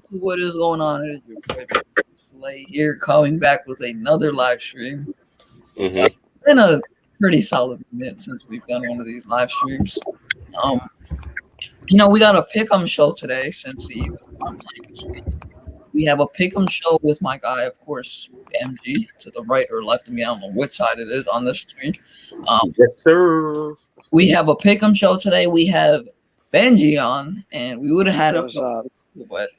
to what is going on. It is your boy Slay here, coming back with another live stream. It's been a pretty solid minute since we've done one of these live streams. We got a pick'em show today since the Eagles aren't playing this week. We have a pick'em show with my guy, of course, MG, to the right or left of me. I don't know which side it is on this screen. Yes, sir. We have a pick'em show today. We have Benji on, and we would have had but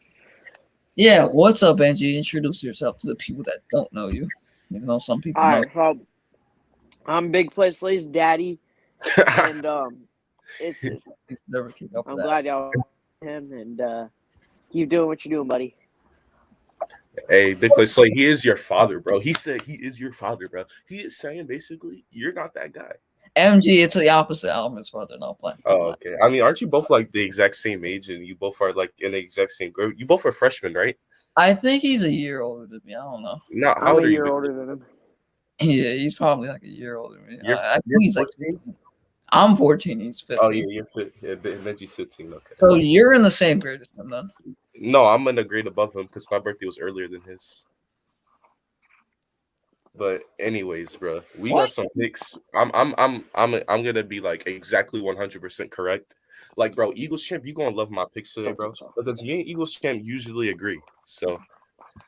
yeah, what's up, Benji? Introduce yourself to the people that don't know you. Even though some people know. Well, I'm Big Play Slay's daddy, and it's Never keep up I'm with that. glad y'all him and keep doing what you're doing, buddy. Hey, Big Play Slay, he is your father, bro. He said he is your father, bro. He is saying basically you're not that guy. MG, it's the opposite. I'm his father, not playing. Oh, okay. I mean, aren't you both like the exact same age, and you both are like in the exact same grade? You both are freshmen, right? I think he's a year older than me. I don't know. No, how I'm old a are year you? older than him. Yeah, he's probably like a year older than me. You're I think he's like 14? I'm 14. He's 15. Oh, yeah, you're 15. Yeah, Benji's 15. Okay. So you're in the same grade as him, then? No, I'm in a grade above him because my birthday was earlier than his. But anyways, bro, we got some picks. I'm gonna be like exactly 100% correct. Like, bro, Eagles champ, you gonna love my picks today, bro, because me and Eagles champ usually agree. So,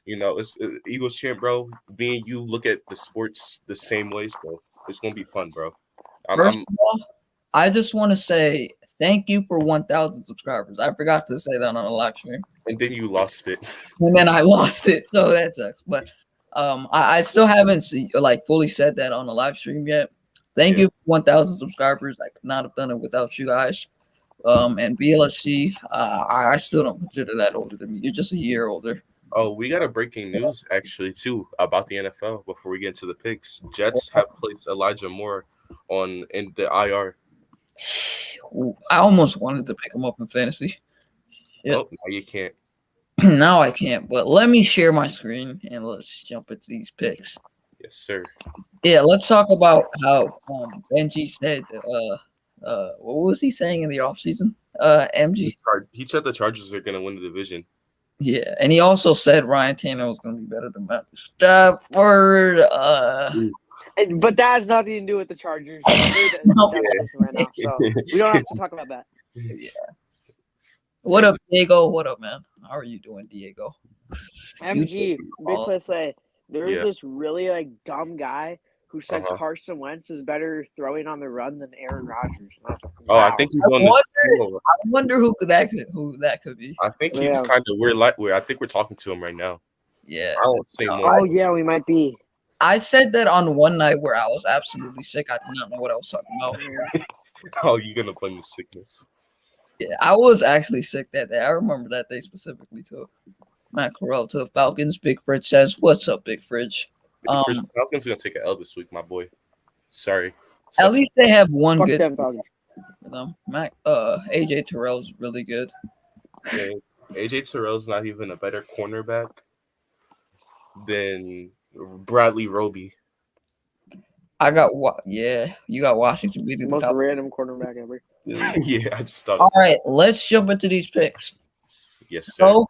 it's Eagles champ, bro. Me and you look at the sports the same way, so it's gonna be fun, bro. First of all, I just want to say thank you for 1,000 subscribers. I forgot to say that on a live stream, and then you lost it, and then I lost it, so that sucks. But I still haven't fully said that on a live stream yet. Thank you for 1,000 subscribers. I could not have done it without you guys. And BLSC, I still don't consider that older than me. You're just a year older. Oh, we got a breaking news actually too about the NFL before we get into the picks. Jets have placed Elijah Moore in the IR. I almost wanted to pick him up in fantasy. Yep. Oh, now you can't. Now I can't, but let me share my screen and let's jump into these picks. Yes, sir. Yeah, let's talk about how Benji said what was he saying in the offseason? MG. He said the Chargers are gonna win the division. Yeah, and he also said Ryan Tannehill was gonna be better than Matt Stafford. But that has nothing to do with the Chargers. No. Right now, so we don't have to talk about that. Yeah. What up, Diego? What up, man? How are you doing, Diego? MG, Big Play Slay. There's this really dumb guy who said Carson Wentz is better throwing on the run than Aaron Rodgers. Oh, I think he's on I wonder who that could be. I think he's kind of weird. I think we're talking to him right now. Yeah. I don't say more. Oh yeah, we might be. I said that on one night where I was absolutely sick. I did not know what I was talking about. Oh, you're gonna blame the sickness. Yeah, I was actually sick that day. I remember that day specifically too. Matt Corral to the Falcons. Big Fridge says, "What's up, Big Fridge?" Falcons gonna take an L this week, my boy. Sorry. At least they have one good. AJ Terrell's really good. Yeah, AJ Terrell's not even a better cornerback than Bradley Roby. I got you got Washington beating the most random quarterback ever. Yeah, I just thought. All right, let's jump into these picks. Yes, sir. So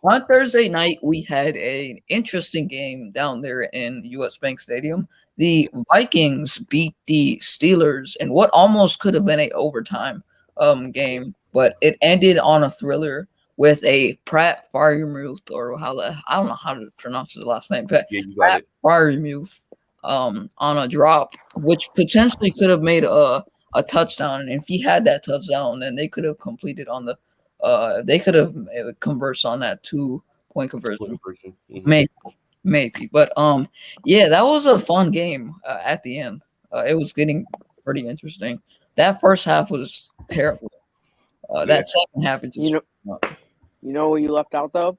on Thursday night, we had an interesting game down there in US Bank Stadium. The Vikings beat the Steelers in what almost could have been an overtime game, but it ended on a thriller with a Pratt Freiermuth, or I don't know how to pronounce his last name. Pratt Freiermuth on a drop, which potentially could have made a touchdown. And if he had that touchdown, then they could have completed on the they could have conversed on that 2-point conversion. Mm-hmm. Maybe. But yeah, that was a fun game at the end. It was getting pretty interesting. That first half was terrible. That second half is just you know what you left out though?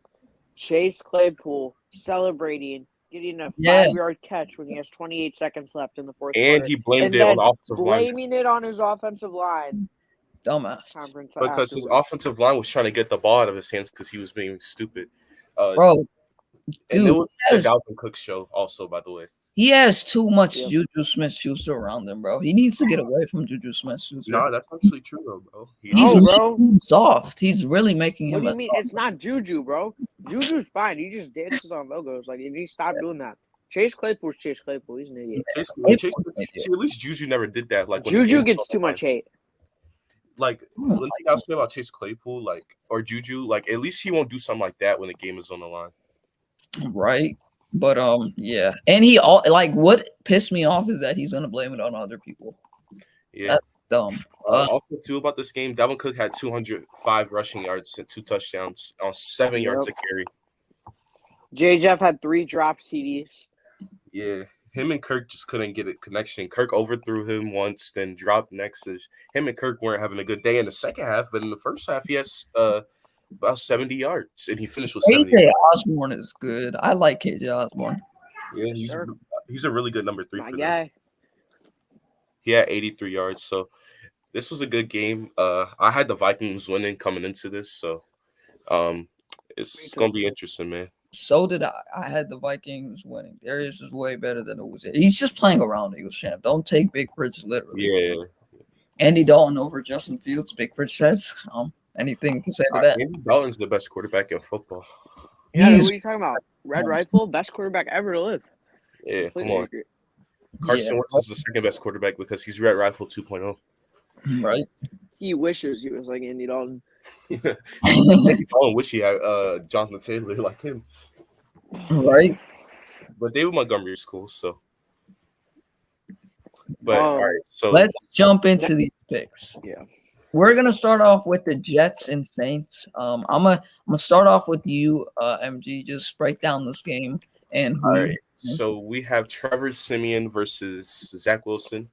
Chase Claypool celebrating getting a 5-yard catch when he has 28 seconds left in the fourth quarter. And he blamed it on the offensive line. Blaming it on his offensive line. Dumbass. Because his offensive line was trying to get the ball out of his hands because he was being stupid. Bro, dude, and it was the Dalvin Cook show also, by the way. He has too much Juju Smith-Schuster around him, bro. He needs to get away from Juju Smith-Schuster. No, that's actually true, though, bro. He's making him soft. He's really making him. What do you mean? It's not Juju, bro. Juju's fine. He just dances on logos. Like, you need to stop doing that. Chase Claypool's Chase Claypool. He's an idiot. See, at least Juju never did that. Like Juju gets too much hate. Like, one thing I'll say about Chase Claypool, like, or Juju, like, at least he won't do something like that when the game is on the line. Right. But yeah, and he what pissed me off is that he's gonna blame it on other people. Yeah, that's dumb. Also, too, about this game, Dalvin Cook had 205 rushing yards and 2 touchdowns on 7 yards a carry. J. Jeff had 3 drop TDs. Yeah, him and Kirk just couldn't get a connection. Kirk overthrew him once, then dropped next. Him and Kirk weren't having a good day in the second half, but in the first half, he has about 70 yards, and he finished with 70. KJ Osborne is good. I like KJ Osborne. Yeah, he's a really good number 3 for them. He had 83 yards, so this was a good game. I had the Vikings winning coming into this, so it's gonna be interesting, man. So did I. I had the Vikings winning. Darius is way better than it was. He's just playing around Eagles champ. Don't take Big Fridge literally. Yeah. Andy Dalton over Justin Fields. Big Fridge says. Anything to say to that? Andy Dalton's the best quarterback in football. Yeah, what are you talking about? Red Rifle, best quarterback ever to live. Yeah, come on. Carson Wentz is the second best quarterback because he's Red Rifle 2.0. Right. He wishes he was like Andy Dalton. Andy Dalton wish he had Jonathan Taylor like him. Right. But David Montgomery is cool, so. But all right, so let's jump into these picks. Yeah. We're gonna start off with the Jets and Saints. I'm gonna start off with you, MG. Just break down this game and all right. So we have Trevor Siemian versus Zach Wilson.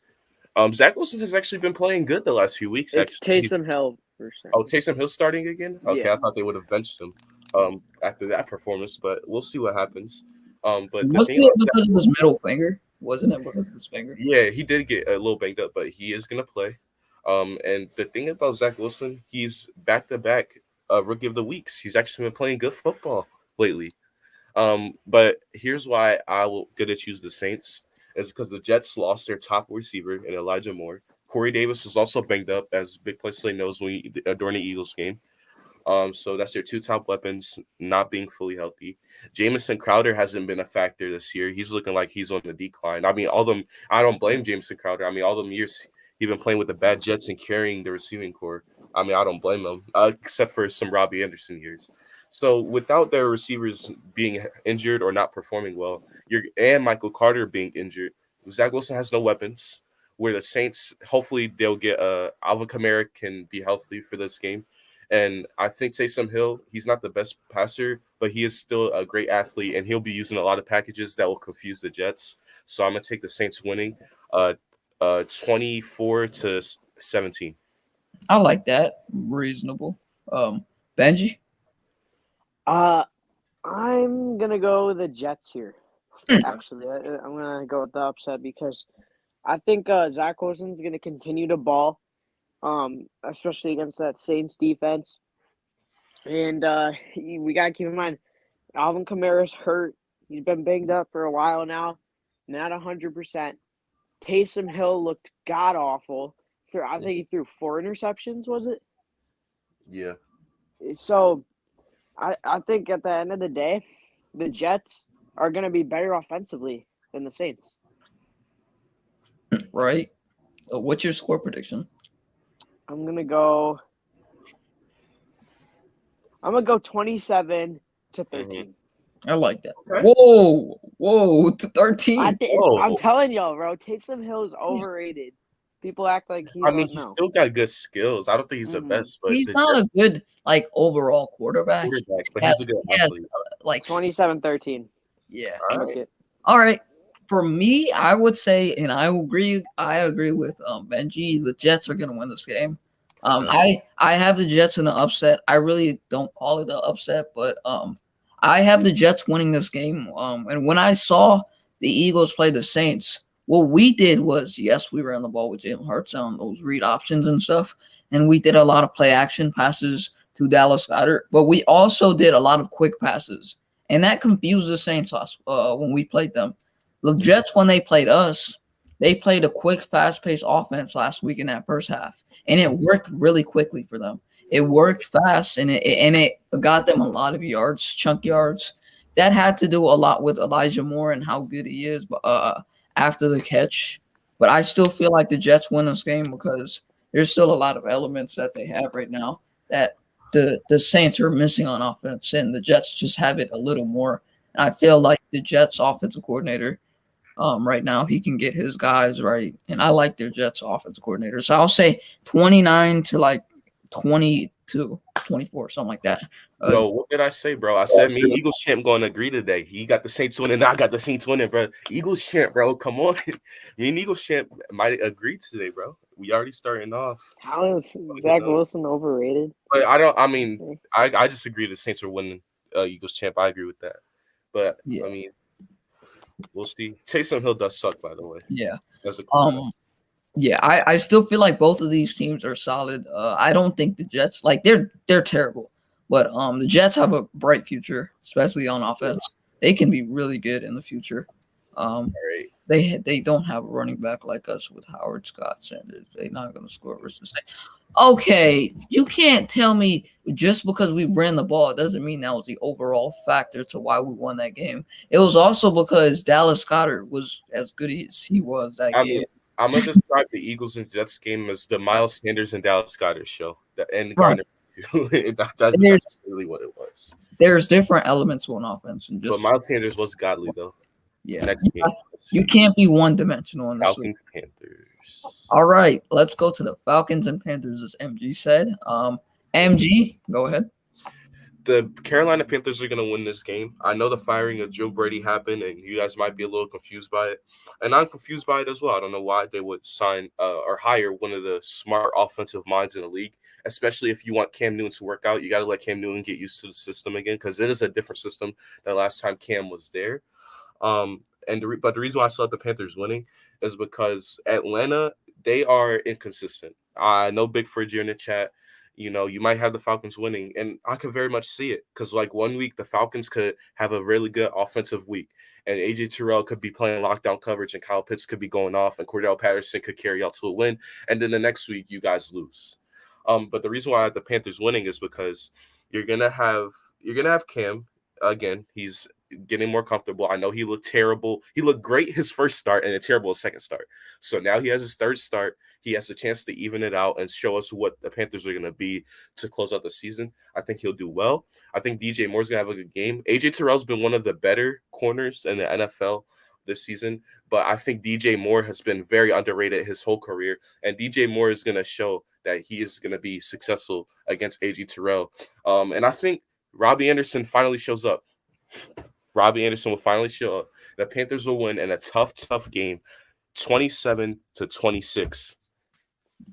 Zach Wilson has actually been playing good the last few weeks. It's Taysom Hill. Taysom Hill starting again? Okay, yeah. I thought they would have benched him after that performance, but we'll see what happens. But was it because of his middle finger? Wasn't it because of his finger? Yeah, he did get a little banged up, but he is gonna play. And the thing about Zach Wilson, he's back-to-back Rookie of the Weeks. He's actually been playing good football lately. But here's why I will gonna choose the Saints is because the Jets lost their top receiver in Elijah Moore. Corey Davis was also banged up, as Big Play Slay knows during the Eagles game. So that's their 2 top weapons not being fully healthy. Jamison Crowder hasn't been a factor this year. He's looking like he's on the decline. I mean, I don't blame Jamison Crowder. I mean, all them years he's been playing with the bad Jets and carrying the receiving core. I mean, I don't blame him, except for some Robbie Anderson years. So without their receivers being injured or not performing well, and Michael Carter being injured, Zach Wilson has no weapons. Where the Saints, hopefully they'll get Alvin Kamara can be healthy for this game. And I think Taysom Hill, he's not the best passer, but he is still a great athlete, and he'll be using a lot of packages that will confuse the Jets. So I'm going to take the Saints winning 24-17. I like that. Reasonable. Benji? I'm going to go the Jets here. Actually, I'm going to go with the upset because I think Zach Wilson's going to continue to ball, especially against that Saints defense. And we got to keep in mind, Alvin Kamara's hurt. He's been banged up for a while now, not 100%. Taysom Hill looked god-awful. I think he threw 4 interceptions, was it? Yeah. So I think at the end of the day, the Jets are going to be better offensively than the Saints. Right. What's your score prediction? I'm gonna go 27-13. I like that. Okay. Whoa, to 13. I'm telling y'all, bro. Taysom Hill is overrated. People act like he's still got good skills. I don't think he's the best, but he's not a good overall quarterback. But he's a good athlete. 27-13. Yeah. All right. For me, I would say, and I agree with Benji, the Jets are going to win this game. I have the Jets in the upset. I really don't call it an upset, but I have the Jets winning this game. And when I saw the Eagles play the Saints, what we did was, yes, we ran the ball with Jalen Hurts on those read options and stuff, and we did a lot of play action passes to Dallas Goedert, but we also did a lot of quick passes, and that confused the Saints when we played them. The Jets, when they played us, they played a quick, fast-paced offense last week in that first half, and it worked really quickly for them. It worked fast, and it got them a lot of yards, chunk yards. That had to do a lot with Elijah Moore and how good he is after the catch. But I still feel like the Jets win this game because there's still a lot of elements that they have right now that the Saints are missing on offense, and the Jets just have it a little more. And I feel like the Jets offensive coordinator right now, he can get his guys right, and I like their Jets offensive coordinator. So I'll say 29 to like 22, 24, something like that. Yo, what did I say, bro? I said me and Eagles champ going to agree today. He got the Saints winning, I got the Saints winning, bro. Eagles champ, bro. Come on. Me and Eagles champ might agree today, bro. We already starting off. How is Zach Wilson overrated? But I just agree the Saints are winning Eagles champ. I agree with that. But Yeah. I mean, we'll see. Taysom Hill does suck, by the way. Yeah. That's a cool Yeah, I still feel like both of these teams are solid. I don't think the Jets, like, they're terrible, but the Jets have a bright future, especially on offense. They can be really good in the future. right. They don't have a running back like us with Howard Scott Sanders. They're not going to score versus the Saints. Okay, you can't tell me just because we ran the ball, it doesn't mean that was the overall factor to why we won that game. It was also because Dallas Goedert was as good as he was that game. Mean, I'm gonna describe the Eagles and Jets game as the Miles Sanders and Dallas Goedert show. And Right. that's really what it was. There's different elements to an offense, and just But Miles Sanders was godly though. yeah. Next game, You can't be one-dimensional in this. Falcons Panthers. All right, let's go to the Falcons and Panthers, as MG said. MG, go ahead. The Carolina Panthers are going to win this game. I know the firing of Joe Brady happened, and you guys might be a little confused by it. And I'm confused by it as well. I don't know why they would sign or hire one of the smart offensive minds in the league, especially if you want Cam Newton to work out. You got to let Cam Newton get used to the system again because it is a different system than last time Cam was there. But the reason why I saw the Panthers winning is because Atlanta, they are inconsistent. I know Big Fridge, you're in the chat. You know, you might have the Falcons winning, and I can very much see it because, like, one week the Falcons could have a really good offensive week, and A.J. Terrell could be playing lockdown coverage, and Kyle Pitts could be going off, and Cordell Patterson could carry out to a win, and then the next week you guys lose. But the reason why I have the Panthers winning is because you're gonna have Cam again. He's getting more comfortable. I know he looked terrible. He looked great his first start and a terrible his second start. So now he has his third start. He has a chance to even it out and show us what the Panthers are going to be to close out the season. I think he'll do well. I think DJ Moore's going to have a good game. AJ Terrell's been one of the better corners in the NFL this season, but I think DJ Moore has been very underrated his whole career, and DJ Moore is going to show that he is going to be successful against AJ Terrell. And I think Robbie Anderson finally shows up. Robbie Anderson will finally show up. The Panthers will win in a tough game, 27-26.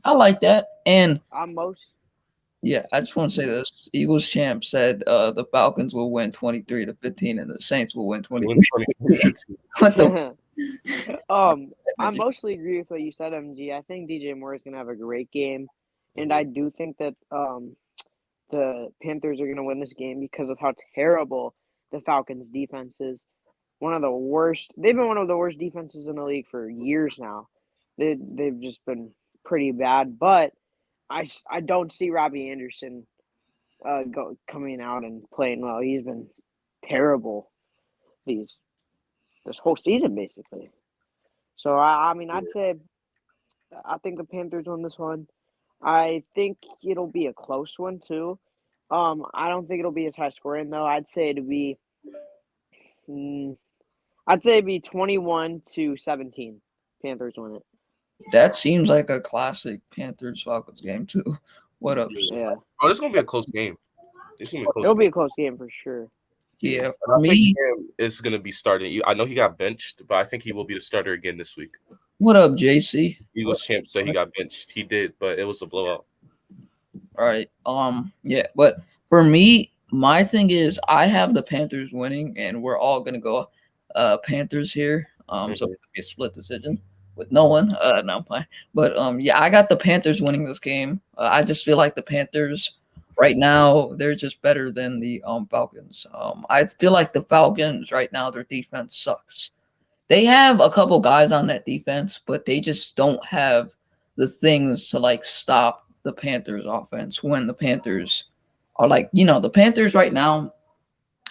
I like that. And I just want to say this. Eagles champ said the Falcons will win 23-15 and the Saints will win 23. What the I mostly agree with what you said, MG. I think DJ Moore is going to have a great game, and I do think that the Panthers are going to win this game because of how terrible the Falcons' defense is. One of the worst. They've been one of the worst defenses in the league for years now. They've just been pretty bad, but I don't see Robbie Anderson coming out and playing well. He's been terrible this whole season, basically. So, I mean, I'd say I think the Panthers win this one. I think it'll be a close one, too. I don't think it'll be as high scoring, though. I'd say it'd be 21-17. Panthers win it. That seems like a classic Panthers-Falcons game, too. What up? Yeah. Oh, this is going to be a close game. It'll be a close game for sure. Yeah, for me, Cam is going to be starting. I know he got benched, but I think he will be the starter again this week. What up, JC? Eagles champ said he got benched. He did, but it was a blowout. All right. Yeah, but for me, my thing is I have the Panthers winning, and we're all gonna go Panthers here. So it's gonna be a split decision with no one. No, I'm playing. But yeah, I got the Panthers winning this game. I just feel like the Panthers right now they're just better than the Falcons. I feel like the Falcons right now their defense sucks. They have a couple guys on that defense, but they just don't have the things to like stop the Panthers offense when the Panthers are like, the Panthers right now,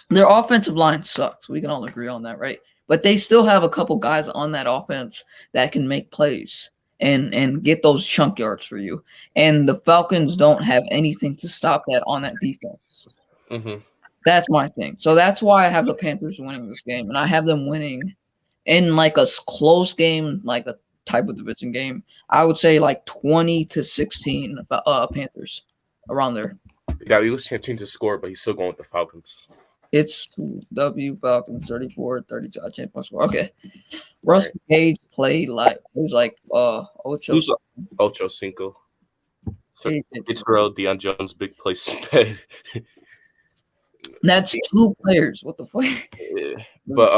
their offensive line sucks. We can all agree on that, right? But they still have a couple guys on that offense that can make plays and get those chunk yards for you. And the Falcons don't have anything to stop that on that defense. Mm-hmm. That's my thing. So that's why I have the Panthers winning this game, and I have them winning in like a close game, like a type of division game. I would say like 20-16 Panthers around there. Yeah, Eagles can't change the score, but he's still going with the Falcons. It's W Falcons 34-32. I changed my score. Okay. Russ Gage played like it was like Ocho Cinco. Fitzgerald, Deion Jones, big play sped. That's two players. What the fuck? Yeah. But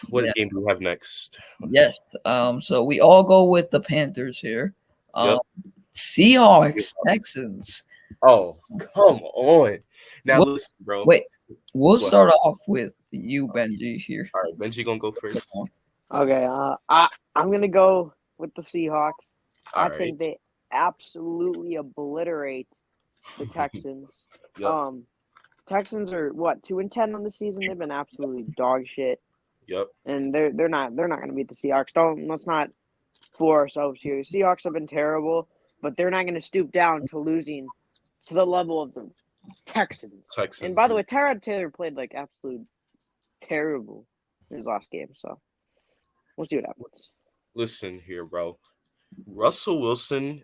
what game do we have next? Yes. So we all go with the Panthers here. Seahawks, Texans. Oh, come on. Now listen, bro. Wait. We'll start off with you, Benji, here. All right, Benji gonna go first. Okay, I'm gonna go with the Seahawks. I think they absolutely obliterate the Texans. Yep. Texans are 2-10 on the season. They've been absolutely dog shit. Yep. And they're not gonna beat the Seahawks. Let's not fool ourselves here. The Seahawks have been terrible, but they're not gonna stoop down to losing to the level of the Texans. And by the way, Tyrod Taylor played like absolute terrible in his last game, so we'll see what happens. Listen here, bro. Russell Wilson,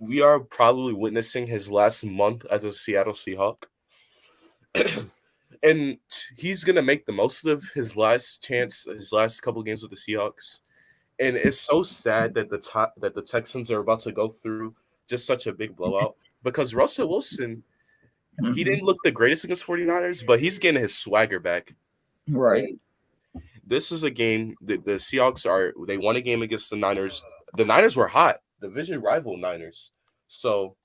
we are probably witnessing his last month as a Seattle Seahawk. And he's gonna make the most of his last couple games with the Seahawks. And it's so sad that the Texans are about to go through just such a big blowout because Russell Wilson, he didn't look the greatest against 49ers, but he's getting his swagger back. Right. And this is a game that the Seahawks they won a game against the Niners. The Niners were hot, division rival Niners. So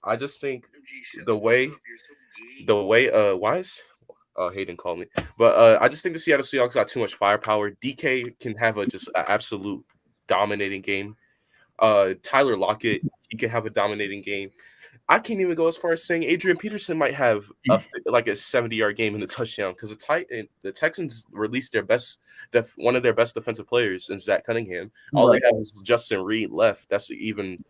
I just think the way Hayden called me. But I just think the Seattle Seahawks got too much firepower. DK can have just an absolute dominating game. Tyler Lockett, he can have a dominating game. I can't even go as far as saying Adrian Peterson might have a 70-yard game in the touchdown because the Texans released one of their best defensive players in Zach Cunningham. All they have is Justin Reed left. That's even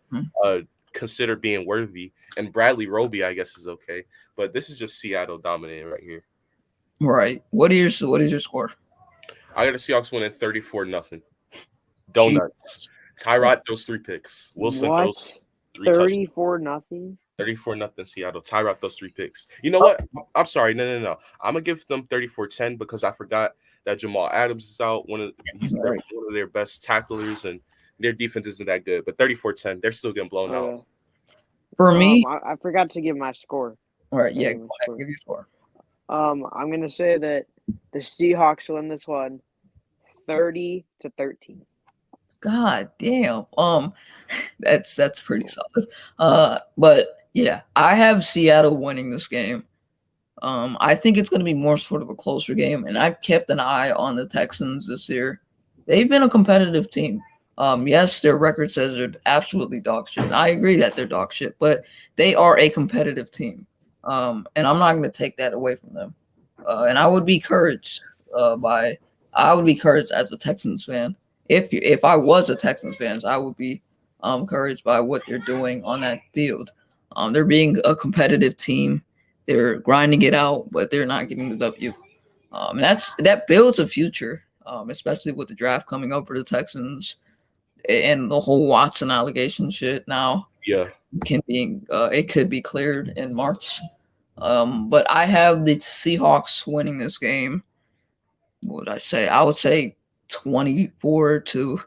considered being worthy. And Bradley Roby, I guess, is okay. But this is just Seattle dominating right here. Right. What is your score? I got the Seahawks winning 34-0. Donuts. Tyrod those 3 picks. Wilson those 3 touchdowns. 34-0. 34-0 Seattle. Tyrod those 3 picks. You know what? I'm sorry. No. I'm gonna give them 34-10 because I forgot that Jamal Adams is out. He's one of their best tacklers, and their defense isn't that good. But 34-10, they're still getting blown out. For me, I forgot to give my score. All right, yeah, go ahead, give your score. I'm gonna say that the Seahawks win this one, 30-13. God damn. That's pretty solid. But yeah, I have Seattle winning this game. I think it's going to be more sort of a closer game, and I've kept an eye on the Texans this year. They've been a competitive team. Yes, their record says they're absolutely dog shit. I agree that they're dog shit, but they are a competitive team. And I'm not going to take that away from them. And I would be encouraged as a Texans fan. If I was a Texans fan, I would be encouraged by what they're doing on that field. They're being a competitive team. They're grinding it out, but they're not getting the W. And that builds a future, especially with the draft coming up for the Texans and the whole Watson allegation shit now. Yeah, it could be cleared in March. But I have the Seahawks winning this game. What would I say? I would say 24 to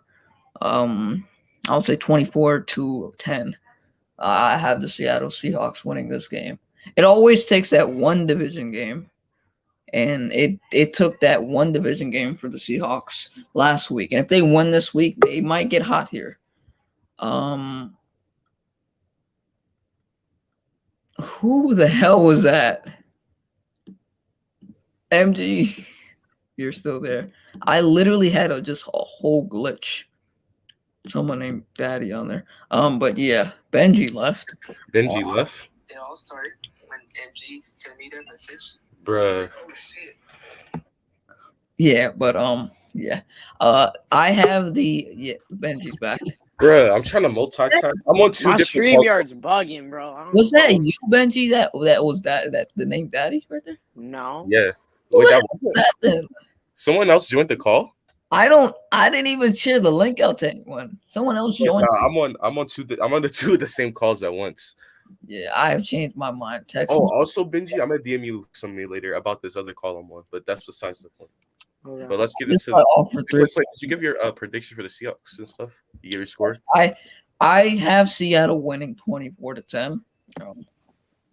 10. I have the Seattle Seahawks winning this game. It always takes that one division game, and it took that one division game for the Seahawks last week. And if they win this week, they might get hot here. Who the hell was that? MG. You're still there. I literally had just a whole glitch. Someone named Daddy on there. But yeah, Benji left. Benji left. It all started when MG sent me that message. Bruh. Like, oh shit. Yeah, but yeah. I have Benji's back. Bruh, I'm trying to multitask. I'm on two My different calls. StreamYard's bugging, bro. I don't Was know. that you, Benji? That was that the name Daddy right there? No. Yeah. Who Wait, the that hell was that then? someone else joined the call? I didn't even share the link out to anyone. Someone else joined. Nah, I'm on the two of the same calls at once. Yeah, I have changed my mind. Texans. Oh, also Benji, I'm gonna DM you something later about this other call I'm on, but that's besides the point. Okay. But let's get Just into got off for three. did you give your prediction for the Seahawks and stuff? You give your score? I have Seattle winning 24-10. I'm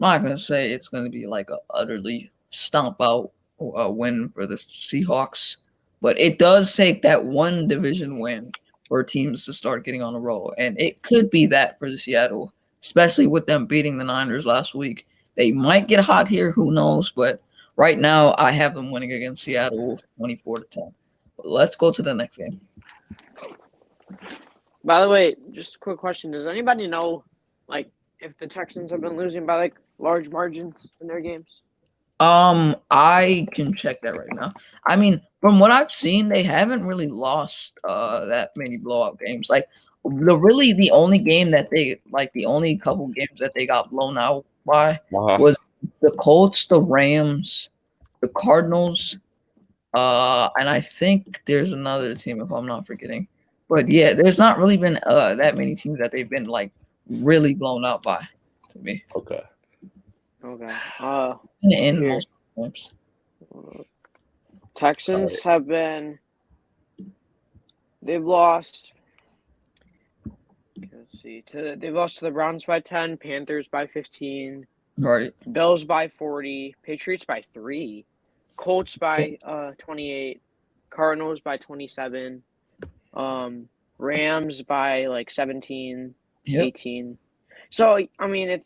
not gonna say it's gonna be like a utterly stomp out win for the Seahawks, but it does take that one division win for teams to start getting on a roll, and it could be that for the Seattle, especially with them beating the Niners last week. They might get hot here, who knows? But right now, I have them winning against Seattle 24-10. But let's go to the next game. By the way, just a quick question. Does anybody know, like, if the Texans have been losing by, like, large margins in their games? I can check that right now. I mean, from what I've seen, they haven't really lost that many blowout games. Like the only game that the only couple games that they got blown out by was the Colts, the Rams, the Cardinals, and I think there's another team if I'm not forgetting. But yeah, there's not really been that many teams that they've been like really blown out by to me. Okay. In Here. most games. Texans have been. They've lost. Let's see. They've lost to the Browns by 10, Panthers by 15, Right. Bills by 40, Patriots by 3, Colts by 28, Cardinals by 27, Rams by like 17, Yep. 18. So I mean,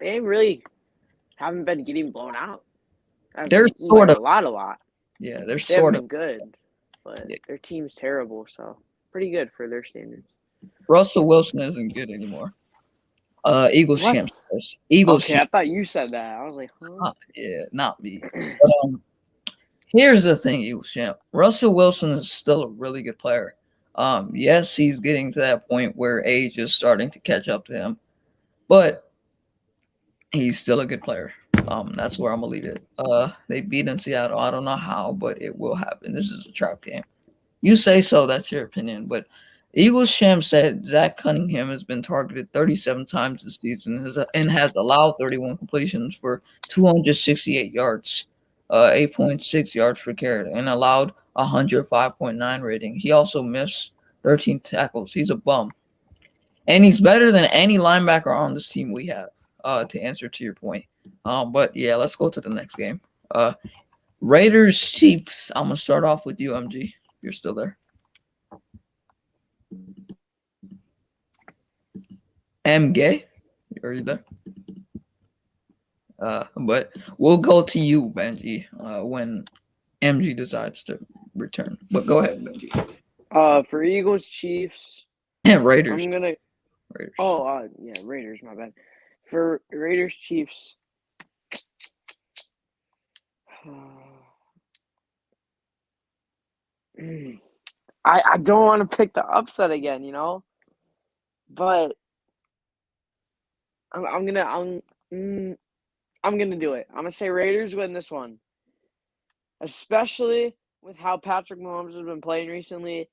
they really haven't been getting blown out. They're Like, sort of a lot. Yeah, they're They sort haven't of. been good, but Yeah. their team's terrible. So pretty good for their standards. Russell Wilson isn't good anymore. Eagles What? champs. Eagles Okay, champs. I thought you said that. I was like, huh? Yeah, not me. But, here's the thing, Eagles champ. Russell Wilson is still a really good player. Yes, he's getting to that point where age is starting to catch up to him, but he's still a good player. That's where I'm gonna leave it. They beat in Seattle. I don't know how, but it will happen. This is a trap game. You say so. That's your opinion. But Eagles champ said Zach Cunningham has been targeted 37 times this season and has allowed 31 completions for 268 yards, 8.6 yards per carry, and allowed 105.9 rating. He also missed 13 tackles. He's a bum. And he's better than any linebacker on this team we have, to answer to your point. But yeah, let's go to the next game. Raiders Chiefs. I'm gonna start off with you, MG. You're still there. MG, are you there? But we'll go to you, Benji, when MG decides to return. But go ahead, Benji. For Eagles Chiefs, Raiders. I'm gonna. Raiders. Oh, yeah, Raiders. My bad. For Raiders Chiefs, I don't want to pick the upset again, but I'm gonna do it. I'm gonna say Raiders win this one, especially with how Patrick Mahomes has been playing recently.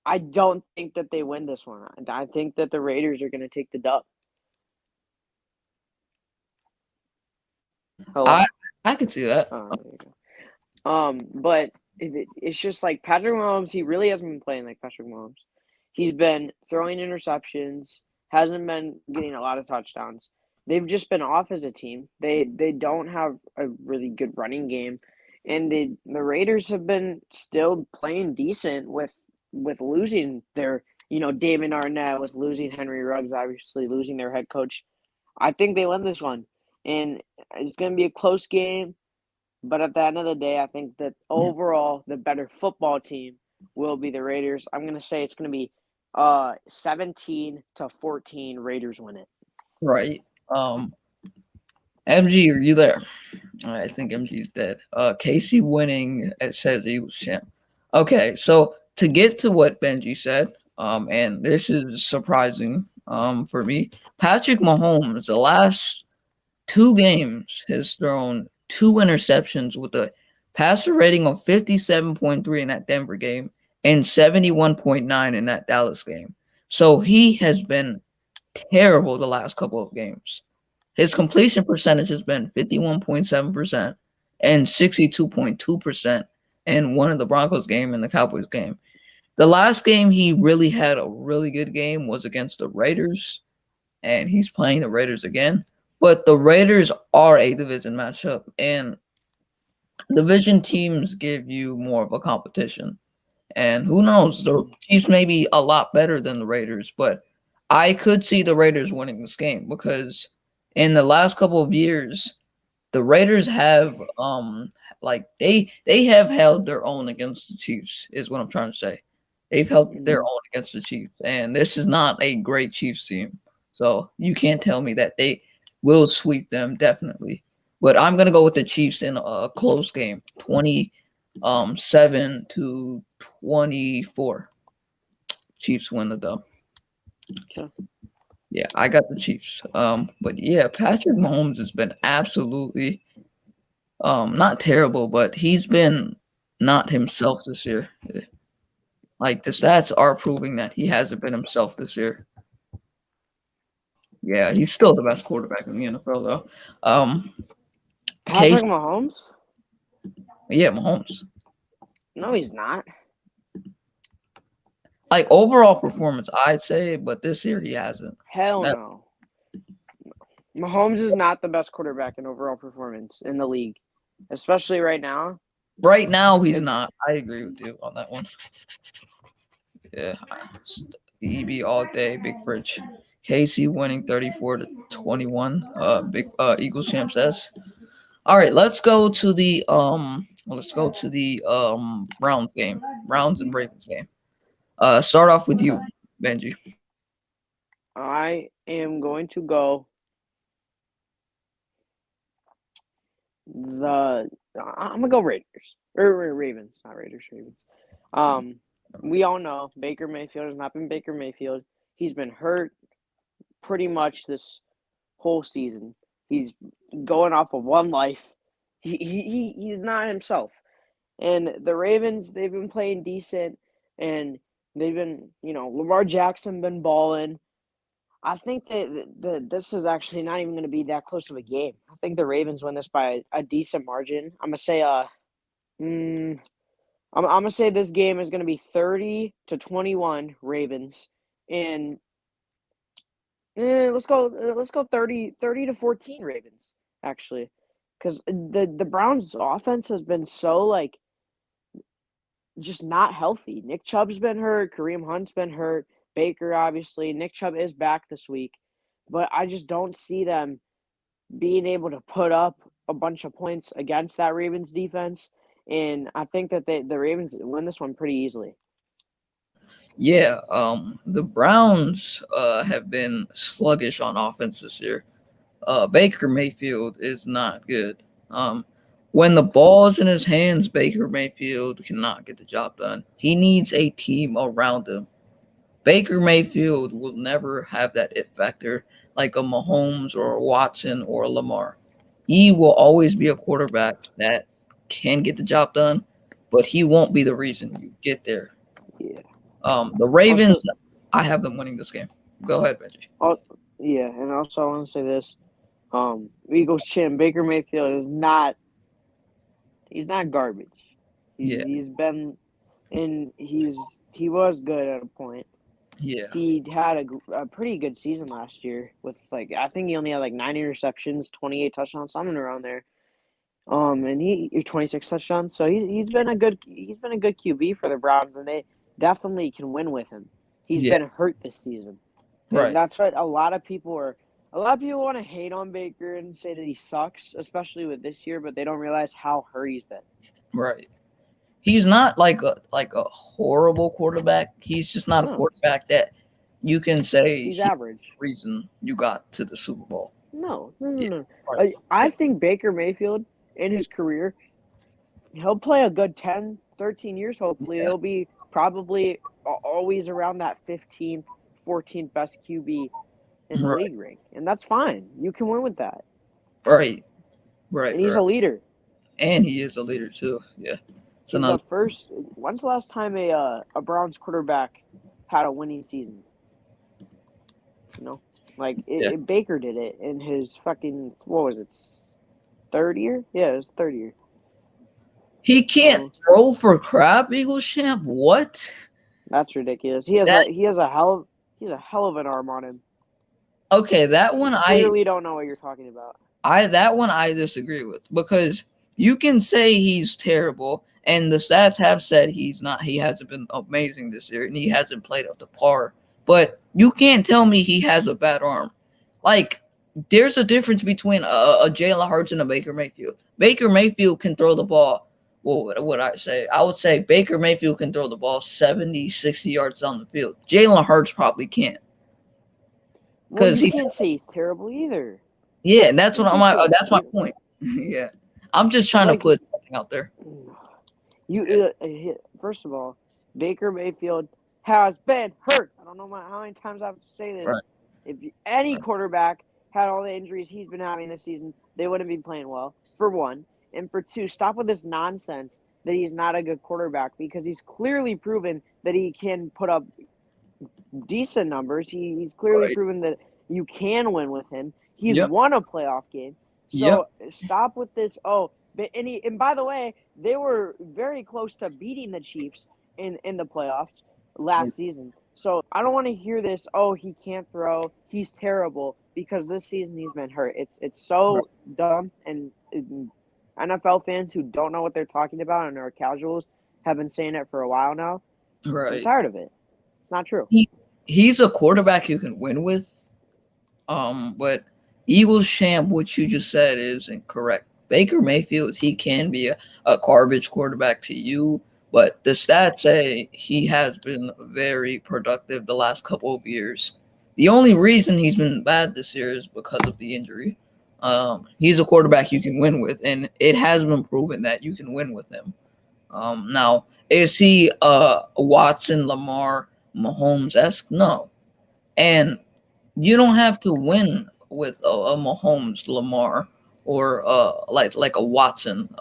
I don't think that they win this one. I think that the Raiders are gonna take the dub. Hello? I could see that. Oh, there you go. But it's just like Patrick Mahomes. He really hasn't been playing like Patrick Mahomes. He's been throwing interceptions. Hasn't been getting a lot of touchdowns. They've just been off as a team. They don't have a really good running game, and the Raiders have been still playing decent with losing their David Arnett, with losing Henry Ruggs, obviously losing their head coach. I think they win this one, and it's going to be a close game. But at the end of the day, I think that overall the better football team will be the Raiders. I'm going to say it's going to be 17-14 Raiders win it. Right. MG, are you there? I think MG's dead. Casey winning, it says Eagles champ. Okay, so to get to what Benji said, and this is surprising for me, Patrick Mahomes, the last 2 games, has thrown 2 interceptions with a passer rating of 57.3 in that Denver game and 71.9 in that Dallas game. So he has been terrible the last couple of games. His completion percentage has been 51.7% and 62.2% in one of the Broncos game and the Cowboys game. The last game he really had a really good game was against the Raiders, and he's playing the Raiders again. But the Raiders are a division matchup, and division teams give you more of a competition. And who knows, the Chiefs may be a lot better than the Raiders, but I could see the Raiders winning this game because in the last couple of years, the Raiders have they have held their own against the Chiefs, is what I'm trying to say. They've held their own against the Chiefs, and this is not a great Chiefs team. So you can't tell me that they will sweep them, definitely. But I'm gonna go with the Chiefs in a close game, 27-24. Chiefs win the dub. Okay. Yeah, I got the Chiefs. But yeah, Patrick Mahomes has been absolutely not terrible, but he's been not himself this year. Like the stats are proving that he hasn't been himself this year. Yeah, he's still the best quarterback in the NFL though. Patrick Mahomes? Yeah, Mahomes. No, he's not. Like overall performance, I'd say, but this year he hasn't. Hell no. Mahomes is not the best quarterback in overall performance in the league, especially right now. Right now, he's not. I agree with you on that one. Yeah, EB all day, Big Fridge. Casey winning 34-21. Big Eagles champs S. All right, let's go to the Browns game. Browns and Ravens game. Start off with you, Benji. I am going to go I'm gonna go Raiders or Ravens, not Raiders, Ravens. We all know Baker Mayfield has not been Baker Mayfield. He's been hurt pretty much this whole season. He's going off of one life. He's not himself. And the Ravens, they've been playing decent, and they've been, Lamar Jackson been balling. I think that this is actually not even going to be that close of a game. I think the Ravens win this by a decent margin. I'm gonna say I'm gonna say this game is going to be 30-21 Ravens, and let's go 30-14 Ravens actually, because the Browns' offense has been so just not healthy. Nick Chubb's been hurt. Kareem Hunt's been hurt. Baker, obviously. Nick Chubb is back this week. But I just don't see them being able to put up a bunch of points against that Ravens defense. And I think that the Ravens win this one pretty easily. Yeah, the Browns have been sluggish on offense this year. Baker Mayfield is not good. When the ball is in his hands, Baker Mayfield cannot get the job done. He needs a team around him. Baker Mayfield will never have that it factor like a Mahomes or a Watson or a Lamar. He will always be a quarterback that can get the job done, but he won't be the reason you get there. Yeah. The Ravens, I have them winning this game. Go ahead, Benji. Yeah, and also I want to say this. Eagles champ Baker Mayfield is not – he's not garbage. He's been – and he was good at a point. Yeah. He had a pretty good season last year with I think he only had 9 interceptions, 28 touchdowns, something around there. And he 26 touchdowns. So he's been a good QB for the Browns, and they definitely can win with him. He's been hurt this season. And Right. that's what a lot of people are A lot of people want to hate on Baker and say that he sucks, especially with this year, but they don't realize how hurt he's been. Right. He's not like a horrible quarterback. He's just not a No. quarterback that you can say He's he's the average. reason you got to the Super Bowl. No. Right. I think Baker Mayfield in his career, he'll play a good 10, 13 years, hopefully. Yeah. He'll be probably always around that 15th, 14th best QB in the Right. league rank. And that's fine. You can win with that. Right. And he's a leader. And he is a leader too. Yeah. He's the first. When's the last time a Browns quarterback had a winning season? You know, like Baker did it in his fucking third year? Yeah, it was third year. He can't throw for crap, Eagles champ. What? That's ridiculous. He has a hell of an arm on him. Okay, that one I really don't know what you're talking about. That one I disagree with, because you can say he's terrible, and the stats have said he hasn't been amazing this year, and he hasn't played up to par. But you can't tell me he has a bad arm. Like, there's a difference between a Jalen Hurts and a Baker Mayfield. Baker Mayfield can throw the ball. Well, what would I say? I would say Baker Mayfield can throw the ball 70, 60 yards down the field. Jalen Hurts probably can't. Because he can't say he's terrible either. Yeah, and that's what that's my point. Yeah, I'm just trying to put something out there. First of all, Baker Mayfield has been hurt. I don't know how many times I have to say this. Right. If any quarterback had all the injuries he's been having this season, they wouldn't be playing well, for one. And for two, stop with this nonsense that he's not a good quarterback, because he's clearly proven that he can put up decent numbers. He's clearly proven that you can win with him. He's won a playoff game. So stop with this. And by the way, they were very close to beating the Chiefs in the playoffs last season. So I don't want to hear this, he can't throw, he's terrible, because this season he's been hurt. It's so dumb, and NFL fans who don't know what they're talking about and are casuals have been saying it for a while now. Right. I'm tired of it. It's not true. He's a quarterback you can win with. But Eagles champ, what you just said is incorrect. Baker Mayfield, he can be a garbage quarterback to you, but the stats say he has been very productive the last couple of years. The only reason he's been bad this year is because of the injury. He's a quarterback you can win with, and it has been proven that you can win with him. Now, is he Watson, Lamar, Mahomes-esque? No. And you don't have to win with a Mahomes, Lamar, or like a Watson.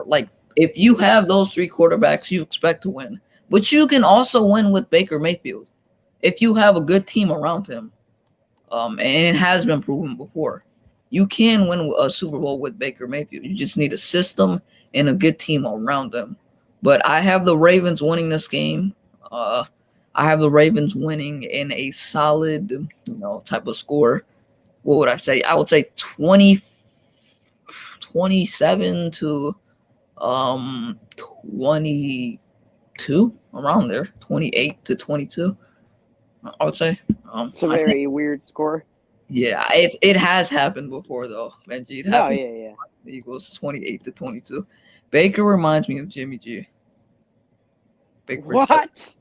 Like, if you have those three quarterbacks, you expect to win. But you can also win with Baker Mayfield if you have a good team around him. And it has been proven before. You can win a Super Bowl with Baker Mayfield. You just need a system and a good team around them. But I have the Ravens winning this game. I have the Ravens winning in a solid, type of score. What would I say? I would say 27 to 22, around there. 28 to 22, I would say. It's a very weird score. Yeah, it has happened before, though, Benji. It happened. Yeah. The Eagles 28 to 22. Baker reminds me of Jimmy G. What?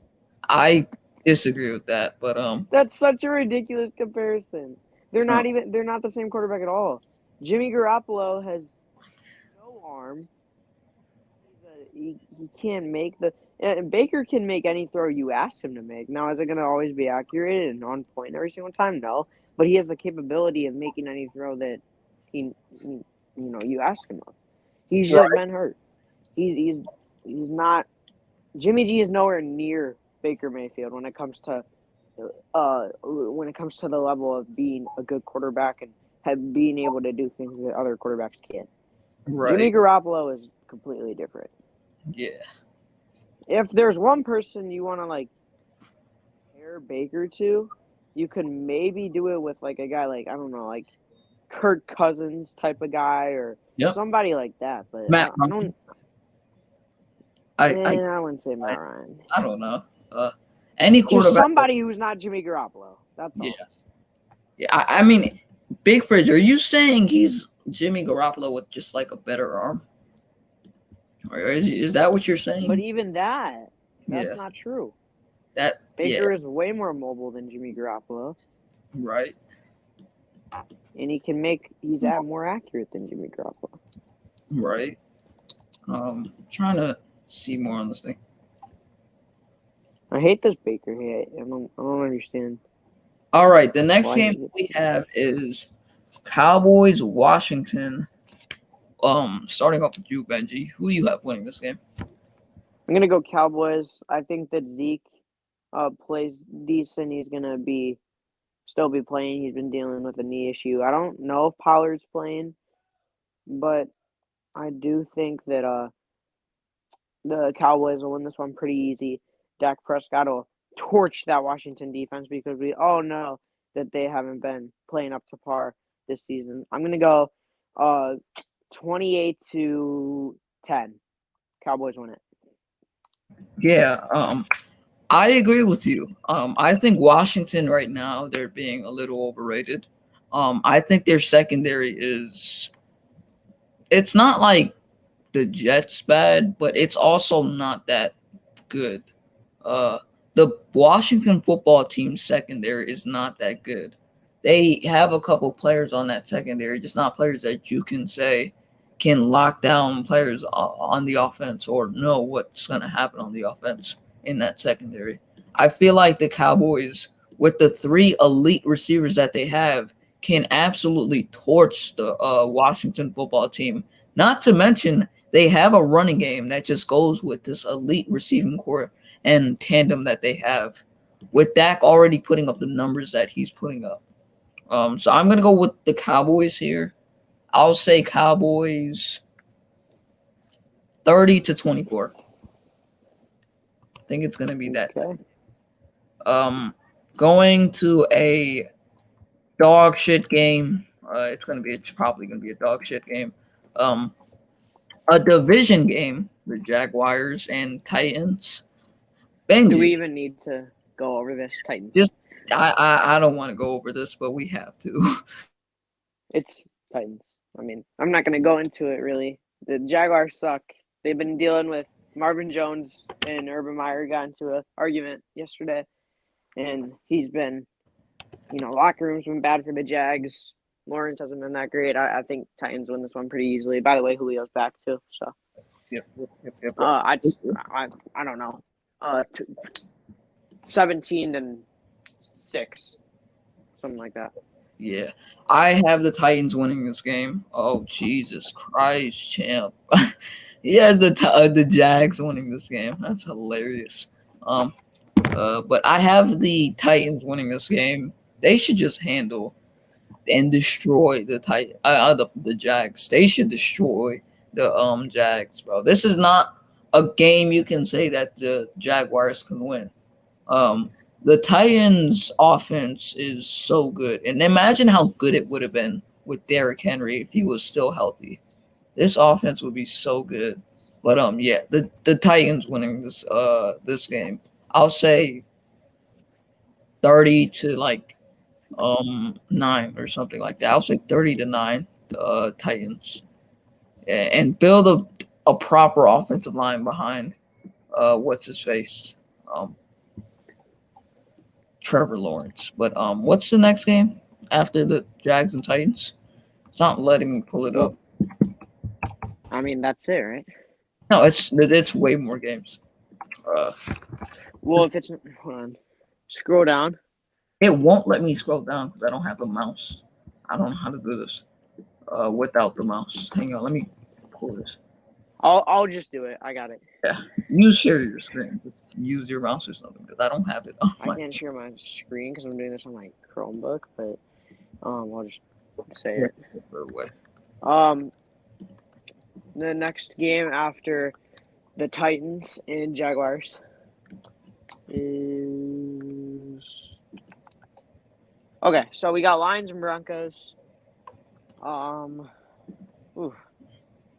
I disagree with that, but that's such a ridiculous comparison. They're not the same quarterback at all. Jimmy Garoppolo has no arm. He can't make Baker can make any throw you ask him to make. Now, is it going to always be accurate and on point every single time? No, but he has the capability of making any throw that you ask him of. He's just been hurt. He's not. Jimmy G is nowhere near Baker Mayfield when it comes to the level of being a good quarterback and being able to do things that other quarterbacks can't. Right. Jimmy Garoppolo is completely different. Yeah. If there's one person you want to compare Baker to, you could maybe do it with a guy like, I don't know, like Kirk Cousins type of guy or somebody like that. But Matt Ryan. I wouldn't say Matt Ryan. I don't know. Any quarterback. Just somebody who's not Jimmy Garoppolo. That's all. Yeah. I mean, Big Fridge, are you saying he's Jimmy Garoppolo with just like a better arm? Or is that what you're saying? But even that's yeah, not true. that Baker is way more mobile than Jimmy Garoppolo, right. and he's more accurate than Jimmy Garoppolo. Right. Trying to see more on this thing. I hate this Baker hit. I don't understand. All right, the next Why game is it- we have is Cowboys Washington. Starting off with you, Benji. Who do you have winning this game? I'm gonna go Cowboys. I think that Zeke plays decent. He's gonna still be playing. He's been dealing with a knee issue. I don't know if Pollard's playing, but I do think that the Cowboys will win this one pretty easy. Dak Prescott will torch that Washington defense because we all know that they haven't been playing up to par this season. I'm gonna go 28-10. Cowboys win it. Yeah, I agree with you. I think Washington right now, they're being a little overrated. I think their secondary it's not like the Jets bad, but it's also not that good. The Washington football team secondary is not that good. They have a couple players on that secondary, just not players that you can say can lock down players on the offense or know what's going to happen on the offense in that secondary. I feel like the Cowboys, with the 3 elite receivers that they have, can absolutely torch the Washington football team. Not to mention, they have a running game that just goes with this elite receiving core and tandem that they have, with Dak already putting up the numbers that he's putting up. So I'm going to go with the Cowboys here. I'll say Cowboys 30-24. I think it's going to be that. Okay. Going to a dog shit game. It's probably going to be a dog shit game. A division game, the Jaguars and Titans. Benji, Do we even need to go over this Titans? I don't want to go over this, but we have to. It's Titans. I mean, I'm not going to go into it really. The Jaguars suck. They've been dealing with Marvin Jones and Urban Meyer got into an argument yesterday, and he's been, locker room's been bad for the Jags. Lawrence hasn't been that great. I think Titans win this one pretty easily. By the way, Julio's back too. So, Yep. I don't know. 17-6, something like that. Yeah, I have the Titans winning this game. Oh, Jesus Christ, champ. He has the Jags winning this game. That's hilarious. But I have the Titans winning this game. They should just handle and destroy the Jags. They should destroy the Jags, bro. This is not a game you can say that the Jaguars can win. The Titans' offense is so good. And imagine how good it would have been with Derrick Henry if he was still healthy. This offense would be so good. But yeah, the Titans winning this game. I'll say 30-9 or something like that. I'll say 30-9 Titans. And build a proper offensive line behind what's his face? Trevor Lawrence. But what's the next game after the Jags and Titans? It's not letting me pull it up. I mean, that's it, right? No, it's way more games. Well, if it's hold on, scroll down. It won't let me scroll down because I don't have a mouse. I don't know how to do this without the mouse. Hang on, let me pull this. I'll just do it. I got it. Yeah, you share your screen. Just use your mouse or something because I don't have it. I can't share my screen because I'm doing this on my Chromebook, but I'll just say it. The next game after the Titans and Jaguars is okay. So we got Lions and Broncos. I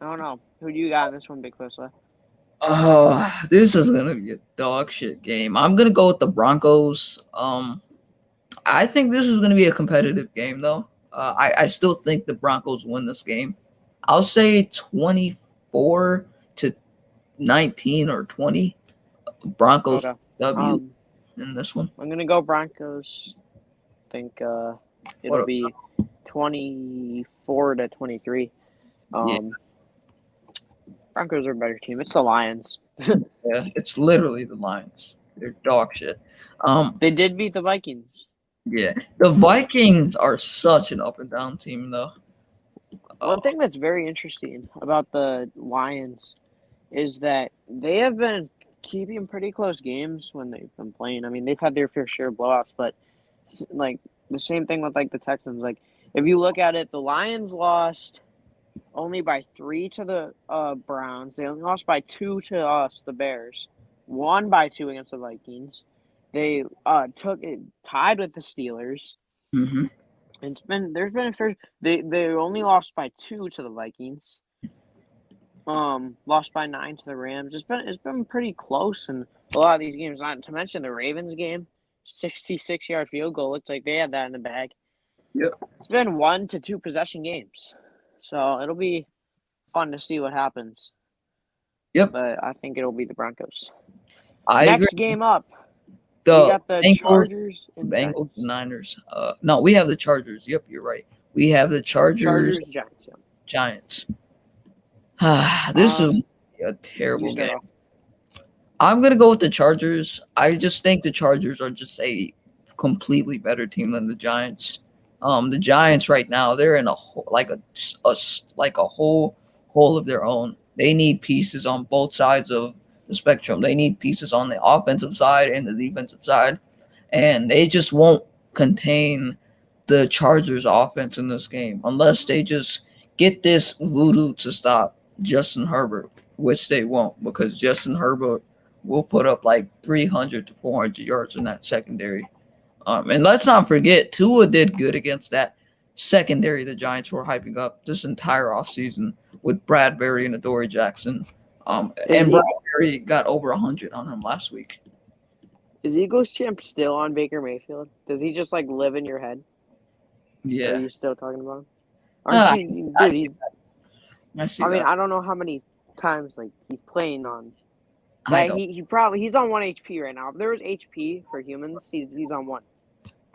don't know. Who do you got in this one, Big Pussy? This is gonna be a dog shit game. I'm gonna go with the Broncos. I think this is gonna be a competitive game though. I still think the Broncos win this game. I'll say 24-19 or 20. Broncos Okay. W in this one. I'm gonna go Broncos. I think it'll What be 24-23. Broncos are a better team. It's the Lions. Yeah, it's literally the Lions. They're dog shit. They did beat the Vikings. Yeah, the Vikings are such an up and down team, though. One thing that's very interesting about the Lions is that they have been keeping pretty close games when they've been playing. I mean, they've had their fair share of blowouts, but like the same thing with like the Texans. Like if you look at it, the Lions lost only by 3 to the Browns. They only lost by 2 to us, the Bears. Won by 2 against the Vikings. They took it tied with the Steelers. Mm-hmm. There's been a fair. They only lost by 2 to the Vikings. Lost by 9 to the Rams. It's been pretty close in a lot of these games. Not to mention the Ravens game, 66-yard field goal. Looked like they had that in the bag. Yep. It's been 1 to 2 possession games, so it'll be fun to see what happens. Yep. But I think it'll be the Broncos. I Next agree. game up, we The got the Bengals, Chargers and Bengals, Giants. Niners. No, we have the Chargers. Yep, you're right. We have the Chargers, Giants. Yeah. Giants. This is a terrible You start game. off. I'm gonna go with the Chargers. I just think the Chargers are just a completely better team than the Giants. The Giants right now they're in a whole hole of their own. They need pieces on both sides of the spectrum. They need pieces on the offensive side and the defensive side, and they just won't contain the Chargers offense in this game unless they just get this voodoo to stop Justin Herbert, which they won't because Justin Herbert will put up like 300 to 400 yards in that secondary. And let's not forget, Tua did good against that secondary the Giants were hyping up this entire offseason with Bradbury and Adoree Jackson. And Bradbury got over 100 on him last week. Is Eagles champ still on Baker Mayfield? Does he just like live in your head? Are Yeah. you still talking about him? I I mean, I don't know how many times like he's playing on. Like, he's on 1 HP right now. If there was HP for humans, he's on 1.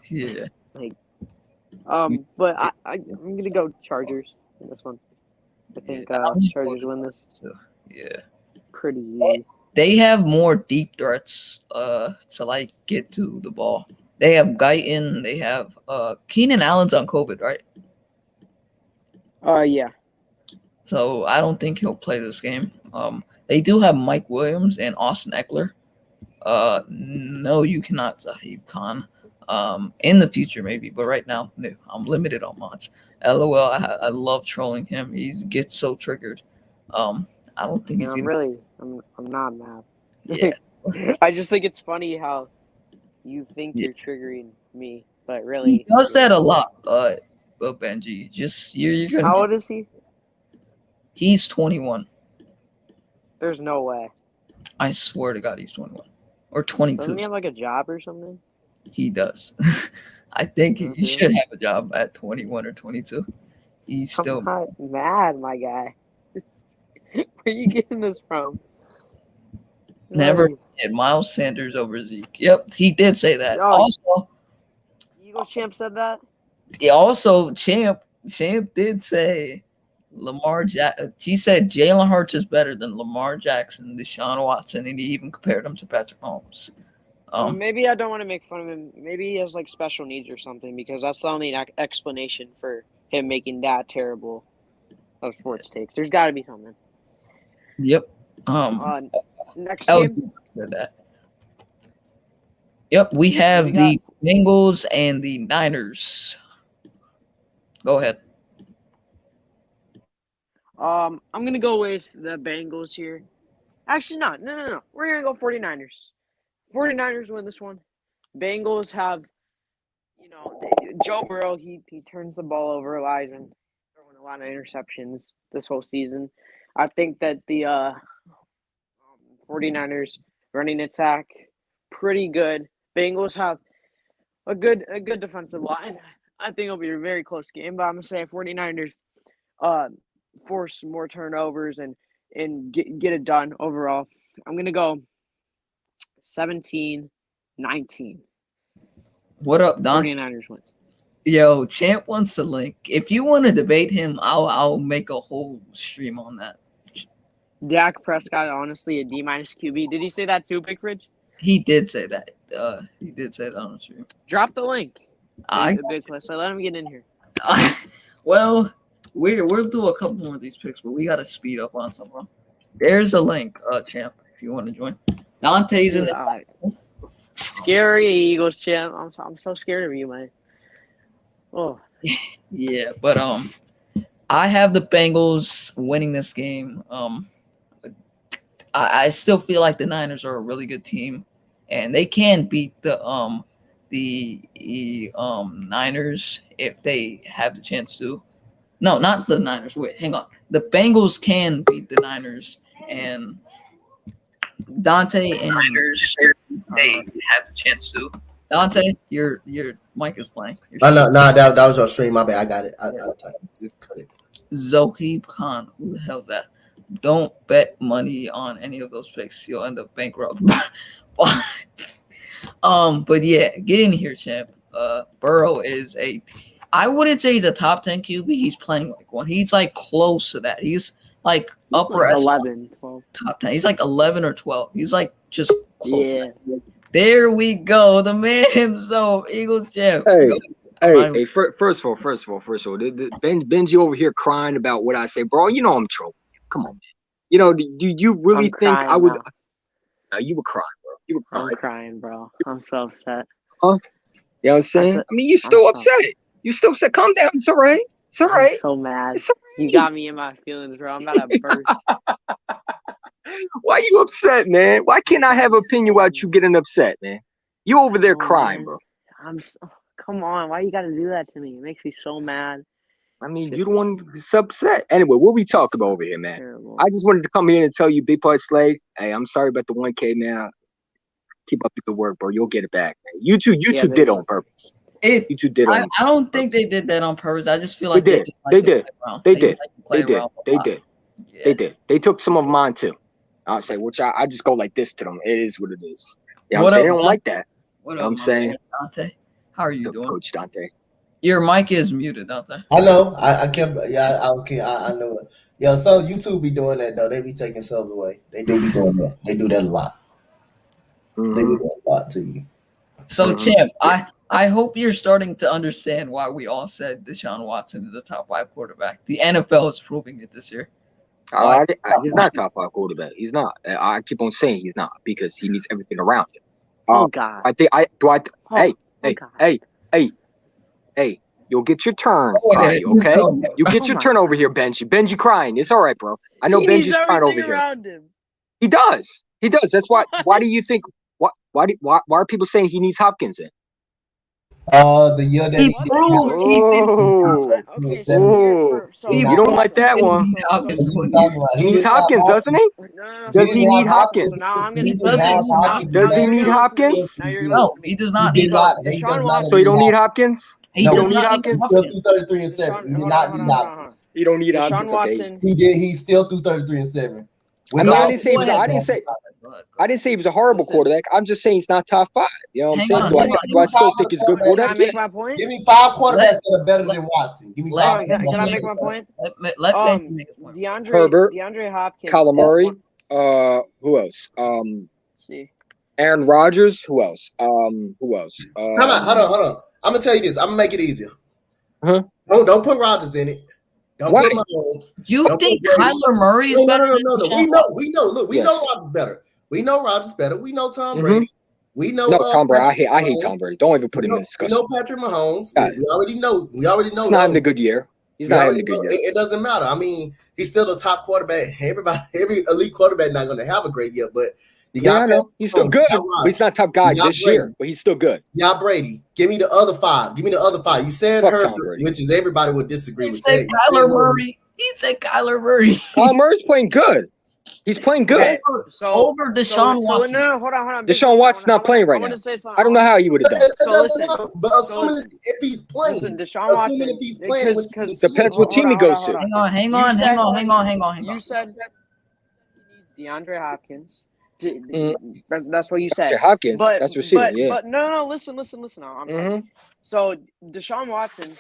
Yeah. But I'm gonna go Chargers in this one. I think Chargers win this. Yeah. Pretty easy. They have more deep threats to like get to the ball. They have Guyton. They have Keenan Allen's on COVID, right? Yeah. So I don't think he'll play this game. They do have Mike Williams and Austin Eckler. No, you cannot Zahib Khan. In the future, maybe, but right now, no. I'm limited on mods. LOL. I love trolling him. He gets so triggered. I don't think he's. I'm not mad. Yeah. I just think it's funny how you think you're triggering me, but really He does that a lot. Benji, just you're gonna. How old is he? He's 21. There's no way. I swear to God, he's 21 or 22. Doesn't he have like a job or something? He does. I think he should have a job at 21 or 22. He's still I'm not mad, my guy. Where are you getting this from? never get Miles Sanders over Zeke. Yep, he did say that. No, Also, Eagles champ said that. Champ did say he said Jalen Hurts is better than Lamar Jackson, Deshaun Watson, and he even compared him to Patrick Mahomes. Well, maybe I don't want to make fun of him. Maybe he has like special needs or something because that's the only explanation for him making that terrible of sports takes. There's got to be something. Yep. Next game. Said that. Yep, we have the Bengals and the Niners. Go ahead. I'm gonna go with the Bengals here. Actually, no. We're gonna go 49ers. 49ers win this one. Bengals have, Joe Burrow. He turns the ball over, lies and throwing a lot of interceptions this whole season. I think that the 49ers running attack pretty good. Bengals have a good defensive line. I think it'll be a very close game, but I'm going to say 49ers force more turnovers and get it done overall. I'm going to go 17-19. What up, Don? 49ers win. Yo, Champ wants to link. If you want to debate him, I'll make a whole stream on that. Dak Prescott, honestly, a D- QB. Did he say that too, Big Fridge? He did say that. He did say that on the stream. Drop the link. I Big Plus. So let him get in here. well, we'll do a couple more of these picks, but we gotta speed up on some of them. There's a link, Champ, if you want to join. Dante's in the Scary Eagles, Champ. I'm so scared of you, man. Oh. Yeah, but I have the Bengals winning this game. I still feel like the Niners are a really good team, and they can beat the Niners if they have the chance to. No, not the Niners. Wait, hang on. The Bengals can beat the Niners, and Dante and Niners they have the chance to. Dante, your mic is playing. That was your stream. My bad. I got it. I just cut it. Zohib Khan, who the hell's that? Don't bet money on any of those picks. You'll end up bankrupt. But yeah, get in here, champ. Burrow is I wouldn't say he's a top 10 QB. He's playing like one. He's like close to that. He's like upper 11, 12. top 10. He's like 11 or 12. He's like just close. Yeah. There we go. The man himself, Eagles champ. Hey, first of all, Benji over here crying about what I say, bro. You know I'm trolling. Come on, man. You know, do you really think I would? You were crying, bro. You were crying. I'm crying, bro. I'm so upset. Huh? You know what I'm saying? I mean, you still upset. You still upset. Calm down. It's all right. It's all right. I'm so mad. It's all right. You got me in my feelings, bro. I'm about to burst. Why you upset, man? Why can't I have an opinion without you getting upset, man? You over there crying, man. bro. Come on. Why you got to do that to me? It makes me so mad. I mean, you don't want to upset. Anyway, what we talk about over here, man? Terrible. I just wanted to come here and tell you, Big Part Slave. Hey, I'm sorry about the 1K, man. Keep up with the work, bro. You'll get it back, man. You two did on purpose. You two did on I don't think they did that on purpose. I just feel like they did. They did. They took some of mine too. I'll say, which I just go like this to them. It is what it is. You know what I'm saying? They don't like that. What up, I'm saying? Dante? How are you doing? Coach Dante. Your mic is muted, Dante. I know. I kept. Yeah, I was. I know it. Yeah, so YouTube be doing that though. They be taking subs away. They do be doing that. They do that a lot. Mm-hmm. They do that a lot to you. So, Champ, I hope you're starting to understand why we all said Deshaun Watson is a top 5 quarterback. The NFL is proving it this year. He's not top 5 quarterback. He's not. I keep on saying he's not because he needs everything around him. Oh God. Hey, you'll get your turn. Okay, you get your turn over here, Benji. Benji crying. It's all right, bro. I know Benji's crying over here. Him. He does. That's why. Why do you think? Why are people saying he needs Hopkins in? The year that you don't like that one. He needs Hopkins, doesn't he? Does he need Hopkins? Does he need Hopkins? No, he does not. So you don't need Hopkins? He don't need Hopkins. Still through 33 and 7. He did not need Hopkins. You don't need Hopkins. Watson. He did. He's still through 33 and 7. I didn't say he was a horrible quarterback. I'm just saying he's not top 5. You know what I'm saying? Do I still think he's a good quarterback? Can I make my point? Give me 5 quarterbacks that are better than Watson. Give me 5. Can I make my point? Let Ben make his point. DeAndre Hopkins. Kyler Murray. Who else? See. Aaron Rodgers. Who else? Come on, hold on. I'm gonna tell you this. I'm gonna make it easier. Huh? No, don't put Rodgers in it. Don't put Mahomes. You think Kyler Murray is better? No. We know. Look, we know Rodgers better. We know Rodgers better. We know Tom Brady. We know Tom Brady. I hate Tom Brady. Don't even put him in discussion. We know Patrick Mahomes. We already know. He's not having a good year. He's not having a good year. It doesn't matter. I mean, he's still the top quarterback. Every elite quarterback not going to have a great year, but you got he's still good. But he's not top guy this year, but he's still good. Yeah, Brady. Give me the other 5. You said Herbert, which is everybody would disagree with. Kyler Murray. He said Kyler Murray. Kyler Murray's playing good. He's playing good. Over Deshaun Watson. No, hold on. Deshaun Watson's not playing right now. I don't know how he would have done. So listen, but assuming if he's playing, listen, Deshaun Watson. if he's playing, Depends what team he goes to. Hang on. You said he needs DeAndre Hopkins. That's what you said. Hopkins, that's receiving. But no. Listen. So Deshaun Watson,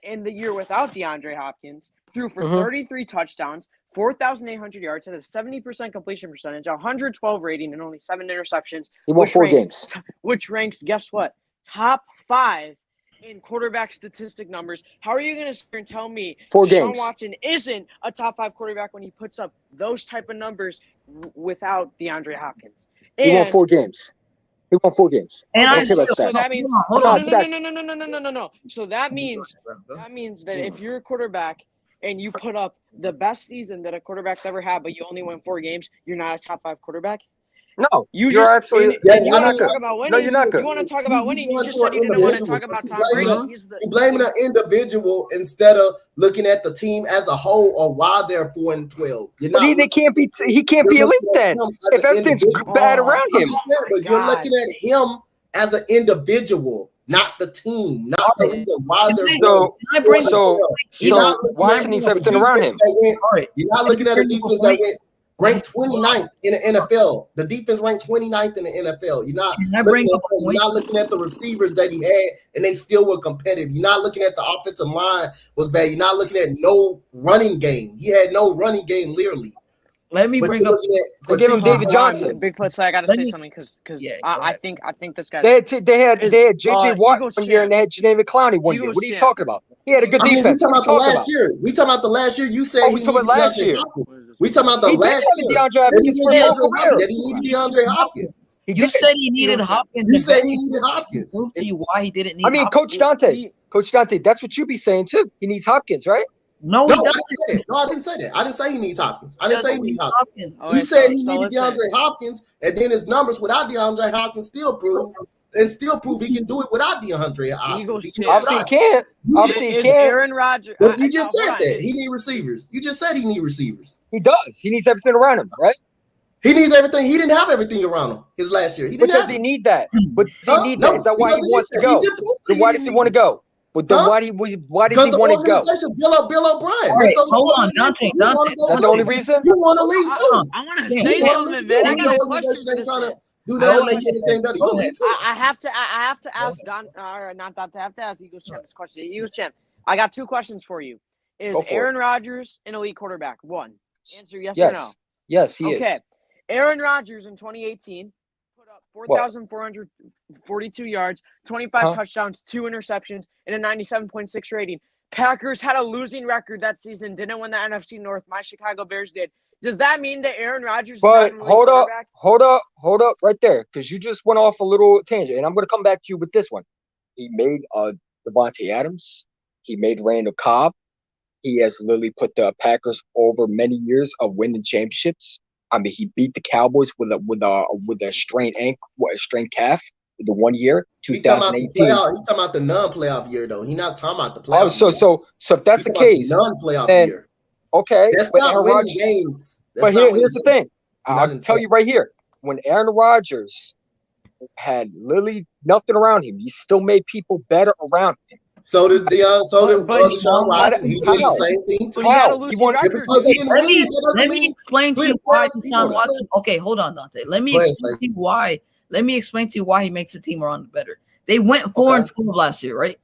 in the year without DeAndre Hopkins, threw for 33 touchdowns, 4,800 yards, had a 70% completion percentage, 112 rating, and only 7 interceptions. He won 4 games. Which ranks, guess what? Top 5 in quarterback statistic numbers. How are you going to sit here and tell me 4 Deshaun games. Watson isn't a top 5 quarterback when he puts up those type of numbers without DeAndre Hopkins? He won 4 games. And so that means no. So that means that if you're a quarterback and you put up the best season that a quarterback's ever had, but you only win 4 games, you're not a top 5 quarterback. No, you're absolutely. You want to talk about winning? No, you're not good. You want to talk about winning? You just said you didn't want to talk about Tom Brady. You're blaming an individual instead of looking at the team as a whole or why they're 4-12. He can't be elite then. If everything's bad around him, but you're looking at him as an individual, not the team, not the reason why they're. So Watson needs everything around him. You're not looking at a defense that went ranked 29th in the NFL. The defense ranked 29th in the NFL. You're not looking at the receivers that he had, and they still were competitive. You're not looking at the offensive line was bad. You're not looking at no running game. He had no running game, literally. Let me bring up. Give him David Johnson. Big Plus. I gotta say something because I think this guy. They had JJ Watt one year and they had Janae Clowney one year. What are you talking about? He had a good defense. We talking about the last year. We talking about the last year. You said we talking about last year. We talking about the last year. That he needed DeAndre Hopkins. You said he needed Hopkins. You said he needed Hopkins. Prove to you why he didn't need. I mean, Coach Dante, that's what you be saying too. He needs Hopkins, right? No, I didn't say that. I didn't say he needs Hopkins. I didn't say he needs Hopkins. You said he needed DeAndre Hopkins, and then his numbers without DeAndre Hopkins still prove he can do it without DeAndre Hopkins. Obviously he can't. Aaron Rodgers. But you just said that. He needs receivers. You just said he needs receivers. He does. He needs everything around him, right? He needs everything. He didn't have everything around him his last year. He didn't because he need that. But he need that. Is that why he wants to go? Then why does he want to go? But then why does he want to go? Bill O'Brien. Right, hold on, Dante. That's the only reason? You want to leave too. I want to say something, man. I got a question. Do that and make anything better. I have to ask Don, not Dante. I have to ask Eagles Champ this question. Eagles Champ, I got 2 questions for you. Is Aaron Rodgers an elite quarterback? 1. Answer yes or no. Yes, he is. Okay. Aaron Rodgers in 2018 put up 4,442 yards, 25 touchdowns, 2 interceptions, and a 97.6 rating. Packers had a losing record that season, didn't win the NFC North. My Chicago Bears did. Does that mean that Aaron Rodgers is not an elite quarterback? Hold up right there, because you just went off a little tangent, and I'm going to come back to you with this one. He made Devontae Adams. He made Randall Cobb. He has literally put the Packers over many years of winning championships. I mean, he beat the Cowboys with a strained ankle, a strained calf, the 1 year, 2018. He's talking about the non-playoff year, though. He's not talking about the playoff. So if that's the case, non-playoff year. Okay, that's not winning games. But here's the thing. I'll tell you right here. When Aaron Rodgers had literally nothing around him, he still made people better around him. So did Deshaun Watson. He did the same thing too. Let me explain to you why Deshaun Watson. Okay, hold on, Dante. Let me explain to you why. Let me explain to you why he makes the team around better. They went 4-12 last year, right?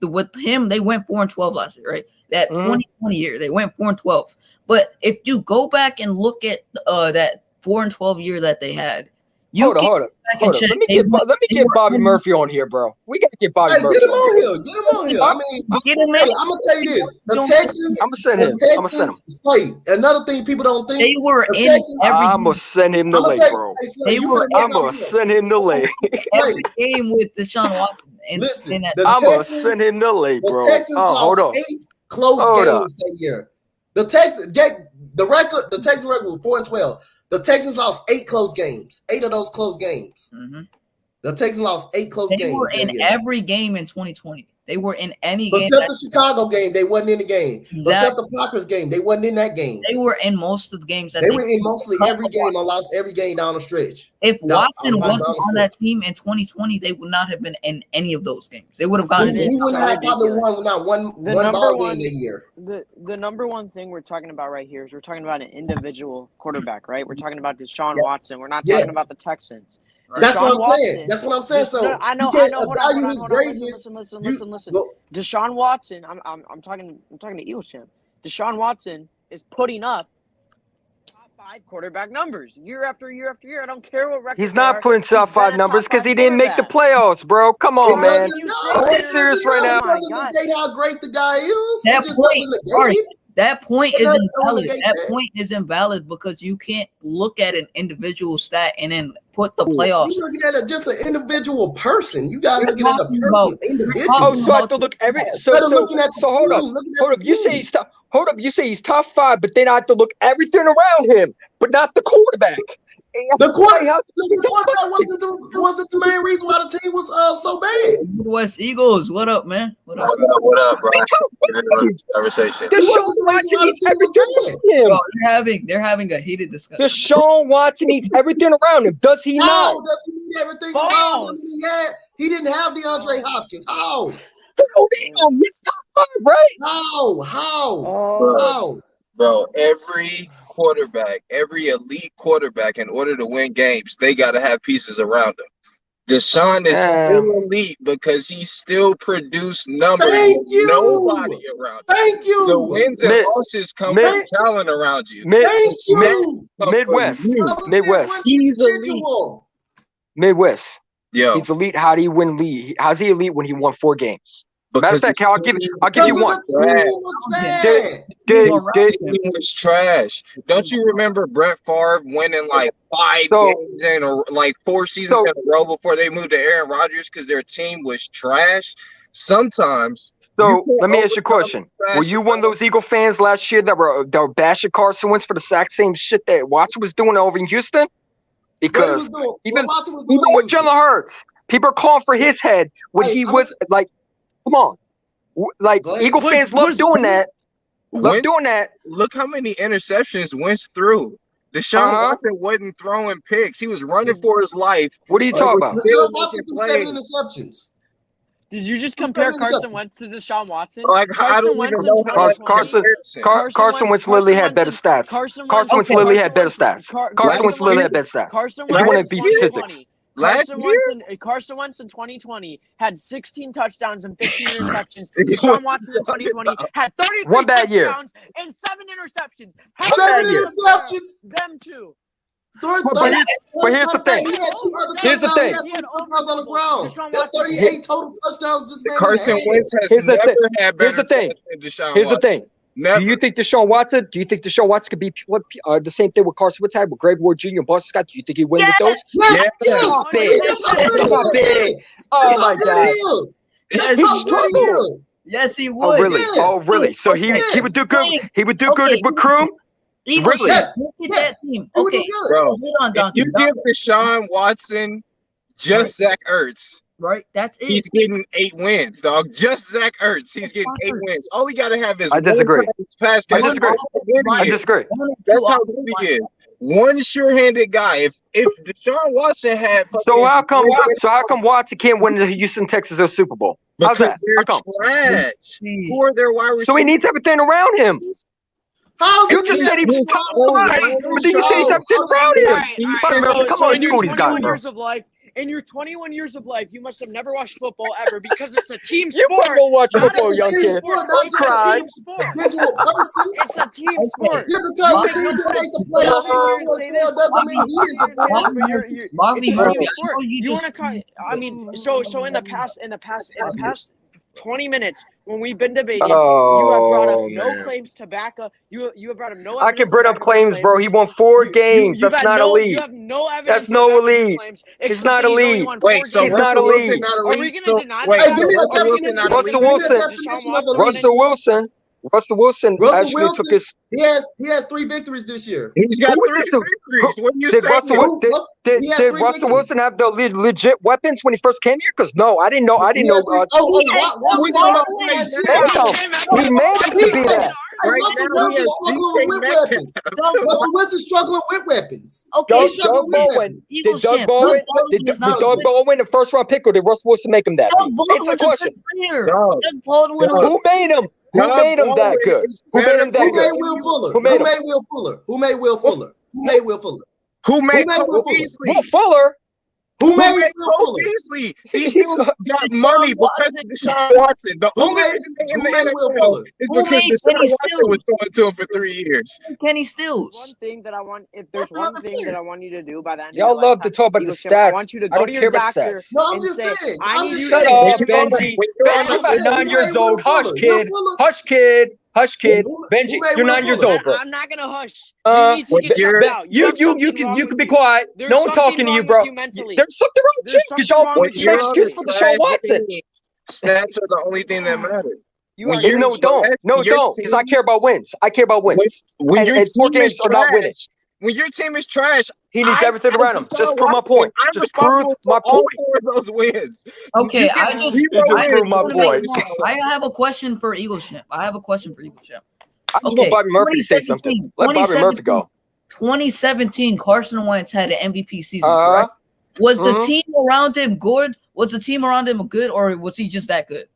With him, they went 4-12 last year, right? That 2020 year, they went 4-12. But if you go back and look at that 4-12 year that they had, hold up. Let me get Bobby Murphy on here, bro. We got to get Bobby Murphy. Get him on here. I mean, I'm gonna tell you this: the Texans. I'm gonna send him. Play. Another thing people don't think they were in I'm gonna send him the lay, bro. I'm gonna send him the lay. Every game with Deshaun Watson. I'm gonna send him the lay, bro. The Texans lost 8 close games that year. The Texans record was 4-12. The Texans lost 8 close games. 8 of those close games. Mm-hmm. The Texans lost 8 close games. They were in every game in 2020. They were in any game. Except the Chicago game, they wasn't in the game. Exactly. Except the Packers game, they wasn't in that game. They were in most of the games. They were in mostly every game. I lost every game down the stretch. If Watson wasn't on that team in 2020, they would not have been in any of those games. They would have gotten. He wouldn't have probably won one ball game a year. The number one thing we're talking about right here is we're talking about an individual quarterback, right? We're talking about Deshaun Watson. We're not talking about the Texans. That's what I'm saying. That's what I'm saying. So I know. You can't evaluate his greatness. Listen. Deshaun Watson. I'm talking to Eagles champ. Deshaun Watson is putting up top 5 quarterback numbers year after year after year. I don't care what record. He's not putting top 5 numbers because he didn't make the playoffs, bro. Come on, man. Are you serious right now? It doesn't negate how great the guy is. That point is invalid. That point is invalid because you can't look at an individual stat and then put the playoffs. You're looking at just an individual person. You got to look at a person individually. Oh, so I have to look every. So hold up. You say he's top. Hold up. You say he's top 5, but then I have to look everything around him, but not the quarterback. The quarterback wasn't the main reason why the team was so bad. Midwest Eagles, what up, man? What up, bro? Conversation. Deshaun Watson needs everything around him. They're having a heated discussion. Deshaun Watson needs everything around him. Does he not? How does he need everything around him? He didn't have DeAndre Hopkins. How? He's top 5, right? How? Bro, every quarterback, every elite quarterback, in order to win games, they got to have pieces around them. Deshaun is still elite because he still produced numbers. Nobody around him. Thank you. The wins and losses come from talent around you. Midwest. He's elite. Midwest. Yeah. He's elite. How do you win league? How's he elite when he won 4 games? Matter of fact, I'll give you one. The team was trash. Don't you remember Brett Favre winning like 5 games in or like 4 seasons in a row before they moved to Aaron Rodgers because their team was trash? Sometimes. So let me ask you a question. Were you one of those Eagle fans last year that were bashing Carson Wentz for the exact same shit that Watson was doing over in Houston? Because even with Jalen Hurts, people are calling for his head when he was like, come on. Like, Eagle fans love doing that. Look how many interceptions Wentz threw. Deshaun Watson wasn't throwing picks. He was running for his life. What are you talking about? Deshaun Watson threw 7 interceptions. Did you just compare Carson Wentz to Deshaun Watson? Like, I don't even know Carson Wentz literally had better stats. Carson Wentz literally had better stats. Carson Wentz literally had better stats. Carson Wentz in 2020 had 16 touchdowns and 15 interceptions. Deshaun Watson in 2020 had 33 touchdowns and 7 interceptions. 7 interceptions. Them two. But here's the thing. Here's the thing. On the ground. That's 38 total touchdowns this man. Carson Wentz has never had better. Here's the thing. Here's the thing. Do you think Deshaun Watson could be the same thing with Carson Wentz had with Greg Ward Jr. and Boston Scott? Do you think he win with those? Yes. Oh my God. He struggled. Yes, he would. Oh really? Oh really? So he would do good. He would do good with Kroom. Really? That team. Okay, bro. If you give Deshaun Watson just Zach Ertz, right? That's it. He's getting 8 wins, dog. Just Zach Ertz. He's getting 8 wins. All he got to have is I disagree. I disagree. That's how good he is. One sure-handed guy. If Deshaun Watson had so how come Watson can't win the Houston Texans or Super Bowl? How's that? How come? Trash. Who are their wide receivers? So he needs everything around him. You just said he was top 5, but then you say he's everything around him. Come on, you these guys, bro. In your 21 years of life, you must have never watched football ever because it's a team sport. You go watch football, young kid. Don't cry. It's a team sport. Yeah, because the team that makes the playoffs doesn't mean he is the You want to talk? I mean, so in the past 20 minutes when we've been debating, you have brought up no claims to back up. You have brought up no. I can bring up claims, bro. He won 4 games. That's not elite. You have no evidence. That's no elite. It's not elite. Wait, so he's not elite. Are we going to deny that? Russell Wilson. Russell Wilson took his. He has 3 victories this year. He's got 3 victories. What do you say? Did Russell Wilson have the legit weapons when he first came here? Because no, I didn't know. He made him to be that. Russell Wilson's struggling with weapons. Okay, Doug Baldwin. Did Doug Baldwin the first round pick, or did Russell Wilson make him that? It's a question. Doug Baldwin. Who made him? Who made him that good? Who made him that good? Who made Will Fuller? Who made Will Fuller? Who made Will Fuller? Who made Will Fuller? Who made Will Beasley? Will Fuller? Who made Will Cole Fuller? Beasley? He still got money because of Deshaun Watson. The only reason they in the NFL is because Deshaun Watson was going to him for 3 years. Kenny Stills. One thing that I want, if there's one thing that I want you to do by the end of Y'all love to talk about the stats. I want you to go to your doctor and say, I need you shut to up, Benji. Benji's about 9 years old. Hush, kid. Hush, kid. Hush, kid. Benji, you're 9 years old, bro. I'm not gonna hush. You need to get checked out. You can be quiet. No one talking to you, bro. There's something wrong with you because y'all make excuses for Deshaun Watson. Stats are the only thing that matter. Don't, because I care about wins. I care about wins. When your team is trash, when your team is trash, he needs everything around him. Just prove my point. Just prove my point. All 4 of those wins. Okay, I prove my point. I have a question for Eagle Champ. I just want Bobby Murphy to say something. Let Bobby Murphy go. 2017, Carson Wentz had an MVP season, correct? Was the team around him good? Was the team around him good, or was he just that good?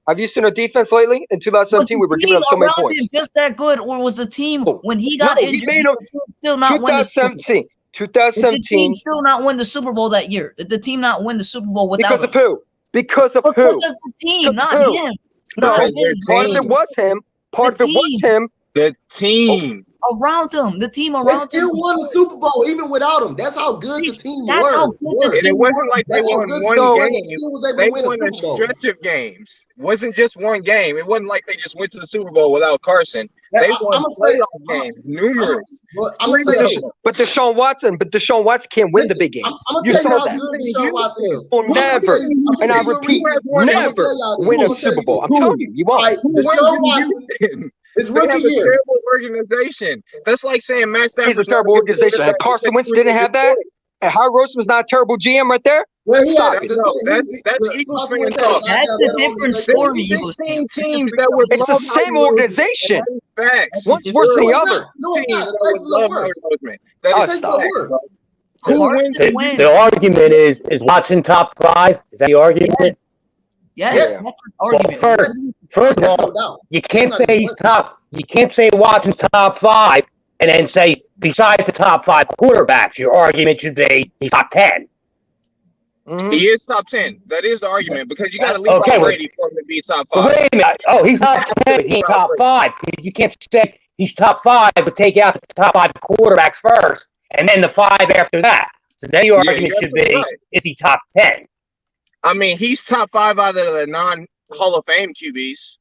Have you seen our defense lately? In 2017, we were giving up so many points. Him just that good, or was the team when he got injured? He made him still not win the Super Bowl? 2017. Did the team still not win the Super Bowl that year? Did the team not win the Super Bowl without Because of who? Because of the team, not him. No, part of it was him. Part of it was him. The team. Around them, the team around them. They still won the Super Bowl even without him. That's how good the team That's were. How good the team it wasn't like they won one game. They won a Super Bowl. Stretch of games. It wasn't just one game. It wasn't like they just went to the Super Bowl without Carson. They won playoff games, numerous. But Deshaun Watson can't win the big games. You saw that. Deshaun Watson is. Never, and I repeat, never win a Super Bowl. I'm telling you, you won't. Deshaun Watson. It's rookie year. Terrible organization. That's like saying Matt Stafford. He's a terrible organization. And Carson Wentz didn't have that. And Howard Rosen was not a terrible GM right there. Well, that's Eagles fan talk. That's a different story. 16 teams that were. It's the same organization. Facts. One's worse than the other. No, it's not. The argument is Watson top 5. Is that the argument? Yes, that's an argument. First of all, you can't say he's top. You can't say Watson's top 5 and then say besides the top 5 quarterbacks, your argument should be he's top 10. Mm-hmm. He is top 10. That is the argument because you got to leave out Brady for him to be top 5. Wait a minute. Oh, he's top 10. He's top 5. You can't say he's top 5, but take out the top 5 quarterbacks first, and then the 5 after that. So then your argument should be is he top 10? I mean, he's top 5 out of the non-Hall of Fame QBs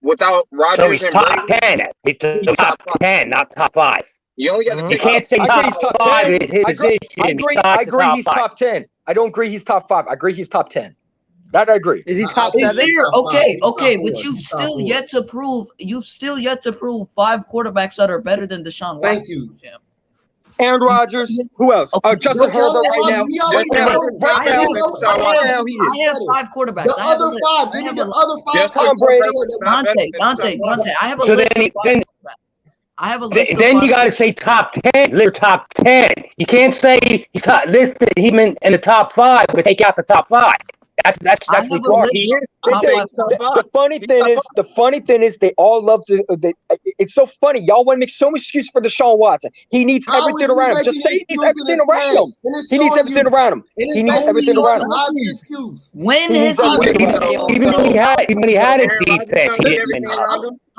without Rodgers so he's and top Brady. 10. He's top 10, not top 5. You only got to You can't say top 5 in his position. I agree he's top 10. I don't agree he's top 5. I agree he's top 10. That I agree. Is he top 7? Okay, but you've still yet to prove 5 quarterbacks that are better than Deshaun Watson. Thank you. Aaron Rodgers. Who else? Justin Herbert right now. I have 5 quarterbacks. The other 5. Give me the other 5. Tom Brady. Dante. I have a list of 5 quarterbacks. I have a list. Then you got to say top 10. They're top 10. You can't say he's listed him in the top 5, but take out the top 5. That's required. The funny thing is, they all love to. It's so funny. Y'all want to make so much excuse for Deshaun Watson. He needs everything around him. Just say he needs everything around him. He needs everything around him. He needs everything around him. When is even when he had a defense, he didn't win.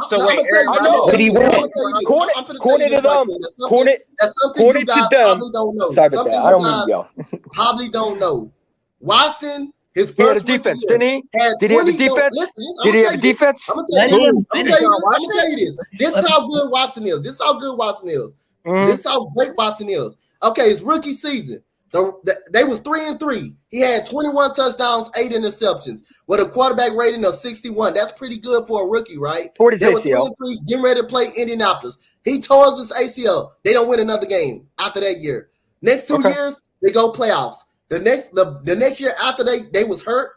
So wait, did he win? According to them, sorry about that. I don't mean y'all. Probably don't know. Watson. His he had a defense, didn't he? Did he have a defense? Did he have a defense? I'm gonna tell you this. This is how good Watson is. This is how great Watson is. Okay, it's rookie season. They was 3-3. He had 21 touchdowns, 8 interceptions, with a quarterback rating of 61. That's pretty good for a rookie, right? For his they were ACL. 3-3, getting ready to play Indianapolis. He tore his ACL. They don't win another game after that year. Next 2 years, they go playoffs. The next year after they was hurt,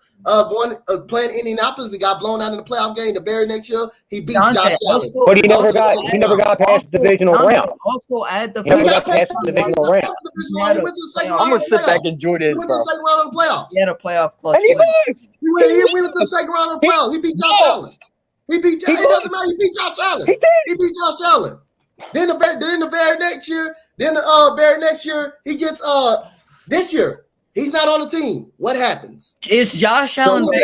playing Indianapolis and got blown out in the playoff game. The very next year, he beat Josh Allen. But he never got past the divisional round. Also add the he never got past the divisional round. I'm gonna sit back and enjoy this, He went to the second round of the playoffs. He had a playoff clutch. And he lost. He went to the second round of the playoffs. He beat Josh Allen. It doesn't matter. He beat Josh Allen. He beat Josh Allen. Then the very next year, he gets this year. He's not on the team. What happens? Is Josh Allen? Wait,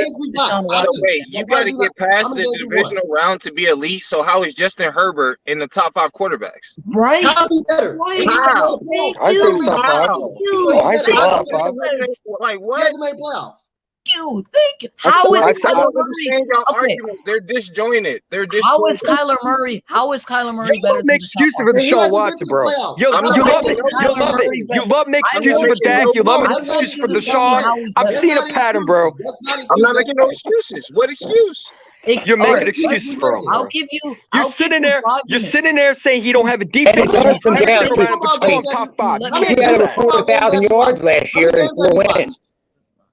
you got to get past the divisional round to be elite. So how is Justin Herbert in the top 5 quarterbacks? Right? How's he better? Right. How? I think top 5. Like what? He hasn't made playoffs. You think how is Kyler Murray? Arguments. They're disjointed. How is Kyler Murray? How is Kyler Murray better? Make excuses for Deshaun Watson, bro. You love it. You love making excuses for Dak. You love making excuses for Deshaun. I'm seeing a pattern, bro. I'm not making no excuses. What excuse? You're making excuses, bro. I'll give you. You're sitting there saying he don't have a defense. Top 5. He had over 4,000 yards last year and 4 wins.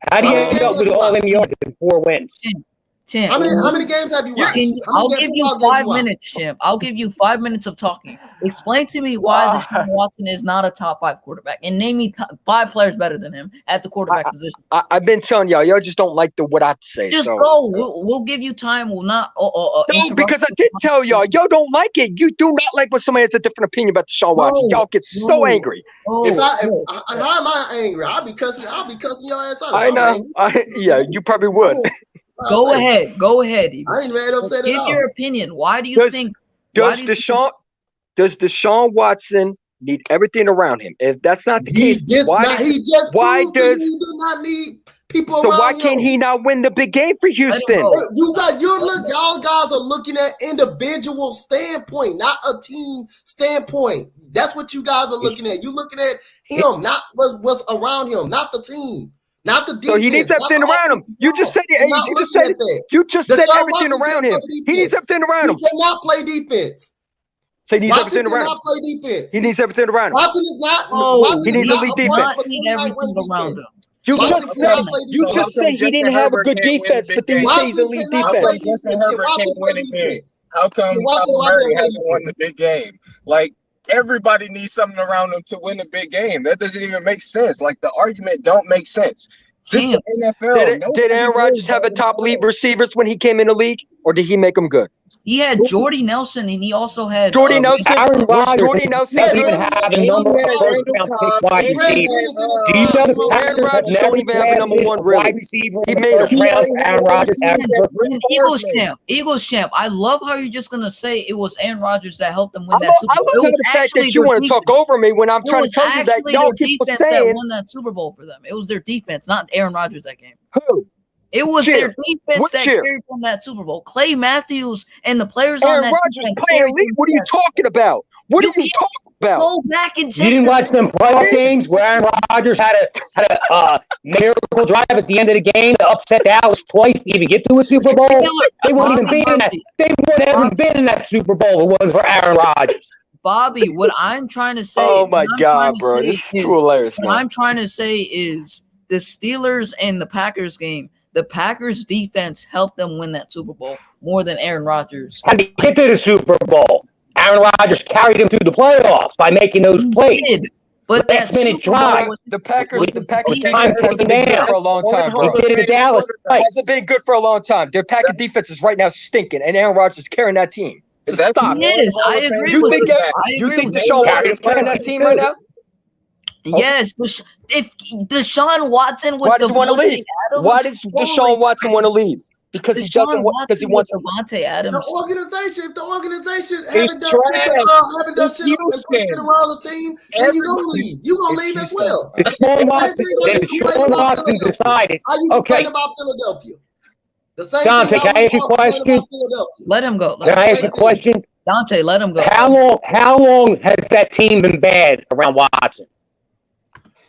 How do you end up with all them yards and 4 wins? Champ, how many games have you watched? I'll give you 5 minutes, Champ. I'll give you 5 minutes of talking. Explain to me why Deshaun Watson is not a top 5 quarterback, and name me 5 players better than him at the quarterback position. I've been telling y'all just don't like what I say. Just go. We'll give you time. We'll not. No, because I did tell y'all don't like it. You do not like when somebody has a different opinion about Deshaun Watson. Y'all get so angry. How am I angry? I'll be cussing your ass out. I know. You probably would. Go ahead. Eagles. I ain't mad upset at all. Give your opinion. Why do you think? Does Deshaun Watson need everything around him? If that's not the case, why does he do not need people so around why him? can't he not win the big game for Houston? Y'all guys are looking at individual standpoint, not a team standpoint. That's what you guys are looking at. You're looking at him, not what's around him, not the team. Not the defense. So he needs everything around him. You just said it. You just said everything around him. He needs everything around him. He cannot play defense. So he needs everything around him. Play defense. He needs everything around him. Watson is not. He needs elite defense. He needs everything around him. You just say he didn't have a good defense, but then you say he's elite defense. Justin Herbert can't win a game. How come Murray hasn't won the big game? Like, everybody needs something around them to win a big game. That doesn't even make sense. Like, the argument don't make sense. NFL. Did Aaron Rodgers have a top lead receivers when he came in the league, or did he make them good? He had Jordy Nelson, and he also had Jordy Nelson. Aaron Rodgers doesn't even have a number of first-round pick wide receivers. Do you know the Aaron Rodgers don't even have a number 1 wide receiver? He made first round. Aaron Rodgers. Eagles champ. I love how you're just gonna say it was Aaron Rodgers that helped them win that Super Bowl. I love the fact that you want to talk over me when I'm trying to tell you that y'all keep saying that won that Super Bowl for them. It was their defense, not Aaron Rodgers that game. Who? It was their defense that carried them that Super Bowl. Clay Matthews and the players on that defense. What are you talking about? What are you talking about? Go back and check. You didn't watch them playoff games where Aaron Rodgers had a miracle drive at the end of the game to upset Dallas twice to even get to a Super Bowl? They wouldn't even be in that. They wouldn't have been in that Super Bowl if it was for Aaron Rodgers. Bobby, what I'm trying to say. Oh my God, bro! This is too hilarious. What I'm trying to say is the Steelers and the Packers game. The Packers defense helped them win that Super Bowl more than Aaron Rodgers. And to get to the Super Bowl, Aaron Rodgers carried them through the playoffs by making those plays. But that minute drive, the Packers defense hasn't been good for a long time, bro. Hasn't been good for a long time. Their Packers defense is right now stinking, and Aaron Rodgers is carrying that team. So stop. Yes, I agree. You think Deshaun Watson is carrying that team right now? Yes, if Deshaun Watson with Devontae Adams, why does Deshaun Watson want to leave? Because he doesn't want. Because he wants Devontae Adams. If the organization haven't done shit around the team, then you gonna leave. You gonna leave as well. Deshaun Watson decided. Okay. About Philadelphia. Dante, can I ask you a question? Let him go. Can I ask a question? Dante, let him go. How long has that team been bad around Watson?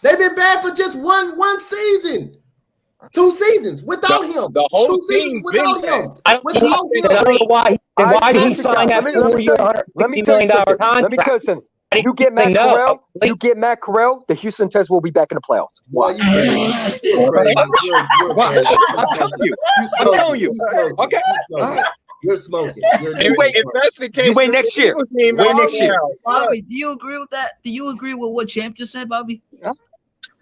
They've been bad for just one season. 2 seasons without him. The whole 2 team seasons without him. I don't know why. Then why did he sign that $4-year, $150 million contract? Let me tell you something. You get Matt Corral, the Houston Texans will be back in the playoffs. Well, I'm telling you. Okay. You're smoking. If that's the case, you wait next year. Wait next year. Bobby, do you agree with that? Do you agree with what Champ just said, Bobby?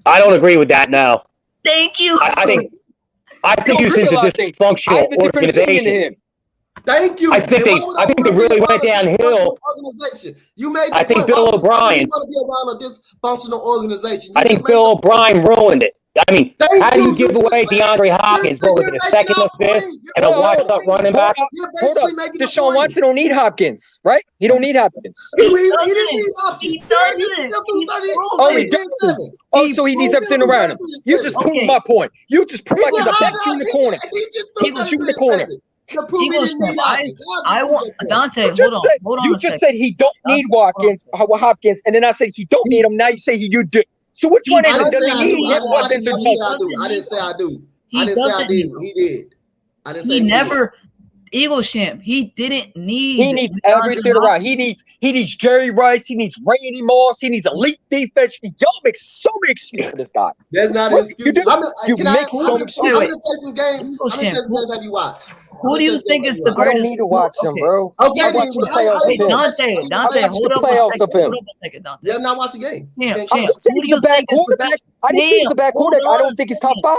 I don't agree with that. No. Thank you. I think Houston's a dysfunctional organization. Thank you. I think they really went downhill. You made. I think Bill O'Brien. You want to be around a dysfunctional organization. I think Bill O'Brien ruined it. I mean, how do you give away DeAndre Hopkins for a second or fifth and a washed-up running back? Hold up. Deshaun Watson don't need Hopkins, right? He don't need Hopkins. He didn't need Hopkins. He doesn't. Oh, so he needs everything around him. You just proved my point. You just proved I can back you in the corner. He was you in the corner. I want Dante. Hold on. You just said he don't need Hopkins, and then I said he don't need him. Now you say you do. So which one is it? Does he need Hopkins? I didn't say I do. I didn't say I did. He did. I didn't say he never. Eagles champ. He didn't need. He needs everything around. He needs Jerry Rice. He needs Randy Moss. He needs elite defense. Y'all make so many excuses for this guy. There's not an excuse. You make so many excuses. How many Texans games have you watched? Who do you think is the greatest? I don't need to watch him, bro. Okay, I watch the playoffs of him. Dante, hold up a second. Dante. You're not watching the game. Champ, who do you think is the best? I didn't think he's a bad quarterback. I don't think he's top 5.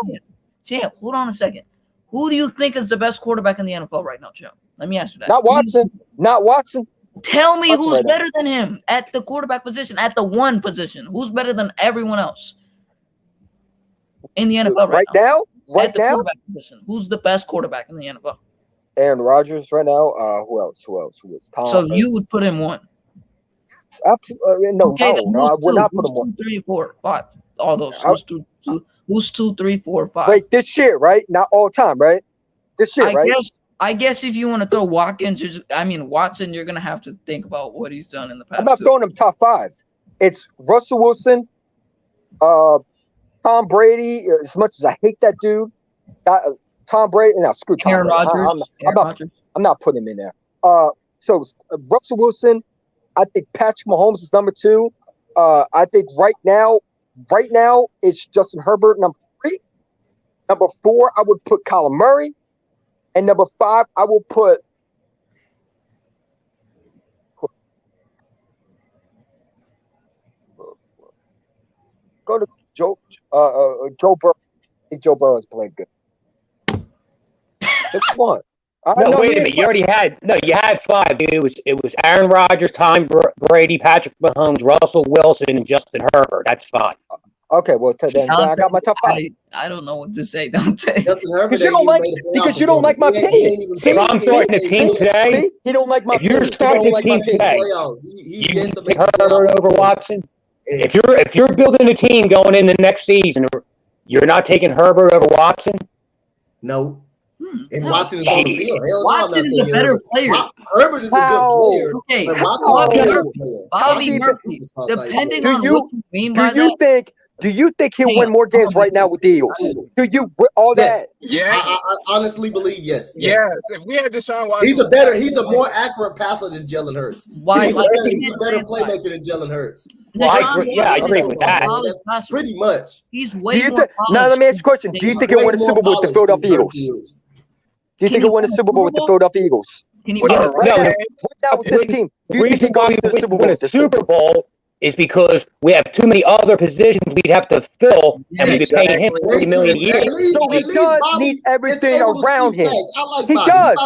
Champ, hold on a second. Who do you think is the best quarterback in the NFL right now, Champ? Let me ask you that. Not Watson. Tell me who's better than him at the quarterback position, at the one position. Who's better than everyone else in the NFL right now? At the quarterback position. Who's the best quarterback in the NFL? Aaron Rodgers right now. Who else? Who is Tom? So you would put him 1. No, okay, no, I would not put him 1. 2, 3, 4, 5. All those. Who's 2, 3, 4, 5? Wait, this year, right? Not all time, right? This year, right? I guess if you want to throw Watson, you're gonna have to think about what he's done in the past. I'm not throwing him top 5. It's Russell Wilson, Tom Brady. As much as I hate that dude, Tom Brady. Now screw Tom Aaron Brady. Rodgers. I'm not putting him in there. So Russell Wilson. I think Patrick Mahomes is number 2. I think right now it's Justin Herbert number 3. Number 4, I would put Kyler Murray. And number 5, I will put go to Joe Burrow. I think Joe Burrow has played good. Come on. No, wait a minute. You had 5. It was Aaron Rodgers, Tom Brady, Patrick Mahomes, Russell Wilson, and Justin Herbert. That's 5. Okay, well, then I got my top 5. I don't know what to say, Dante. Because you don't like my team. If I'm starting the team today, he don't like my team. If you're starting the team today, you take Herbert over Watson. If you're building a team going in the next season, you're not taking Herbert over Watson. No. And Watson is on the field. Watson is a better player. Herbert is a good player. Okay, Bobby Murphy. Depending on what you mean by that. Do you think he'll win more games right now with the Eagles? Do you that? Yeah, I honestly believe yes. Yeah, if we had Deshaun Watson, he's a more accurate passer than Jalen Hurts. Why? He's a better playmaker than Jalen Hurts. I agree with that. That's pretty much. He's way more. Now let me ask you a question. Do you think he'll win a Super Bowl with the Philadelphia Eagles? Do you think he'll win a Super Bowl with the Philadelphia Eagles? No. Right now with this team, do you think he'll win the Super Bowl? Win a Super Bowl is because we have too many other positions we'd have to fill, and we'd be paying him $40 million a year. So he does need everything around him. He does.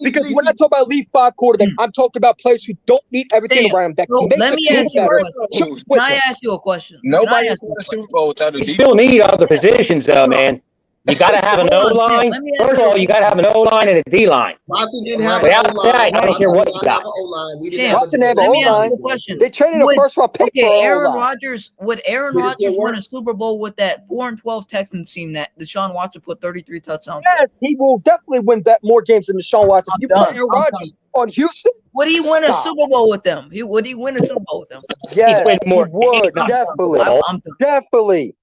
Because when I talk about elite 5 quarterback, I'm talking about players who don't need everything around him. That let me ask you a question. Can I ask you a question? Nobody won a Super Bowl without a defense. You still need other positions, though, man. You got to have an O-line. First of all, you got to have an O-line and a D-line. Watson didn't have Without an O-line. that, I don't care what you got. Watson have an O-line. They traded a first-round pick for Aaron O-line. Rodgers. Would Aaron Rodgers win a Super Bowl with that 4-12 Texans team that Deshaun Watson put 33 touchdowns? Yes, he will definitely win more games than Deshaun Watson. You put Aaron Rodgers on Houston? Would he win a Super Bowl with them? Would he win a Super Bowl with them? Yes, he would. Definitely. Definitely.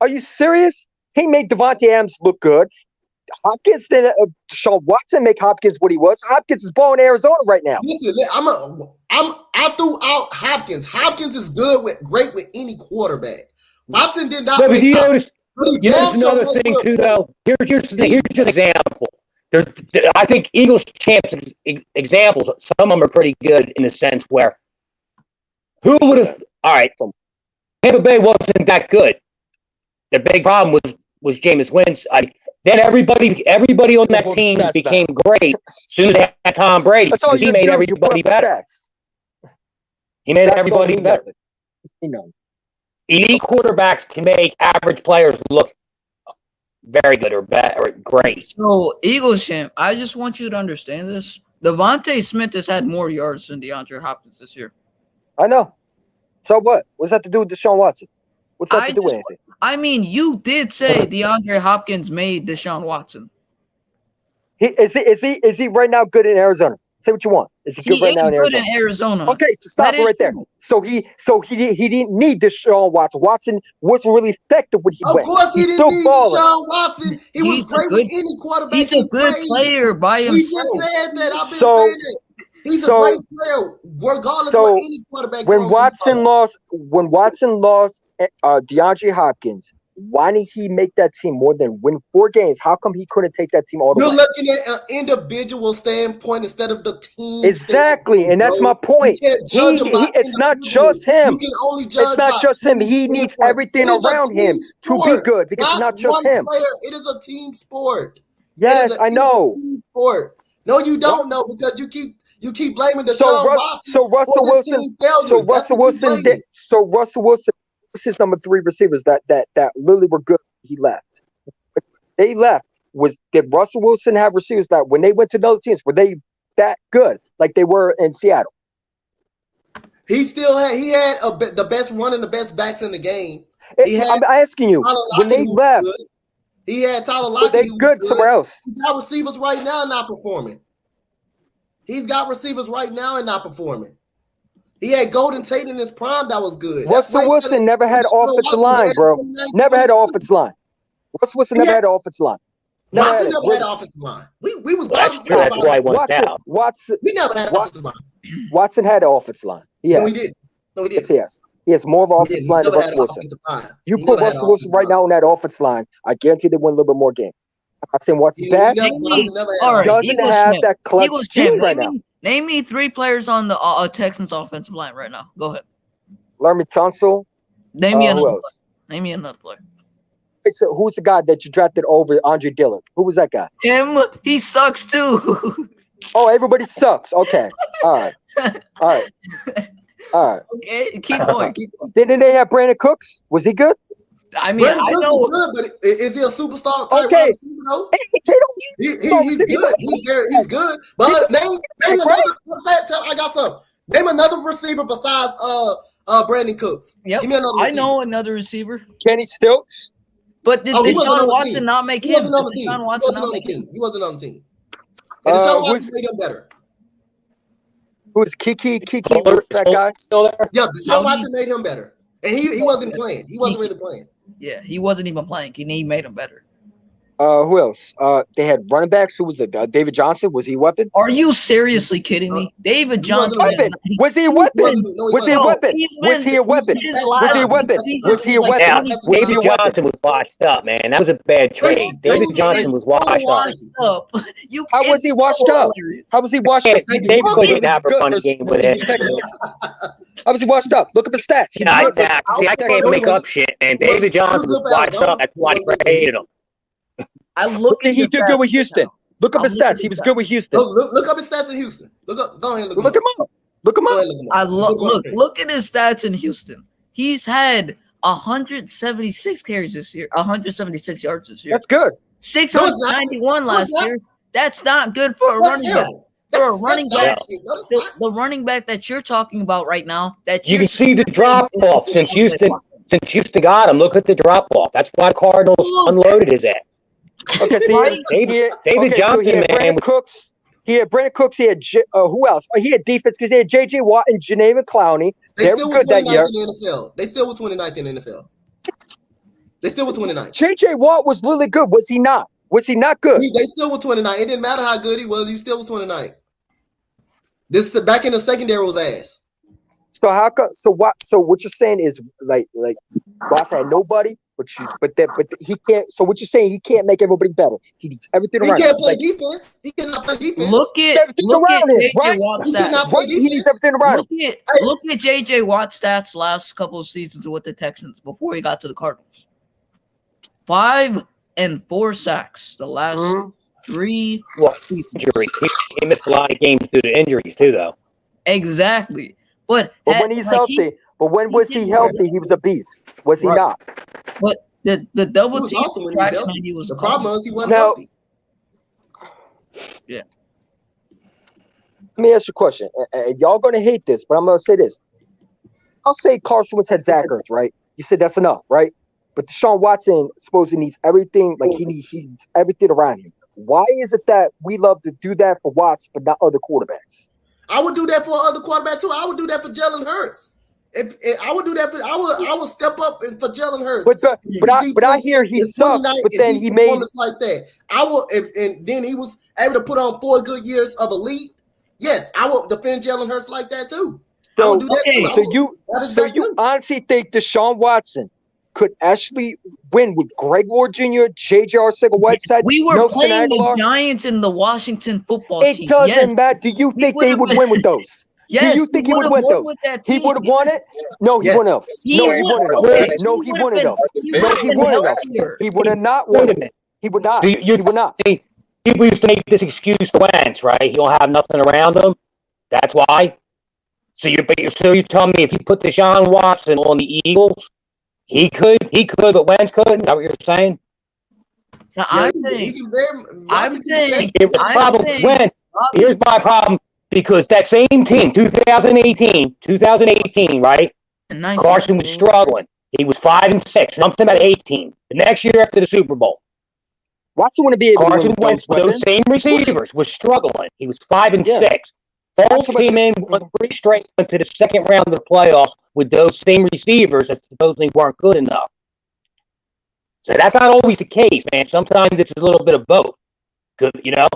Are you serious? He made Devontae Adams look good. Hopkins didn't. Deshaun Watson make Hopkins what he was. Hopkins is balling in Arizona right now. Listen, I threw out Hopkins. Hopkins is great with any quarterback. Watson did not. But you notice another thing too, though. Here's an example. I think Eagles champs examples. Some of them are pretty good in the sense where who would have? All right, Tampa Bay wasn't that good. The big problem was Jameis Winston. Then everybody on that team became great as soon as they had Tom Brady because he made everybody better. He made everybody better. Elite quarterbacks can make average players look very good or bad or great. So, Eagles champ, I just want you to understand this. Devontae Smith has had more yards than DeAndre Hopkins this year. I know. So what? What's that to do with Deshaun Watson? What's that to do with anything? I mean, you did say DeAndre Hopkins made Deshaun Watson. Is he right now good in Arizona? Say what you want. Is he good right now in Arizona? He is good in Arizona. Okay, so stop it right there. So he didn't need Deshaun Watson. Watson wasn't really effective when he went. Of course he didn't need Deshaun Watson. He was great with any quarterback. He's a good player by himself. We just said that. I've been saying it. He's a great player, regardless of any quarterback. When Watson lost DeAndre Hopkins, why didn't he make that team more than win 4 games? How come he couldn't take that team all the way? You're looking at an individual standpoint instead of the team. Exactly, and that's my point. It's not just him. You can only judge it's not just him. He needs everything around him to be good because it's not just him. It is a team sport. Yes, I know. Sport. No, you don't know because you keep blaming Deshaun Watson. So Russell Wilson. This is number 3 receivers that literally were good. He left. They left. Did Russell Wilson have receivers that when they went to other teams were they that good like they were in Seattle? He had the best run and the best backs in the game. I'm asking you when they left. He had Tyler Lockett. They good somewhere else. He's got receivers right now not performing. He's got receivers right now and not performing. He had Golden Tate in his prime that was good. Russell Wilson never had offensive line, bro. Never had offensive line. Russell Wilson never had offensive line. Watson never had offensive line. We was that's why I went down. We never had offensive line. Watson had an offensive line. No, he didn't. No, he didn't. Yes. He has more of an offensive line than Russell Wilson. You put Russell Wilson right now on that offensive line, I guarantee they win a little bit more game. I'm not saying Watson's bad. Doesn't have that clutch gene right now. Name me 3 players on the Texans offensive line right now. Go ahead. Laremy Tunsil. Name me another player. So who's the guy that you drafted over Andre Dillard? Who was that guy? Him. He sucks too. Oh, everybody sucks. Okay. All right. Okay, keep going. Didn't they have Brandon Cooks? Was he good? I mean, I know. Good, but is he a superstar? Okay. He's good. He's good. But name another. I got some. Name another receiver besides Brandon Cooks. Yep. Give me another receiver. I know another receiver. Kenny Stilts. But did Deshaun Watson not make him? He wasn't on the team. He wasn't on the team. And Deshaun Watson made him better. Who's Kiki? That guy still there? Yeah, Deshaun Watson made him better. And he wasn't playing. He wasn't really playing. Yeah, he wasn't even playing. He made him better. Who else? They had running backs. Who was it? David Johnson. Was he a weapon? Are you seriously kidding me? David Johnson. Was he a weapon? Was he a weapon? Was he a weapon? Was he a weapon? Was he a weapon? David Johnson was washed up, man. That was a bad trade. David Johnson was washed up. How was he washed up? How was he washed up? David didn't have a fun game with him. How was he washed up? Look at the stats. I can't make up shit, man. David Johnson was washed up. That's why I hated him. He did good with Houston. Look up his stats. He was good with Houston. Look up his stats in Houston. Go ahead and look him up. Look him up. Look at his stats in Houston. He's had 176 carries this year, 176 yards this year. That's good. 691 last year. That's not good for a running back. For a running back, the running back that you're talking about right now, that you can see the drop off since Houston got him. Look at the drop off. That's why Cardinals unloaded his ass. Okay, so David Johnson, man. Cooks. He had Brandon Cooks. He had who else? Oh, he had defense because he had J.J. Watt and Janaven Clowney. They still were 29th in the NFL. They still were 29th in the NFL. They still were 29th. J.J. Watt was really good. Was he not? Was he not good? They still were 29th. It didn't matter how good he was. He still was 29th. This back in the secondary was ass. So how come? So what you're saying is like Watson had nobody, but he can't. So what you're saying, he can't make everybody better. He needs everything around. He can't play defense. He cannot play defense. Look at JJ Watt stats. He needs everything around. Look at JJ Watt stats last couple of seasons with the Texans before he got to the Cardinals. 5 and 4 sacks the last 3 injury. He missed a lot of games due to injuries too, though. Exactly. But when he's healthy, when was he healthy? He was a beast. Was he not? But the double team awesome when he was the problem is he wasn't healthy. Yeah. Let me ask you a question. And y'all gonna hate this, but I'm gonna say this. I'll say Carson Wentz had Zach Ertz, right? You said that's enough, right? But Deshaun Watson supposedly needs everything, like he needs everything around him. Why is it that we love to do that for Watts, but not other quarterbacks? I would do that for other quarterbacks too. I would do that for Jalen Hurts. If I would do that for, I would step up for Jalen Hurts. But I hear he sucks. But then he made like that. I will, and then he was able to put on 4 good years of elite. Yes, I will defend Jalen Hurts like that too. So, I would do that too. So you honestly think Deshaun Watson could actually win with Greg Ward Jr., J.J. Arcega-Whiteside? We were playing the Giants in the Washington football team. It doesn't matter. Do you think they would win with those? Yes. Do you think he would win those? He would have won it? No, he wouldn't have. No, he wouldn't have. No, he wouldn't have. No, he wouldn't have. He would have not won it. He would not. He would not. People used to make this excuse for Wentz, right? He don't have nothing around him. That's why. So you're telling me if you put Deshaun Watson on the Eagles, he could, but Wentz couldn't. Is that what you're saying? Now, I'm saying, here's my problem, because that same team, 2018, right? Carson was struggling. He was 5-6. Something about 18. The next year after the Super Bowl, Watson wouldn't be able Carson Wentz with those same receivers was struggling. He was 5-6. Foles came in, went pretty straight into the second round of the playoffs with those same receivers that supposedly weren't good enough. So that's not always the case, man. Sometimes it's a little bit of both. Good, you know.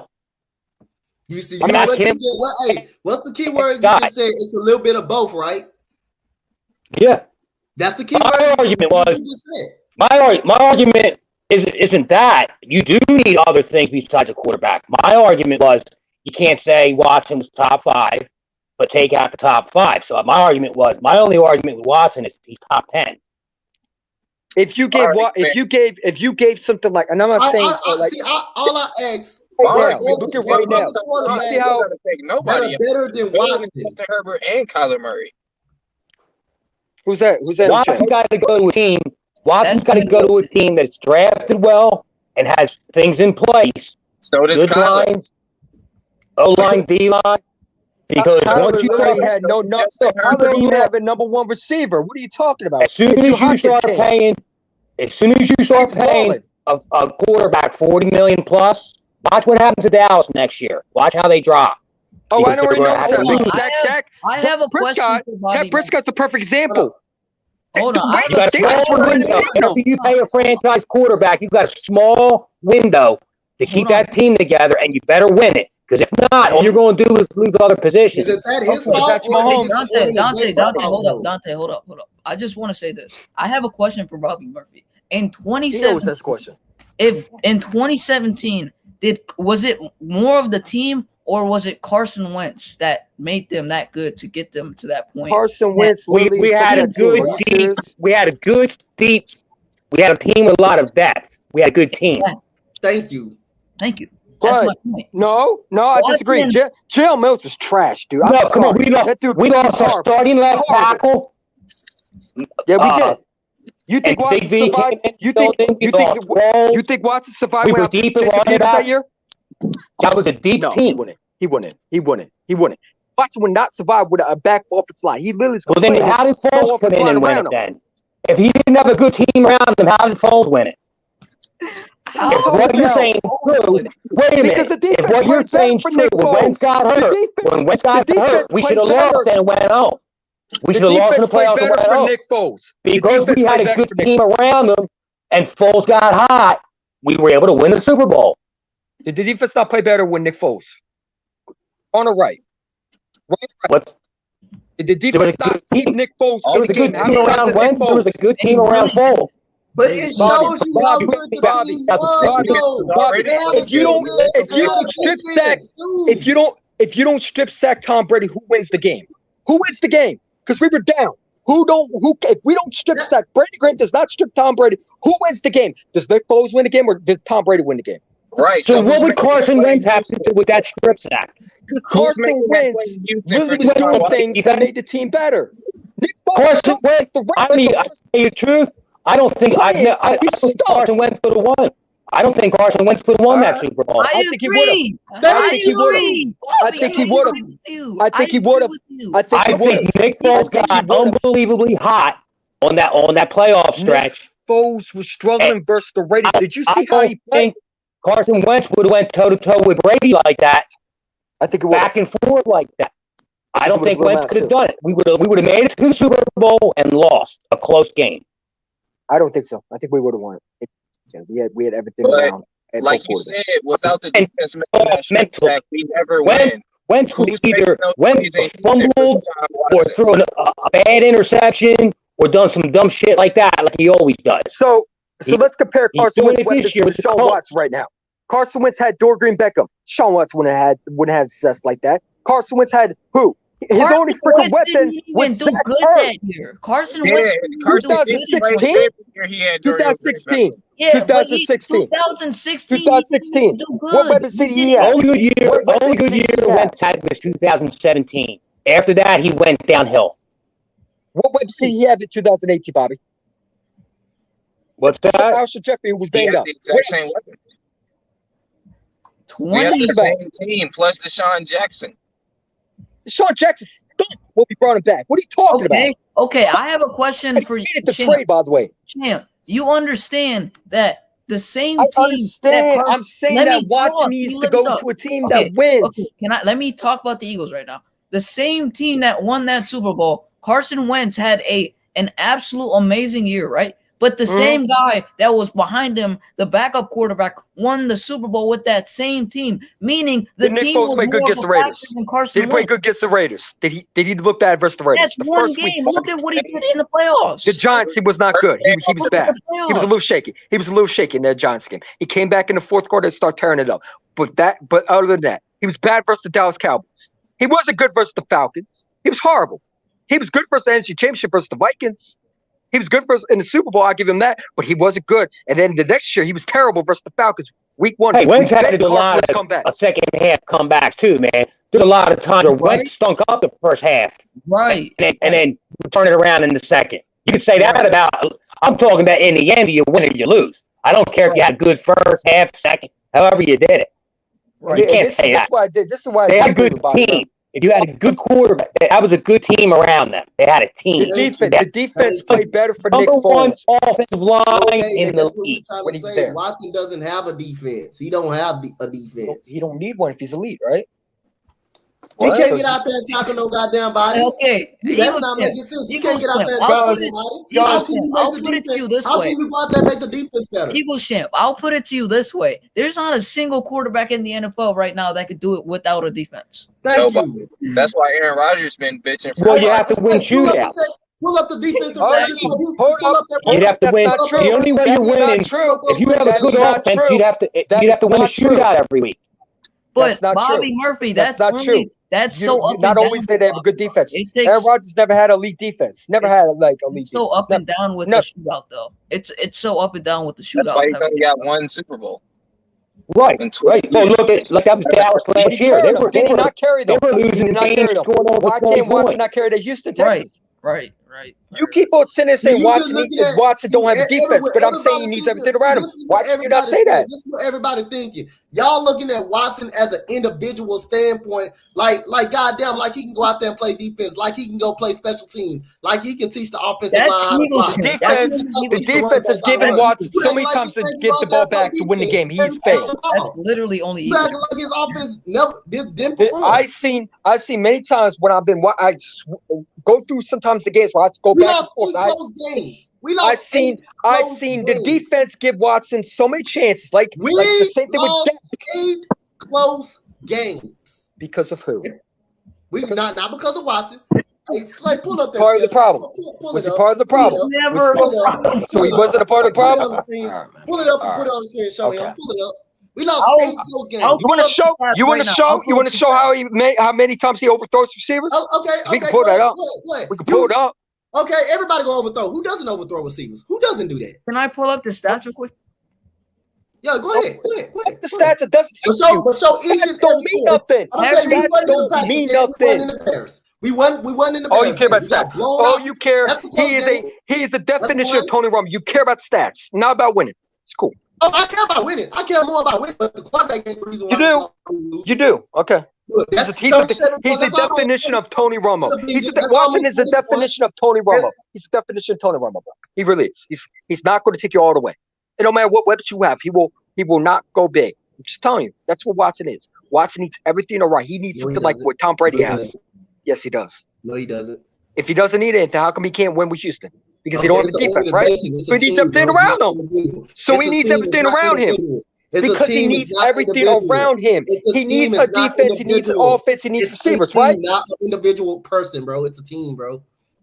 You see, what's the key word you just said? It's a little bit of both, right? Yeah. That's the key word. My argument isn't that. You do need other things besides a quarterback. My argument was, you can't say Watson was top 5, but take out the top 5. So my only argument with Watson is he's top 10. If you gave something like, and I'm not saying all I ask. Look at right now. See how nobody better than Watson, Justin Herbert, and Kyler Murray. Who's that? Watson's got to go to a team. Watson's got to go to a team that's drafted well and has things in place. So does Kyler. Lines, O-line, D-line, because once you start had Kyler didn't have a number 1 receiver. What are you talking about? As soon as you start paying a quarterback $40 million plus, watch what happens to Dallas next year. Watch how they drop. Oh, I know. I have a question for Bobby. Dak Prescott's a perfect example. Hold on. You got a small window. Whenever you pay a franchise quarterback, you've got a small window to keep that team together, and you better win it. Because if not, all you're going to do is lose other positions. Is that his fault? Dante, hold up. I just want to say this. I have a question for Bobby Murphy. In 2017, was it more of the team, or was it Carson Wentz that made them that good to get them to that point? Carson Wentz. We had a good team. We had a team with a lot of depth. We had a good team. Thank you. That's my point. No, I disagree. Jalen Mills was trash, dude. Come on. We lost our starting left tackle. Yeah, we did. You think And Watson Big V survived? came in You building, think we lost Sproles. you think Watson survived? We were without deep in Jacob running Peters that back. year? That was a deep No, team. He wouldn't. Watson would not survive with a back offensive line. He literally. Well, then how did Foles come in and win it then? If he didn't have a good team around him, how did Foles win it? If what you're saying is true, wait a minute. If what you're saying is true, when Wentz got hurt, we should have lost and went home. We should have lost in the playoffs and went home. Nick Foles. Because we had a good team around him and Foles got hot, we were able to win the Super Bowl. Did the defense not play better when Nick Foles? On the right. What? Did the defense not keep Nick Foles There was a good team around Wentz. There was a good team around Foles. But it shows you how good the team was, though. If you don't strip sack Tom Brady, who wins the game? Who wins the game? Because we were down. If we don't strip sack, Brady Grant does not strip Tom Brady. Who wins the game? Does Nick Foles win the game or does Tom Brady win the game? Right. So what would Carson Wentz have to do with that strip sack? Because Carson Wentz really was doing things that made the team better. Nick Foles Carson Wentz. I mean, I tell you the truth. I don't think Carson Wentz could have won. I don't think Carson Wentz could have won that Super Bowl. I think he would have. I think he would have. I think he would have. I think he would have. I think Nick Foles got unbelievably hot on that playoff stretch. Foles was struggling versus the Raiders. Did you see how he played? Carson Wentz would have went toe to toe with Brady like that. I think it back and forth like that. I don't think Wentz could have done it. We would have made it to the Super Bowl and lost a close game. I don't think so. I think we would have won it. We had everything around. Like you said, without the defense making that strip sack, we never win. Wentz would either fumbled or thrown a bad interception or done some dumb shit like that, like he always does. So let's compare Carson Wentz with Sean Watson right now. Carson Wentz had Dorgreen Beckham. Sean Watson wouldn't have had success like that. Carson Wentz had who? His only freaking weapon was Zach that year. Carson Wentz. 2016. 2016. Yeah, 2016. 2016. 2016. What weapons did he have? Only good year Wentz had was 2017. After that, he went downhill. What weapons did he have in 2018, Bobby? What's that? Alshon Jeffrey was banged up. The exact same weapon. 20. We had the same team plus Deshaun Jackson. Deshaun Jackson, what we brought him back. What are you talking about? Okay, I have a question for you. The trade, by the way. Champ, you understand that the same I team. understand. I'm saying that Watson needs to go to a team that wins. Okay, let me talk about the Eagles right now. The same team that won that Super Bowl, Carson Wentz had an absolute amazing year, right? But the same guy that was behind him, the backup quarterback, won the Super Bowl with that same team. Meaning the team was more good against the Raiders. Than Carson Did he play good against the Raiders? Did he look bad versus the Raiders? That's one game. Look at what he did in the playoffs. The Giants, he was not good. He was bad. He was a little shaky. He was a little shaky in that Giants game. He came back in the fourth quarter and started tearing it up. But other than that, he was bad versus the Dallas Cowboys. He wasn't good versus the Falcons. He was horrible. He was good versus the NFC Championship versus the Vikings. He was good in the Super Bowl. I'll give him that, but he wasn't good. And then the next year, he was terrible versus the Falcons. Week 1. Hey, Wentz had to do a lot of second half comebacks too, man. There's a lot of times where Wentz stunk up the first half, right, and then turn it around in the second. You could say that about. I'm talking about in the end, you win or you lose. I don't care if you had good first half, second, however you did it. Right. You can't say that. This is why they had a good team. If you had a good quarterback, that was a good team around them. They had a team. The defense played better for Nick Foles. Number 1 offensive line in the league. When he's there. Watson doesn't have a defense. He don't have a defense. He don't need one if he's elite, right? He can't get out there and tackle no goddamn body. Okay, that's not making sense. He can't get out there and tackle nobody. How can you go out there and make the defense better? Eagles champ, I'll put it to you this way: there's not a single quarterback in the NFL right now that could do it without a defense. Thank you. That's why Aaron Rodgers been bitching. Well, you have to win shootouts. Pull up the defensive range. You'd have to win. The only way you're winning, if you have a good offense, you'd have to win a shootout every week. But Bobby Murphy, that's not true. That's so up and down. Not always did they have a good defense. Aaron Rodgers never had elite defense. Never had elite defense. So up and down with the shootout, though. It's so up and down with the shootout. That's why he only got one Super Bowl. Right. Well, look, that was Dallas last year. They did not carry them. They were losing games. Why can't Watson not carry the Houston Texans? Right. right? You keep on sitting there saying You just looking at Watson don't have every- defense, but I'm saying he everybody needs thinking- everything around him. this is Why what can you not everybody say that? saying. This is what everybody thinking. Y'all looking at Watson as an individual standpoint, like goddamn, like he can go out there and play defense, like he can go play special teams, like he can teach the offensive line how to block. The Like, defense has given Watson so many times to get the ball back to win the game. He's failed. That's literally only You acting like his offense never didn't perform. I've seen many times when I've been go through sometimes the games where I go We back and lost forth. 8 close games. We I've lost seen 8 I've close seen the games. defense give Watson so many chances. Like We the same thing with lost Dak. 8 close games. Because of who? We not because of Watson. It's like pull up that Part of the schedule. problem. Pull Was it he up. part of the problem? Never. So he wasn't a part of the Pull it problem? on the screen. All right, man. Pull it up and All put it on the screen. Show Okay. him. Pull it up. We lost I'll- 8 close games. I'll- You want to show? You want to show? You want to show how many times he overthrows receivers? Oh, okay. We can pull that up. We can pull it up. Okay, everybody go overthrow. Who doesn't overthrow receivers? Who doesn't do that? Can I pull up the stats real quick? Yeah, go ahead. Go ahead. The stats, it doesn't But show each and stats don't every mean score. nothing. I'm gonna tell you, we Stats won in the don't Packers mean game. We won nothing. in the Bears. We won in the Bears. All you care about We got stats. blown All out. you care. That's a close game. He is the definition one. of Tony Romo. You care about stats, not about winning. It's cool. Oh, I care about winning. I care more about winning, but the quarterback ain't the reason why. You do. we lose. You do. Okay. Look, He's that's the 37 he's the that's almost- definition of Tony Romo. That's Watson almost is the 20 definition of Tony Romo. He's the definition of Tony Romo. Bro. He really is. He's not going to take you all the way. And no matter what weapons you have, he will not go big. I'm just telling you, that's what Watson is. Watson needs everything around. He needs No, he something like doesn't. what Tom Brady No, he has. doesn't. Yes, he does. No, he doesn't. If he doesn't need anything, how come he can't win with Houston? Because he Okay, don't have it's a an defense, right? organization. It's So a he needs team, everything bro. It's around not him. individual. So It's he a needs team. It's everything not around him. individual. It's a Because he team. needs It's not everything individual. around him. It's a He needs team. a It's not defense. He needs an individual. offense. He needs It's a receivers, team, right? not an individual person, bro. It's a team, bro.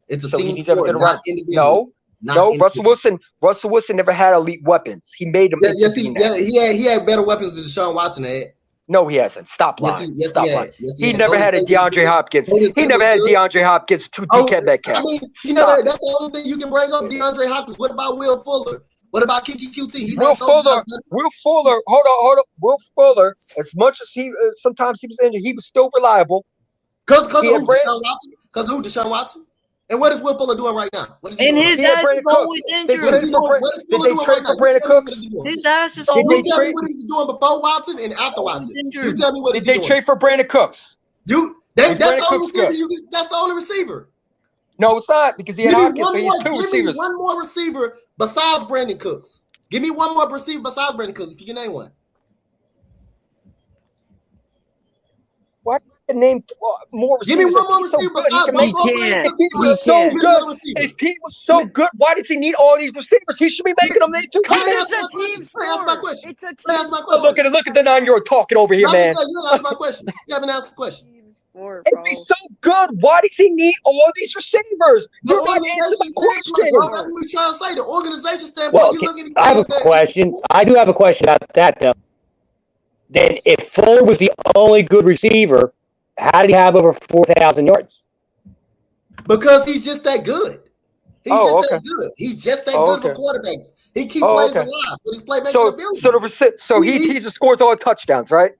It's a So he team needs sport, everything not around. individual. Not No. individual. Russell Wilson never had elite weapons. He made them. Yes, he had better weapons than Deshaun Watson had. No, he hasn't. Stop Yes, lying. he Stop had. lying. Yes, He had. never had a Golden Tate was DeAndre good. Hopkins. Golden He Tate never was had good. DeAndre Hopkins, two Oh, DK Metcalf. I mean, that's the only thing you can bring up. DeAndre Hopkins. What about Will Fuller? What about Kiki QT? He Will Fuller. Hold on. Will Fuller. As much as he sometimes he was injured, he was still reliable. Because who? He had Deshaun Watson? Because who? Deshaun Watson? And what is Will Fuller doing right now? What is he And doing? his He had ass Brandon is always Cooks. injured. What is he doing? What is Did Fuller they doing trade right now? for Brandon You tell me Cooks? what is he doing. His ass is Did always they You tell me trade? what he's doing before Watson and after Watson. injured. You tell me what Did he's they doing. trade for Brandon Cooks? That's Brandon the only Cooks receiver. good? That's the only receiver. No, it's not because he had Give me Hopkins, so he has two give me receivers. one more receiver besides Brandon Cooks. Give me one more receiver besides Brandon Cooks if you can name one. Why the name more Give me receivers? one more If he's so receiver good, he besides can one make. more can't. Brandon If Cooks. he Give me was so another good, receiver. if he was so good, why does he need all these receivers? He should be making them. They too. Let me It's ask a my team question. Let me ask my sport. question. It's a Let me team ask my sport. question. Look at the 9-year-old talking over here, No, I'm man. saying, you ask my question. You haven't asked the question. Team sport, If bro. he's so good, why does he need all these receivers? The You're not answering organization my standpoint, bro. question. That's what we trying to say. The organization standpoint, Well, you looking I have a question. I do have a question about that, though. Then, if Fuller was the only good receiver, how did he have over 4,000 yards? because he's just that good. He's Oh, just okay. that good. He's just that Oh, good of a okay. quarterback. He keeps Oh, plays okay. alive with his playmaking ability. So he just scores all the touchdowns, right?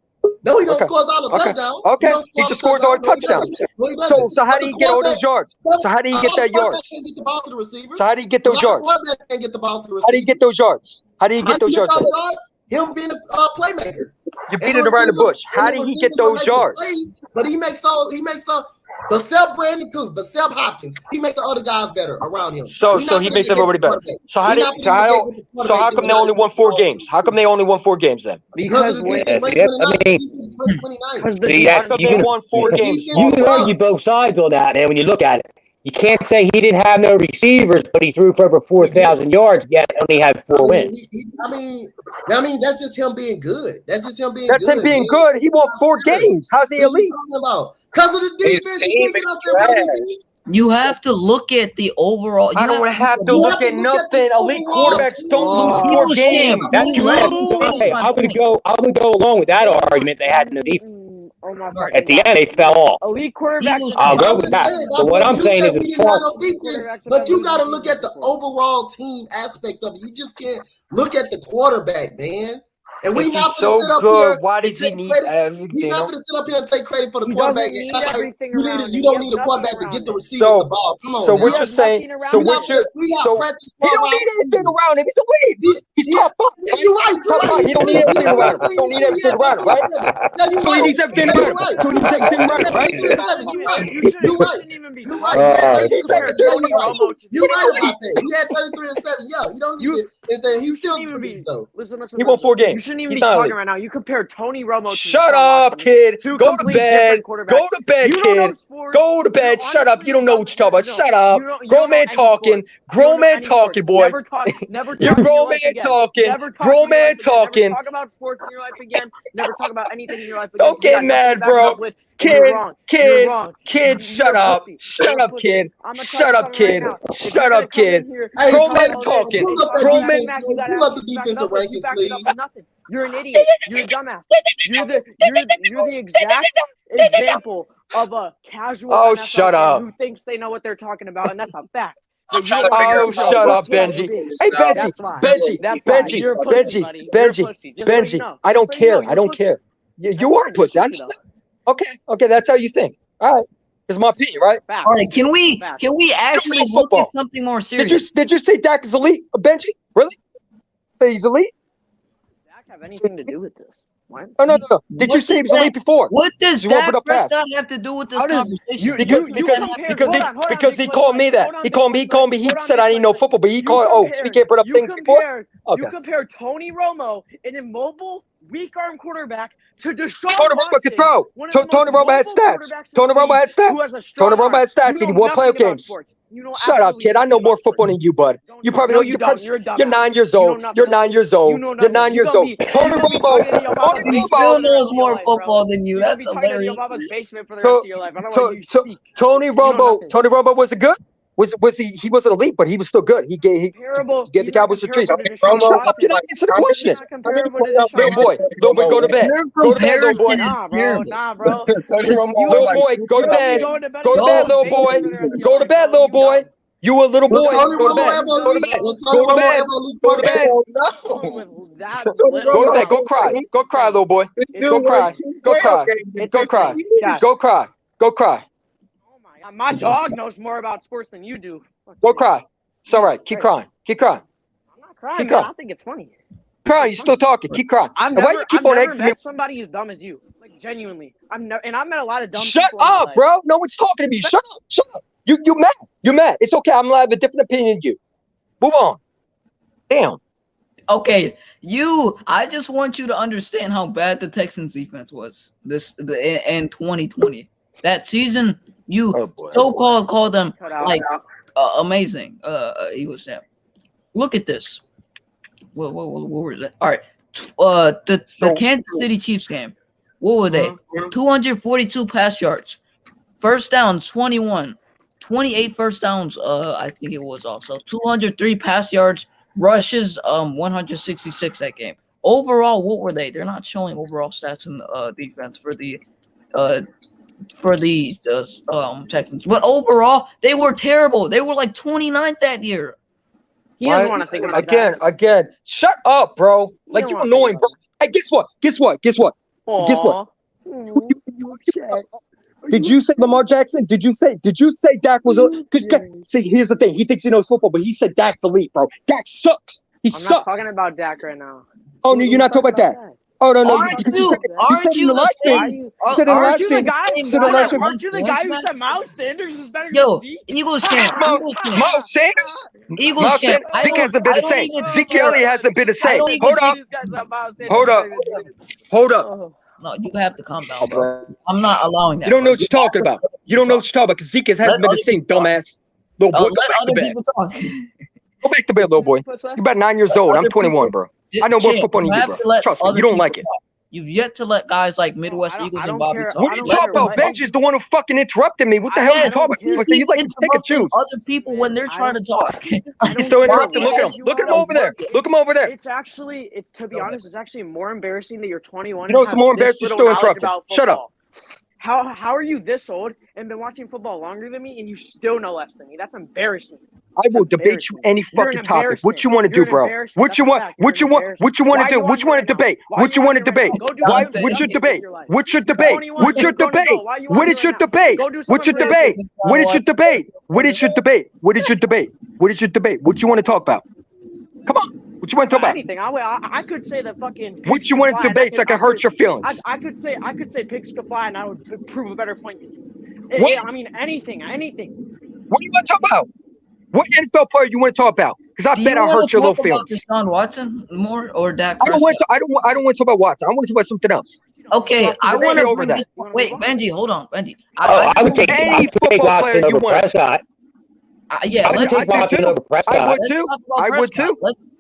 No, he don't Okay. score all the Okay. touchdowns. Okay. Don't He score just the scores all the touchdowns. touchdowns. No, he doesn't. So how But did the he get all those quarterback- yards? So how did he get that yards? Can't get the ball to the receivers. So how did he get A those lot of yards? quarterbacks can't get the ball to the receivers. How did he get those yards? How did he get those yards? Him being a playmaker. You beat it around the bush. How did he get those yards? But he makes those. Except Brandon Cooks, except Hopkins, he makes the other guys better around him. So We're not he gonna makes get everybody the better. quarterback. So how We're did not gonna get with the so how quarterback come they only won 4 games? How come they only won 4 games then? Because of the defense ranked 29th. See, How come they won 4 games? You can argue both sides on that, man, when you look at it. You can't say he didn't have no receivers, but he threw for over 4,000 yards, yet only had 4 wins. I mean, that's just him being good. That's just him being That's good. him being good. He won 4 games. How's he What are you elite? talking about? Because of the defense. His He team can't get is out there and play trash. defense. You have to look at the overall. I don't have to look at nothing. Elite quarterbacks don't lose 4 games. That's okay. I would go along with that argument. They had no defense. Oh my At the end, they fell off. Elite quarterbacks. I'll go with that. So what I'm saying is, we didn't have no defense, but you got to look at the overall team aspect of it. You just can't look at the quarterback, man. And we not so gonna sit up good, here. Why did he need everything? We not gonna sit up here and take credit for the He quarterback. doesn't need everything around You him. don't He need a has quarterback nothing to get the around receivers the ball. Come on, So now. what you're saying? So what you're so he don't need anything around him. He's elite. He's top five. Yeah, you're right. Top five. He don't need everything around him. Don't need everything around him, right? So he needs everything around him. So he needs everything around him, right? You're right. You shouldn't even be You're talking right. about Tony Romo. You're right about that. He had 33 and 7. Yeah, you don't need it. And he's still produced though. Listen. He won 4 games. You shouldn't even He's be not talking elite. right now. You compare Tony Romo to Shut Deshaun up, Watson, kid. two Go to complete bed. different quarterbacks. Go to bed, You don't know kid. sports. Go to bed. Shut up. You don't know what you're talking about. No, Shut up. you don't Grown know man any talking. sports. Grown man talking, boy. Never talk. You're in your grown life man again. talking. Never talk Grown in your man life again. talking. Never talk about sports in your life again. Never talk about anything in your life again. Don't get mad, bro. Kid, shut up. Shut up, kid. Shut up, kid. Shut up, kid. Grown man talking. Grown man. Pull up the defensive rankings, please. You're an idiot. You're a dumbass. You're the exact example of a casual Oh, NFL shut fan up. who thinks they know what they're talking about, and that's a fact. I'm trying to figure Oh, out shut up, what's Benji. wrong. Hey, Benji. That's why. Benji. That's why. Benji. You're a pussy, buddy. You're a Benji. pussy. Just so you Benji. know. I don't Just so you know, care. you're I a don't pussy. care. You That's are a fine. You're a pussy. I pussy, know though. that. Okay, that's how you think. All right. It's my opinion, right? Facts. All right, can we Facts. actually Good look football. at something more serious? Did you say Dak is elite? Benji? Really? Say he's elite? Does Dak have anything to do with this? What? Oh, no. Did you say he was elite before? What does You opened Dak up fast. Prescott have to do with this How does- conversation? Because he called me that. He called me. He said I didn't know football, but he called. Oh, so he can't put up things before. Okay. You compare Tony Romo, an immobile, weak arm quarterback, to Deshaun Tony Romo can throw. Tony Romo had stats. Tony Romo had stats. Tony Romo had stats, and he won playoff games. Shut up, kid. I know more football than you, bud. You probably know. You're 9 years old. You're 9 years old. You're 9 years old. Tony Romo. He still knows more football than you. That's hilarious. Tony Romo was good. Was he? He wasn't elite, but he was still good. He gave the Cowboys a treat. Shut up, kid. Answer the question. Little boy, go to bed. Go to bed, little boy. Nah, bro. Little boy, go to bed. Go to bed, little boy. Go to bed, little boy. You a little boy. Go to bed. Go to bed. Go to bed. Go to bed. Go to bed. Go cry. Go cry, little boy. Go cry. Go cry. Go cry. Go cry. Go cry. My dog knows more about sports than you do. Go cry. It's all right. Keep crying. Keep crying. I'm not crying, Keep man. crying. I think it's funny. Cry. You're still talking. Keep crying. I've Why you keep on never asking me? met somebody as dumb as you. Like, genuinely. I've met a lot of dumb Shut people in my up, life. bro. No one's talking to me. Shut up. Shut up. You mad. You're mad. It's okay. I'm allowed to have a different opinion than you. Move on. Damn. Okay, I just want you to understand how bad the Texans defense was in 2020. That season, you so-called called them like amazing. Eagles champ. Look at this. What was that? All right. The Kansas City Chiefs game. What were they? 242 pass yards. First downs, 21. 28 first downs, I think it was also. 203 pass yards. Rushes, 166 that game. Overall, what were they? They're not showing overall stats in the defense for the Texans. But overall, they were terrible. They were like 29th that year. He doesn't want to think about Again. Shut up, bro. Like, you annoying, bro. Hey, guess what? Did you say Lamar Jackson? Did you say Dak was because see, here's the thing. He thinks he knows football, but he said Dak's elite, bro. Dak sucks. He sucks. I'm not talking about Dak right now. Oh, no, you're not talking about Dak. Oh, no. Aren't you the guy who said Miles Sanders is better than Zeke? Eagles champ. Miles Sanders? Eagles champ. Zeke hasn't been the same. Zeke Elliott hasn't been the same. Hold up. No, you have to calm down, bro. I'm not allowing that. You don't know what you're talking about. Because Zeke hasn't been the same, dumbass. Little boy, let other people talk. Go back to bed, little boy. You're about 9 years old. I'm 21, bro. I know more football than you, bro. Trust me, you don't like it. You've yet to let guys like Midwest Eagles and Bobby talk. What are you talking about? Benj is the one who fucking interrupted me. What the hell are you talking about? You like to pick and choose. Other people when they're trying to talk. He's still interrupting. Look at him. Look at him over there. Look him over there. It's to be honest, it's actually more embarrassing that you're 21. You know what's more embarrassing? You're still interrupting. Shut up. How are you this old and been watching football longer than me and you still know less than me? That's embarrassing. I will debate you any fucking topic. What you want to do, bro? What you want to do? What you want to debate? What you want to debate? What's your debate? What's your debate? What's your debate? What is your debate? What's your debate? What is your debate? What is your debate? What is your debate? What is your debate? What you want to talk about? Come on. What you want to talk about? Anything. I could say that fucking. What you want to debate so I can hurt your feelings? I could say pigs could fly and I would prove a better point than you. I mean anything. What do you want to talk about? What NFL player you want to talk about? Because I bet I hurt your little feelings. Deshaun Watson more or Dak? I don't want to talk about Watson. I want to talk about something else. Okay, I want to bring this. Wait, Benji, hold on, Benji. I would take any football player you want. Prescott. Yeah, let's take Watson over Prescott. I would too.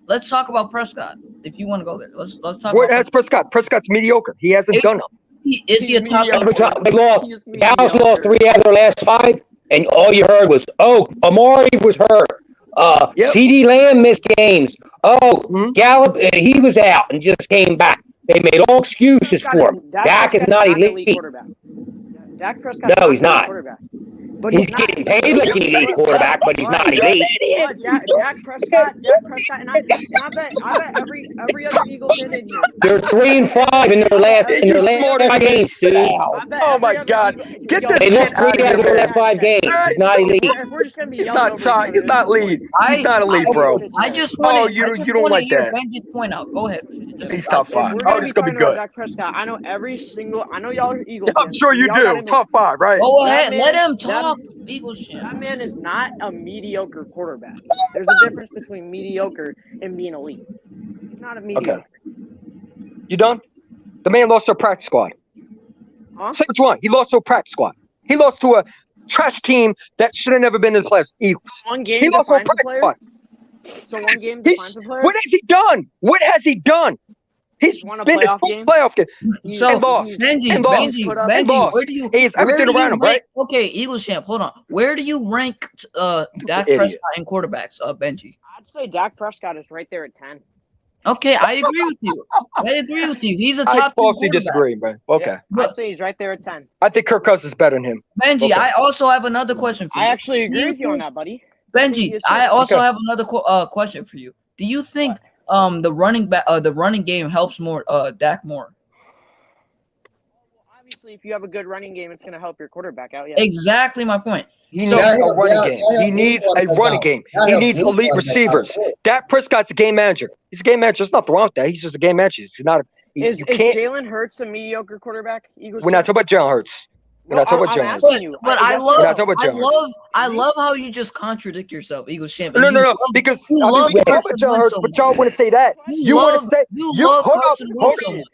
Let's talk about Prescott if you want to go there. Let's talk. Where has Prescott? Prescott's mediocre. He hasn't done it. Is he a top? Dallas lost 3 out of their last 5, and all you heard was, "Oh, Amari was hurt. CeeDee Lamb missed games. Oh, Gallup, he was out and just came back." They made all excuses for him. Dak is not elite. Dak Prescott. No, he's not. But he's getting paid like an elite quarterback, but he's not elite. Dak Prescott, and I bet every other Eagles fan in here. They're 3-5 in their last 5 games, dude. Oh my God! Get this. They lost 3 out of their last 5 games. He's not elite. We're just gonna be He's not lead. He's not elite, bro. I just want you don't like that. Benji's point out. Go ahead. He's top 5. Oh, this gonna be good. Dak Prescott. I know y'all are Eagles. I'm sure you do. Top 5, right? Go ahead. Let him talk. Eagles shit. That man is not a mediocre quarterback. There's a difference between mediocre and being elite. He's not a mediocre. Okay. You done? The man lost to a practice squad. Huh? Say what you want. He lost to a practice squad. He lost to a trash team that should have never been in the playoffs. Eagles. One game he lost to a defines a practice player? squad. So one game defines a player? What has he done? What has he done? He's won a been playoff in game. Playoff game. So and lost. Benji, where do you? He's everything around him, right? Okay, Eagles champ. Hold on. Where do you rank Dak Prescott and quarterbacks? Benji. I'd say Dak Prescott is right there at 10. Okay, I agree with you. He's a top. I falsely disagree, man. Okay, yeah, I'd say he's right there at 10. I think Kirk Cousins is better than him. Benji, okay. I also have another question for you. I actually agree with you on that, buddy. Benji, I also have another question for you. Do you think the running game helps more Dak more? Obviously, if you have a good running game, it's going to help your quarterback out. Yeah. Exactly my point. He needs a running game. He needs a running game. He needs elite receivers. Dak Prescott's a game manager. He's a game manager. There's nothing wrong with that. He's just a game manager. He's not. Is Jalen Hurts a mediocre quarterback? We're not talking about Jalen Hurts. We're not talking about Jalen Hurts. But I love how you just contradict yourself, Eagles champ. No, because we talk about Jalen Hurts, but y'all want to say that. You want to say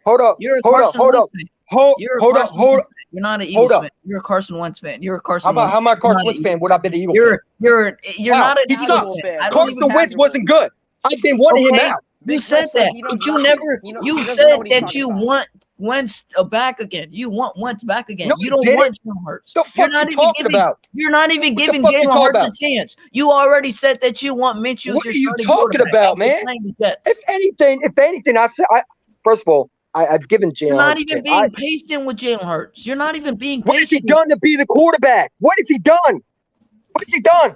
hold up. You're a Carson Wentz fan. Hold up. You're not an Eagles fan. You're a Carson Wentz fan. You're a Carson. How am I a Carson Wentz fan? Would I be the Eagles fan? You're not an Eagles fan. Carson Wentz wasn't good. I've been wanting him out. You said that, but you never. You said that you want Wentz back again. You want Wentz back again. You don't want Jalen Hurts. You're not even giving. You're not even giving Jalen Hurts a chance. You already said that you want Minshew. What are you talking about, man? If anything, I said. First of all, I've given Jalen. You're not even being patient with Jalen Hurts. You're not even being patient. What has he done to be the quarterback? What has he done? What has he done?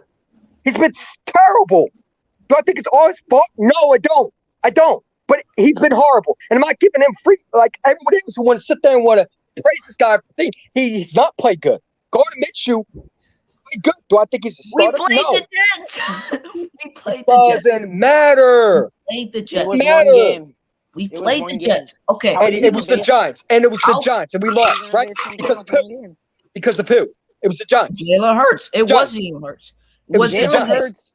He's been terrible. Do I think it's all his fault? No, I don't. But he's been horrible. And am I giving him free? Like everybody else who want to sit there and want to praise this guy, he's not played good. Gardner Minshew played good. Do I think he's a starter? We played the Jets. Doesn't matter. We played the Jets. We played the Jets. Okay. And it was the Giants. And it was the Giants. And we lost, right? Because of who? It was the Giants. Jalen Hurts. It was Jalen Hurts. It was Jalen Hurts.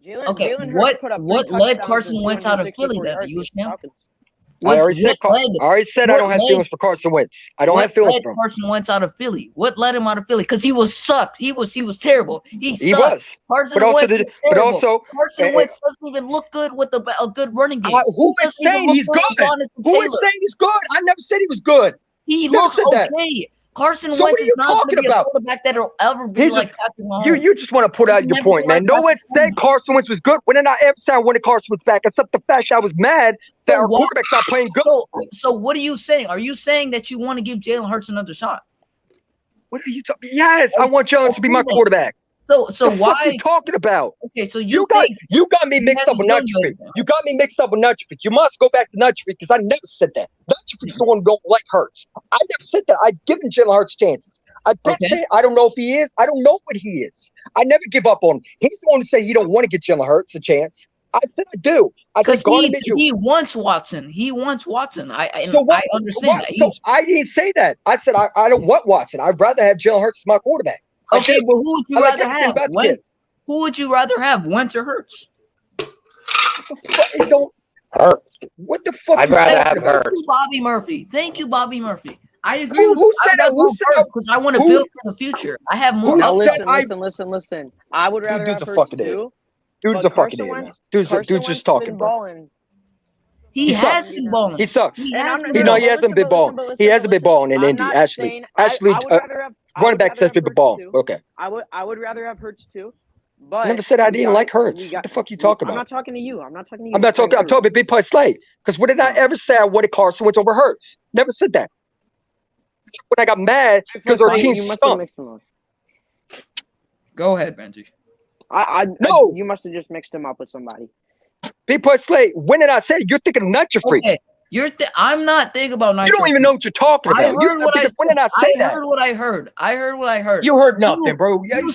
Okay, what led Carson Wentz out of Philly then? I already said I don't have feelings for Carson Wentz. I don't have feelings for him. Carson Wentz out of Philly. What led him out of Philly? Because he was sucked. He was terrible. He sucked. Carson Wentz doesn't even look good with a good running game. Who is saying he's good? Who is saying he's good? I never said he was good. He looks okay. Carson Wentz is not going to be a quarterback that'll ever be like Patrick Mahomes. You just want to put out your point, man. No one said Carson Wentz was good. When did I ever say I wanted Carson Wentz back? Except the fact that I was mad that our quarterback's not playing good. So what are you saying? Are you saying that you want to give Jalen Hurts another shot? What are you talking? Yes, I want Jones to be my quarterback. So What why are you talking about? Okay, so You got me mixed up with Nutri. You got me mixed up with Nutri. You must go back to Nutri because I never said that. Nutri's the one who don't like Hurts. I never said that. I've given Jalen Hurts chances. I bet you I don't know if he is. I don't know what he is. I never give up on him. He's the one to say he don't want to get Jalen Hurts a chance. I said I do. I said he wants Watson. He wants Watson. I understand that. So I didn't say that. I said I don't want Watson. I'd rather have Jalen Hurts as my quarterback. Okay, but who would you rather have? Who would you rather have, Wentz or Hurts? It don't hurt. What the fuck? I'd rather have Hurts. Thank you, Bobby Murphy. I agree. Who said that? Who said that? Because I want to build for the future. I have more. Listen. I would rather have Hurts too. Dude's a fucking idiot. Dude's just talking, bro. He has been balling. He sucks. He hasn't been balling. He hasn't been balling in Indy. Actually, running back has been balling. Okay. I would rather have Hurts too. But I never said I didn't like Hurts. What the fuck you talking about? I'm not talking to you. I'm talking about Big Play Slate. Because what did I ever say I wanted Carson Wentz over Hurts? Never said that. When I got mad because our team stunk. Go ahead, Benji. No, you must have just mixed him up with somebody. Big Play Slate. When did I say you're thinking of Nutri Freak? Okay. I'm not thinking about Nitro. You don't even know what you're talking about. I heard what I said. When did I say that? I heard what I heard. I heard what I heard. You heard nothing, bro. You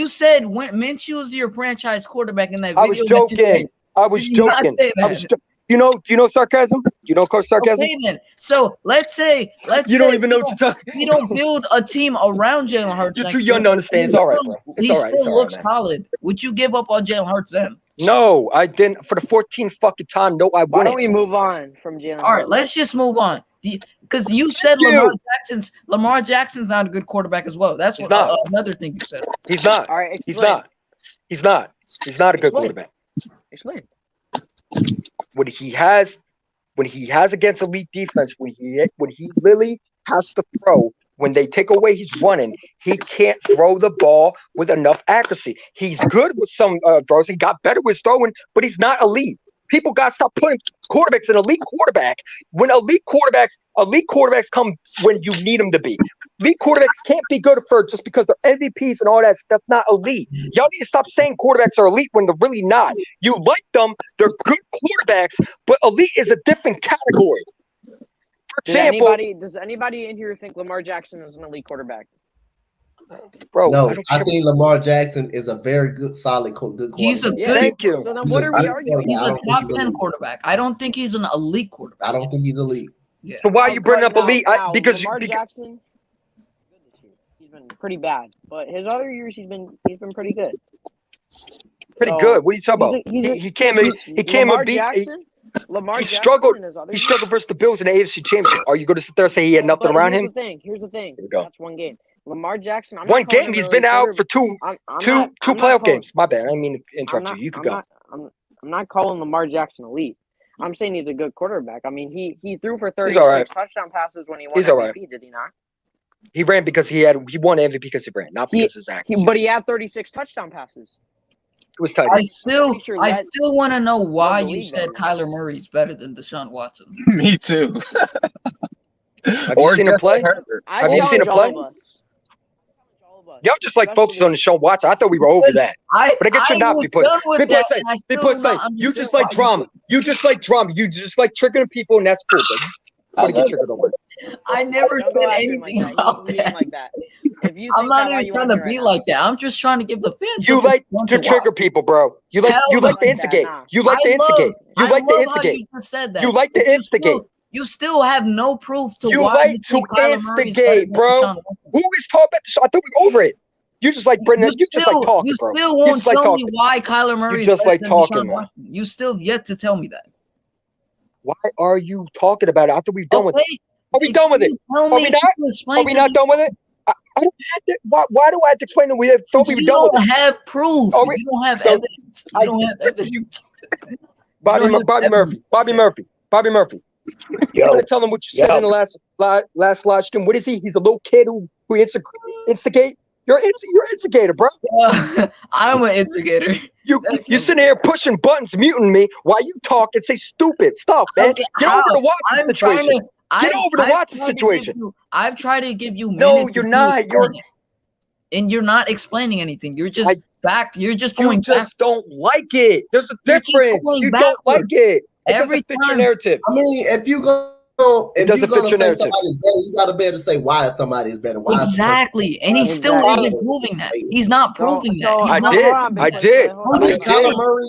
said when Minshew is your franchise quarterback in that video. I was joking. I was joking. You know sarcasm? You know sarcasm? Okay, then. So let's say you don't even know what you're talking. You don't build a team around Jalen Hurts. You're too young to understand. It's all right, bro. He still looks solid. Would you give up on Jalen Hurts then? No, I didn't. For the 14th fucking time, no, I wouldn't. Why don't we move on from Jalen? All right, let's just move on. Because you said Lamar Jackson's not a good quarterback as well. That's another thing you said. He's not. All right, he's not. He's not a good quarterback. Explain. When he has against elite defense, when he literally has to throw. When they take away his running, he can't throw the ball with enough accuracy. He's good with some throws. He got better with throwing, but he's not elite. People got to stop putting quarterbacks in elite quarterback. When elite quarterbacks come when you need them to be. Elite quarterbacks can't be good for just because they're MVPs and all that. That's not elite. Y'all need to stop saying quarterbacks are elite when they're really not. You like them, they're good quarterbacks, but elite is a different category. Does anybody in here think Lamar Jackson is an elite quarterback? Bro, no, I think Lamar Jackson is a very good, solid, good quarterback. He's a good. Thank you. So then what are we arguing? He's a top 10 quarterback. I don't think he's an elite quarterback. I don't think he's elite. Yeah. So why are you bringing up elite? Because Lamar Jackson, he's been pretty bad, but his other years he's been pretty good. Pretty good. What are you talking about? He came and beat. Lamar Jackson struggled. He struggled versus the Bills in the AFC Championship. Are you going to sit there and say he had nothing around him? Here's the thing. That's one game. Lamar Jackson. One game. He's been out for two playoff games. My bad. I didn't mean to interrupt you. You could go. I'm not calling Lamar Jackson elite. I'm saying he's a good quarterback. I mean, he threw for 36 touchdown passes when he won MVP. Did he not? He ran because he won MVP because he ran, not because of his accuracy. But he had 36 touchdown passes. I still want to know why you said Kyler Murray's better than Deshaun Watson. Me too. Have you seen him play? Have you seen him play? Y'all just like focus on Deshaun Watson. I thought we were over that. But I guess you're not. You just like drama. You just like drama. You just like tricking people, and that's cool. I never said anything about that. I'm not even trying to be like that. I'm just trying to give the fans. You like to trigger people, bro. You like to instigate. You like to instigate. You like to instigate. You just said that. You like to instigate. You still have no proof to you why like you to instigate, bro. Who is talking about this? I thought we were over it. You just like Brendan. You just like talking, bro. You still won't tell me why Kyler Murray is better than Deshaun Watson. You still have yet to tell me that. Why are you talking about it? I thought we were done with it. Are we done with it? Are we not? Are we not done with it? I don't have to. Why do I have to explain that we thought we were done with it? You don't have proof. You don't have evidence. You don't have evidence. Bobby Murphy. You gotta tell him what you said in the last live stream. What is he? He's a little kid who instigate. You're an instigator, bro. I'm an instigator. You sitting here pushing buttons, muting me while you talk and say stupid stuff, man. Okay, Get over the Watson situation. Get over the Watson situation. I've tried to give you No, you're not. And you're not explaining anything. You're just back. You're just going You just don't like it. There's a difference. You don't like it. Every fit your narrative. I mean, if you're gonna say somebody's better, you gotta be able to say why somebody is better. Why exactly. And he still isn't proving that. He's not proving that. I did. Kyler Murray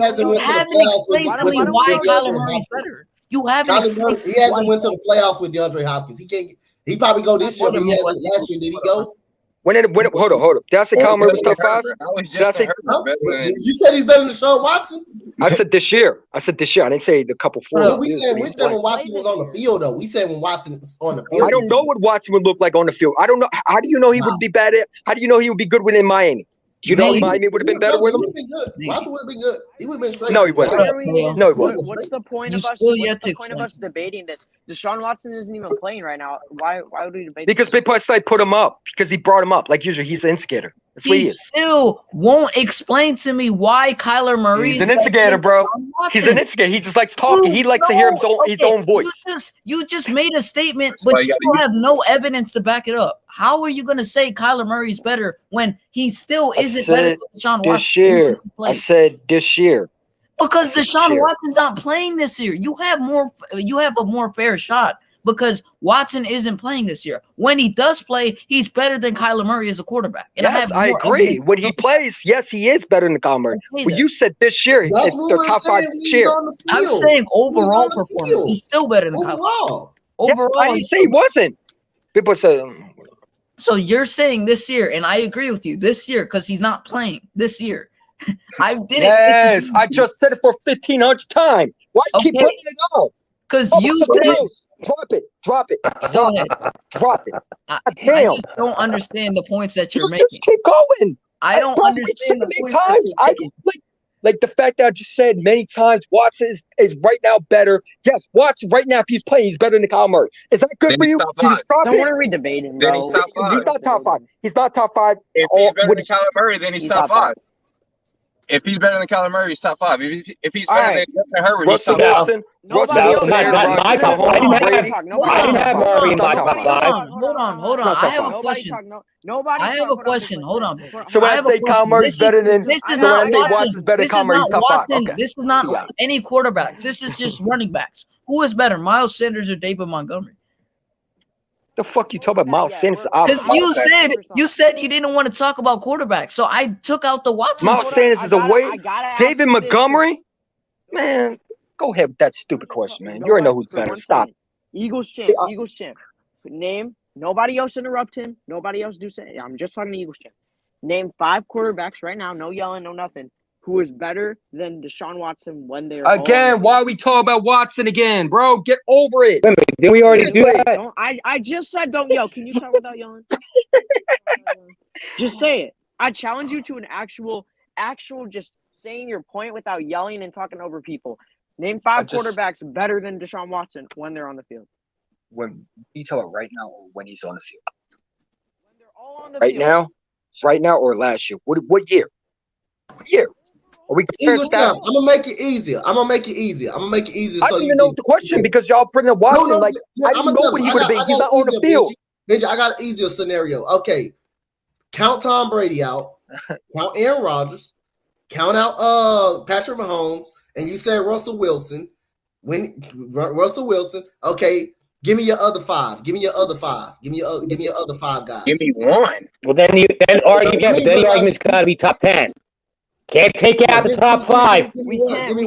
hasn't went to the playoffs. To me why Kyler Murray's better. You haven't. He hasn't went to the playoffs with DeAndre Hopkins. He can't. He probably go this year, but he hasn't last year. Did he go? Hold on. Did I say Kyler Murray was top 5? You said he's better than Deshaun Watson? I said this year. I didn't say the couple 4. We said when Watson was on the field, though. We said when Watson was on the field. I don't know what Watson would look like on the field. I don't know. How do you know he would be bad at? How do you know he would be good within Miami? Do you know Miami would have been better with him? Watson would have been good. He would have been straight. No, he wasn't. No, he wasn't. What's the point of us debating this? Deshaun Watson isn't even playing right now. Why would we debate? Because they put him up because he brought him up. Like usually, he's an instigator. That's what he is. Still won't explain to me why Kyler Murray. He's an instigator, bro. He's an instigator. He just likes talking. He likes to hear his own voice. You just made a statement, but you still have no evidence to back it up. How are you going to say Kyler Murray's better when he still isn't better than Deshaun Watson? This year, I said this year. Because Deshaun Watson's not playing this year. You have a more fair shot because Watson isn't playing this year. When he does play, he's better than Kyler Murray as a quarterback. And yes, I agree. When he plays, yes, he is better than Kyler Murray. But you said this year, it's the top 5 year. I'm saying overall performance, he's still better than Kyler. Overall, I didn't say he wasn't. People say. So you're saying this year, and I agree with you, this year, because he's not playing this year. I didn't. Yes, I just said it for 1,500 times. Why keep putting it out? Because you said drop it. Go ahead. Drop it. I just don't understand the points that you're making. Just keep going. I don't understand the points that I like the fact that I just said many times Watson is right now better. Yes, Watson right now, if he's playing, he's better than Kyler Murray. Is that good for you? Don't want to redebate him, bro. He's top 5. He's not top 5. He's not top 5. If he's better than Kyler Murray, then he's top 5. If he's better than Kyler Murray, he's top 5. If he's better than Justin Herbert, he's top 5. Not my top 5. I didn't have Murray in my top 5. Hold on. I have a question. Hold on. So when I say Kyler Murray's better than, this is not Watson's better than Kyler Murray, he's top 5. Okay. This is not any quarterbacks. This is just running backs. Who is better, Miles Sanders or David Montgomery? The fuck you talking about Miles Sanders? Because you said you didn't want to talk about quarterbacks, so I took out the Watson. Miles Sanders is away. David Montgomery, man, go ahead with that stupid question, man. You already know who's better. Stop. Eagles champ. Name. Nobody else interrupt him. Nobody else do say. I'm just talking to Eagles champ. Name 5 quarterbacks right now. No yelling. No nothing. Who is better than Deshaun Watson when they're again? Why are we talking about Watson again, bro? Get over it. Did we already do that? I just said don't yell. Can you talk without yelling? Just say it. I challenge you to an actual just saying your point without yelling and talking over people. Name 5 quarterbacks better than Deshaun Watson when they're on the field. When you tell it right now or when he's on the field? When they're all on the field. Right now or last year? What year? What year? I'm gonna make it easier. I'm gonna make it easier. I don't even know the question because y'all bring up Watson. I don't know what he would have been. He's not on the field. Benji, I got an easier scenario. Okay, count Tom Brady out. Count Aaron Rodgers. Count out Patrick Mahomes, and you said Russell Wilson. Okay, give me your other 5. Give me your other 5 guys. Give me 1. Well, then the argument's gotta be top 10. Can't take out the top 5 and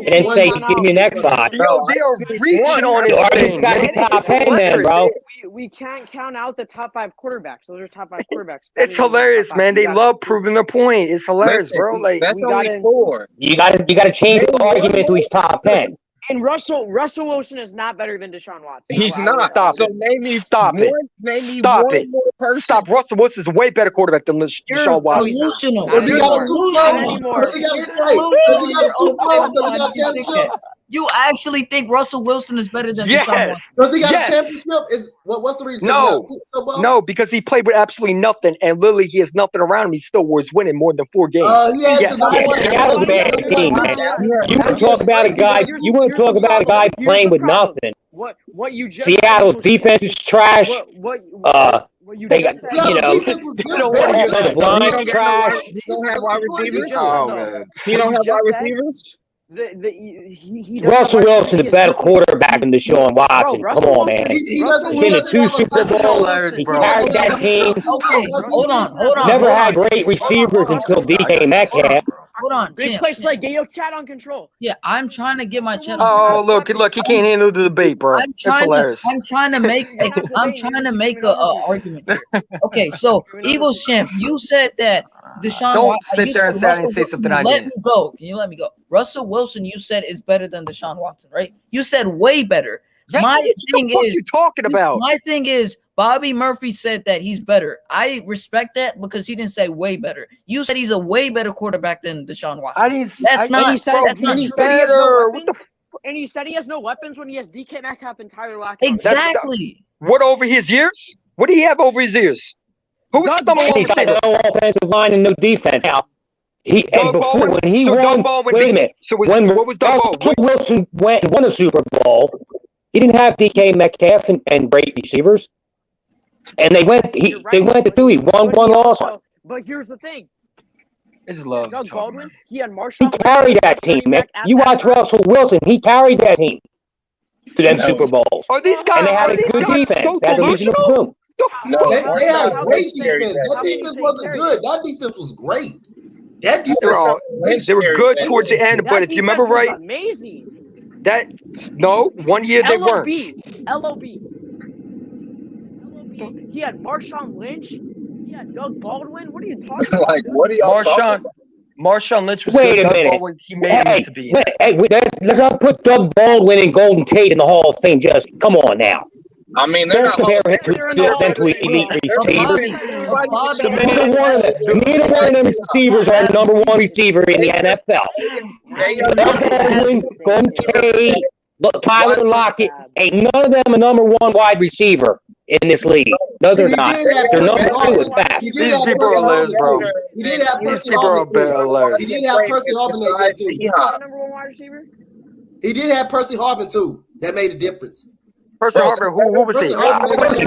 then say, give me the next 5. No, they are reaching on it. The argument's got to be top 10 then, bro. We can't count out the top 5 quarterbacks. Those are top 5 quarterbacks. It's hilarious, man. They love proving their point. It's hilarious, bro. Like that's only 4. You got to change the argument to he's top 10. And Russell Wilson is not better than Deshaun Watson. He's not. Stop it. Stop it. Stop it. Stop. Russell Wilson's a way better quarterback than Deshaun Watson. Does he got a Super Bowl? You actually think Russell Wilson is better than Deshaun Watson? Does he got a championship? What's the reason? No, because he played with absolutely nothing, and literally he has nothing around him. He still was winning more than 4 games. Seattle's a bad team, man. You want to talk about a guy? You want to talk about a guy playing with nothing? What you just Seattle's defense is trash. They got, the line's trash. He don't have wide receivers. Oh man, he don't have wide receivers. Russell Wilson's a better quarterback than Deshaun Watson. Come on, man. He's been to 2 Super Bowls. He carried that team. Okay, hold on. Never had great receivers until DK Metcalf. Hold on, big place like get your chat on control. Yeah, I'm trying to get my chat. Oh, look, he can't handle the debate, bro. I'm trying to make a argument here. Okay, so Eagles champ, you said that Deshaun. Don't sit there and say something I didn't. Let me go. Can you let me go? Russell Wilson, you said is better than Deshaun Watson, right? You said way better. My thing is, you talking about? My thing is, Bobby Murphy said that he's better. I respect that because he didn't say way better. You said he's a way better quarterback than Deshaun Watson. That's not better. And he said he has no weapons when he has DK Metcalf and Tyler Lockett. Exactly. What over his years? What do he have over his years? Who's the He's got no offensive line and no defense. Now, wait a minute. So when Russell Wilson won a Super Bowl, he didn't have DK Metcalf and great receivers. And they went to 2. He won one, lost one. But here's the thing. This is love. Doug Baldwin, he had Marshawn. He carried that team, man. You watch Russell Wilson. He carried that team to them Super Bowls. Are these guys? And they had a good defense. They had a regional boom. No, they had a great defense. That defense wasn't good. That defense was great. That defense, they were good towards the end, but if you remember right, amazing. One year they weren't. LOB. He had Marshawn Lynch. He had Doug Baldwin. What are you talking about? Like, what are y'all talking about? Marshawn Lynch was Wait good. a minute. Baldwin, he made him to be. Let's not put Doug Baldwin and Golden Tate in the Hall of Fame. Just come on now. I mean, they're not comparing him to elite receivers. Neither one of them receivers are the number 1 receiver in the NFL. Baldwin, Golden Tate, Tyler Lockett, ain't none of them a number 1 wide receiver in this league. No, they're not. They're number 2 with fast. These people are hilarious, bro. He did have Percy Harvin. He did have Percy Harvin that year too. Number 1 wide receiver. He did have Percy Harvin too. That made a difference. Percy Harvin, who was he? Wasn't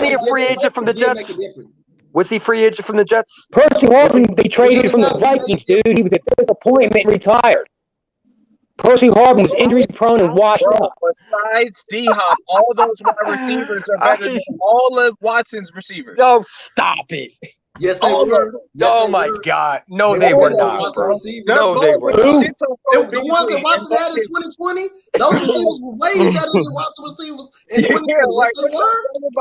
he a free agent from the Jets? Was he free agent from the Jets? Percy Harvin, they traded from the Vikings, dude. He was a fifth appointment and retired. Percy Harvin was injury prone and washed up. Besides D-Hop, all those wide receivers are better than all of Watson's receivers. No, stop it. Yes, they were. Oh my God. No, they were not. No, they were. The ones that Watson had in 2020, those receivers were way better than Watson receivers in 2020.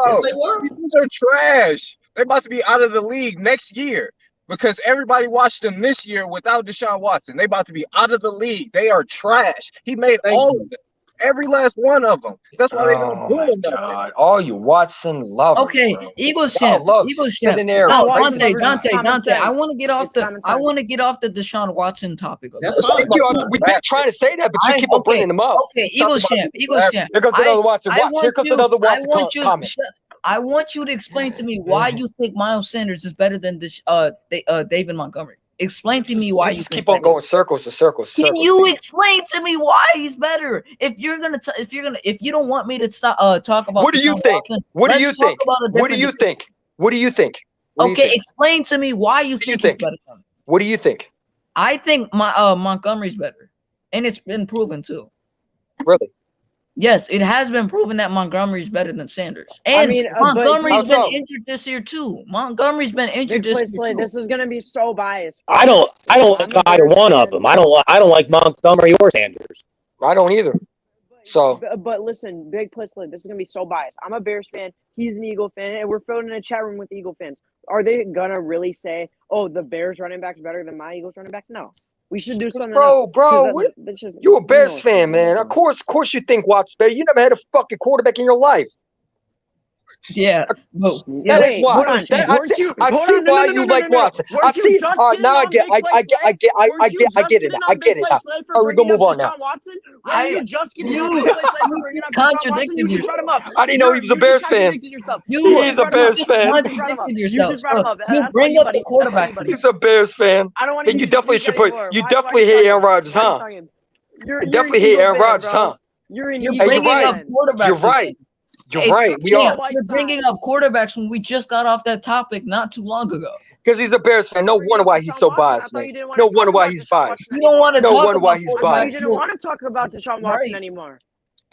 Yes, they were. These are trash. They're about to be out of the league next year because everybody watched them this year without Deshaun Watson. They're about to be out of the league. They are trash. He made all of them. Every last one of them. That's why they don't do nothing. All you Watson love. Okay, Eagles champ. Eagles champ. Dante. I want to get off the Deshaun Watson topic. We've been trying to say that, but you keep on bringing them up. Okay, Eagles champ. Here comes another Watson. Here comes another Watson comment. I want you to explain to me why you think Miles Sanders is better than David Montgomery. Explain to me why you keep on going circles to circles. Can you explain to me why he's better? If you don't want me to stop talk about what do you think? What do you think? What do you think? What do you think? Okay, explain to me why you think he's better. What do you think? I think Montgomery's better, and it's been proven too. Really? Yes, it has been proven that Montgomery's better than Sanders. And Montgomery's been injured this year too. Montgomery's been injured this year. This is gonna be so biased. I don't like either one of them. I don't like Montgomery or Sanders. I don't either. So but listen, Big Plisslet, this is gonna be so biased. I'm a Bears fan, he's an Eagle fan, and we're filling in a chat room with Eagle fans. Are they gonna really say, oh, the Bears running back is better than my Eagles running back? No. We should do something. Bro, you're a Bears fan, man. Of course you think Watt's better. You never had a fucking quarterback in your life. Yeah. No. Yeah, Yeah. wait, hold on. I see why you like Watson. I see. Now I get it. I get it. Are we gonna move on now? You just getting on big play slave for bringing up Deshaun Watson. You just brought him up. I didn't know he was a Bears fan. He's a Bears fan. You bring up the quarterback. He's a Bears fan. I don't want to. And you definitely should put. You definitely hate Aaron Rodgers, huh? You definitely hate Aaron Rodgers, huh? You're bringing up quarterbacks. You're right. You're right. We are. You're bringing up quarterbacks when we just got off that topic not too long ago. Because he's a Bears fan. No wonder why he's so biased, man. No wonder why he's biased. You don't want to talk about You didn't want to talk about Deshaun Watson anymore.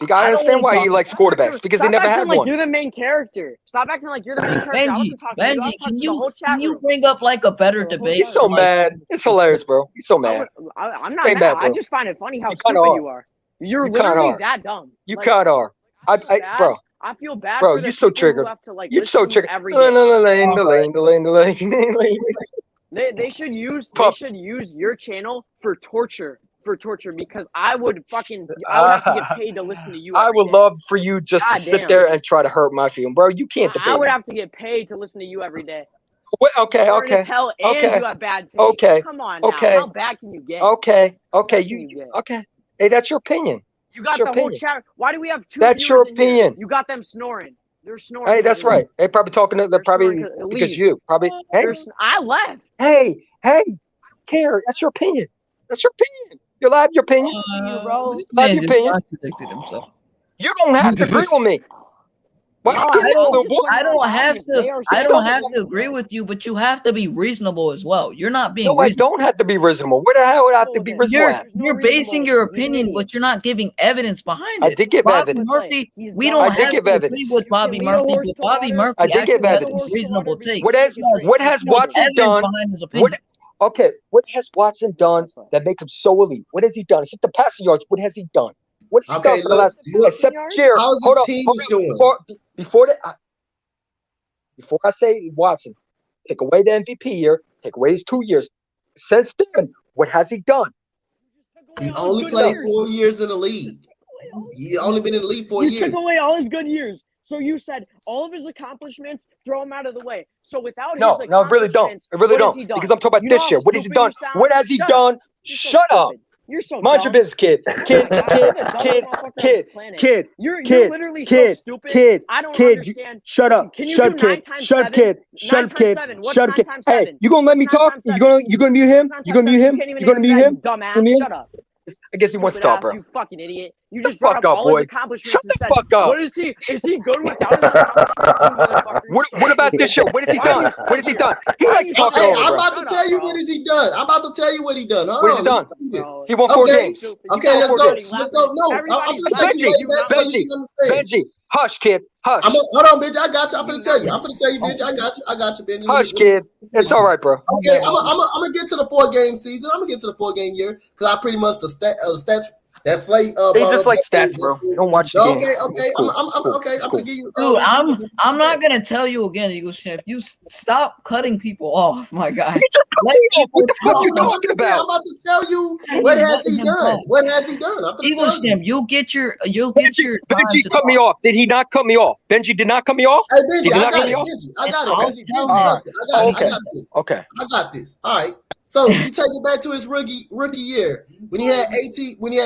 I understand why he likes quarterbacks because they never had one. You're the main character. Stop acting like you're the main character. Benji, can you bring up like a better debate? He's so mad. It's hilarious, bro. He's so mad. I'm not mad. I just find it funny how stupid you are. You're literally that dumb. You kind of are. Bro. I feel bad. Bro, you're so triggered. You're so triggered. They should use your channel for torture. Because I would have to get paid to listen to you. I would love for you just to sit there and try to hurt my feeling, bro. You can't debate. I would have to get paid to listen to you every day. Okay. Hell and you have bad taste. Okay. Come on now. How bad can you get? Okay. Okay. Hey, that's your opinion. You got the whole chat. Why do we have two? That's your opinion. You got them snoring. They're snoring. Hey, that's right. They probably talking. They're probably because you probably. Hey, I left. Hey, I don't care. That's your opinion. That's your opinion. You allowed your opinion. Bro. Man just contradicted himself. You don't have to agree with me. I don't have to agree with you, but you have to be reasonable as well. You're not being reasonable. I don't have to be reasonable. Where the hell would I have to be reasonable? You're basing your opinion, but you're not giving evidence behind it. I did give evidence. Murphy, we don't have to agree with Bobby Murphy, but Bobby Murphy actually has a reasonable take. What has Watson done? What has Watson done that makes him so elite? What has he done? Except the passing yards, what has he done? What's he done for the last? Except cheer. Hold on. Before I say Watson, take away the MVP year, take away his 2 years. Since then, what has he done? He only played 4 years in the league. He only been in the league 4 years. You took away all his good years. So you said all of his accomplishments, throw him out of the way. So without his accomplishments, no, really don't. I really don't. Because I'm talking about this year. What has he done? What has he done? Shut up. You're so mind your business, kid. Kid. You're literally so stupid. I don't understand. Shut up. Shut kid. Hey, you gonna let me talk? You gonna mute him? You gonna mute him? Dumbass. Shut up. I guess he wants to stop, bro. You fucking idiot. You just brought up all his accomplishments. Shut the fuck up. What is he? Is he good without his accomplishments? What about this show? What has he done? What has he done? He likes talking over, I'm about to tell you what has he done. I'm about to tell you what he done. What has he done? He won 4 games. Okay, let's go. No, I'm gonna tell you. Benji, hush, kid. Hush. Hold on, Benji. I got you. I'm gonna tell you. Benji. I got you, Benji. Hush, kid. It's all right, bro. Okay, I'm gonna get to the 4-game season. I'm gonna get to the 4-game year because I pretty much the stats. That's like they just like stats, bro. You don't watch the game. Okay. I'm gonna give you. Dude, I'm not gonna tell you again, Eagles champ. You stop cutting people off, my guy. Let people talk. I'm about to tell you what has he done. What has he done? Eagles champ, you'll get your. Benji cut me off. Did he not cut me off? Benji did not cut me off. Hey, Benji, I got it. Benji, okay. I got this. All right. So you take it back to his rookie year when he had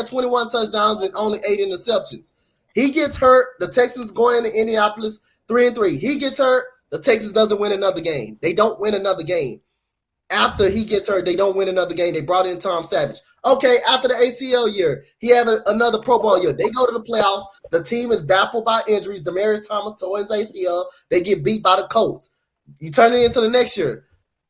21 touchdowns and only 8 interceptions. He gets hurt. The Texans go into Indianapolis 3-3. He gets hurt. The Texans doesn't win another game. They don't win another game. After he gets hurt, they don't win another game. They brought in Tom Savage. Okay, after the ACL year, he had another Pro Bowl year. They go to the playoffs. The team is baffled by injuries. Demaryius Thomas tore his ACL. They get beat by the Colts. You turn it into the next year.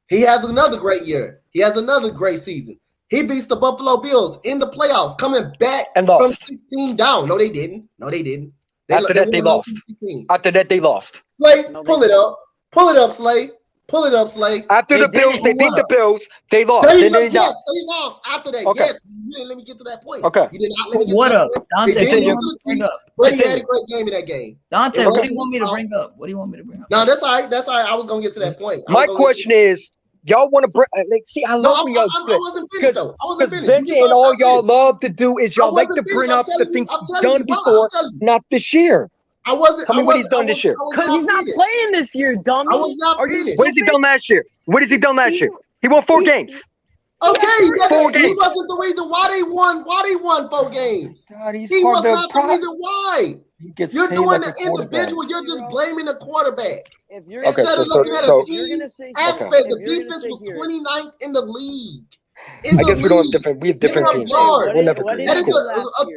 He has another great year. He has another great season. He beats the Buffalo Bills in the playoffs, coming back from 16 down. No, they didn't. After that, they lost. Slay, pull it up. Pull it up, Slay. After the Bills, they beat the Bills. They lost. They lost after that. Okay. Yes, you didn't let me get to that point. Okay. You did not let me get to what that up, point. Dante? They did lose to the Chiefs, but he had a great game in that game. Dante, what do you want me to bring up? No, that's all right. I was gonna get to that point. My question is, y'all want to bring? See, I love when y'all split. I wasn't finished though. I wasn't finished. Benji and all y'all love to do is y'all like to bring up the things done before, not this year. I wasn't. Tell me what he's done this year. Because he's not playing this year, dummy. I was not finished. What has he done last year? What has he done last year? He won 4 games. Okay, he games. wasn't the reason why they won. Why they won 4 games? God, he was not the reason why. You're doing like the individual. You're just blaming the quarterback. Instead of looking at a team aspect, the defense was 29th in the league. I guess we don't have different. We have different teams. That is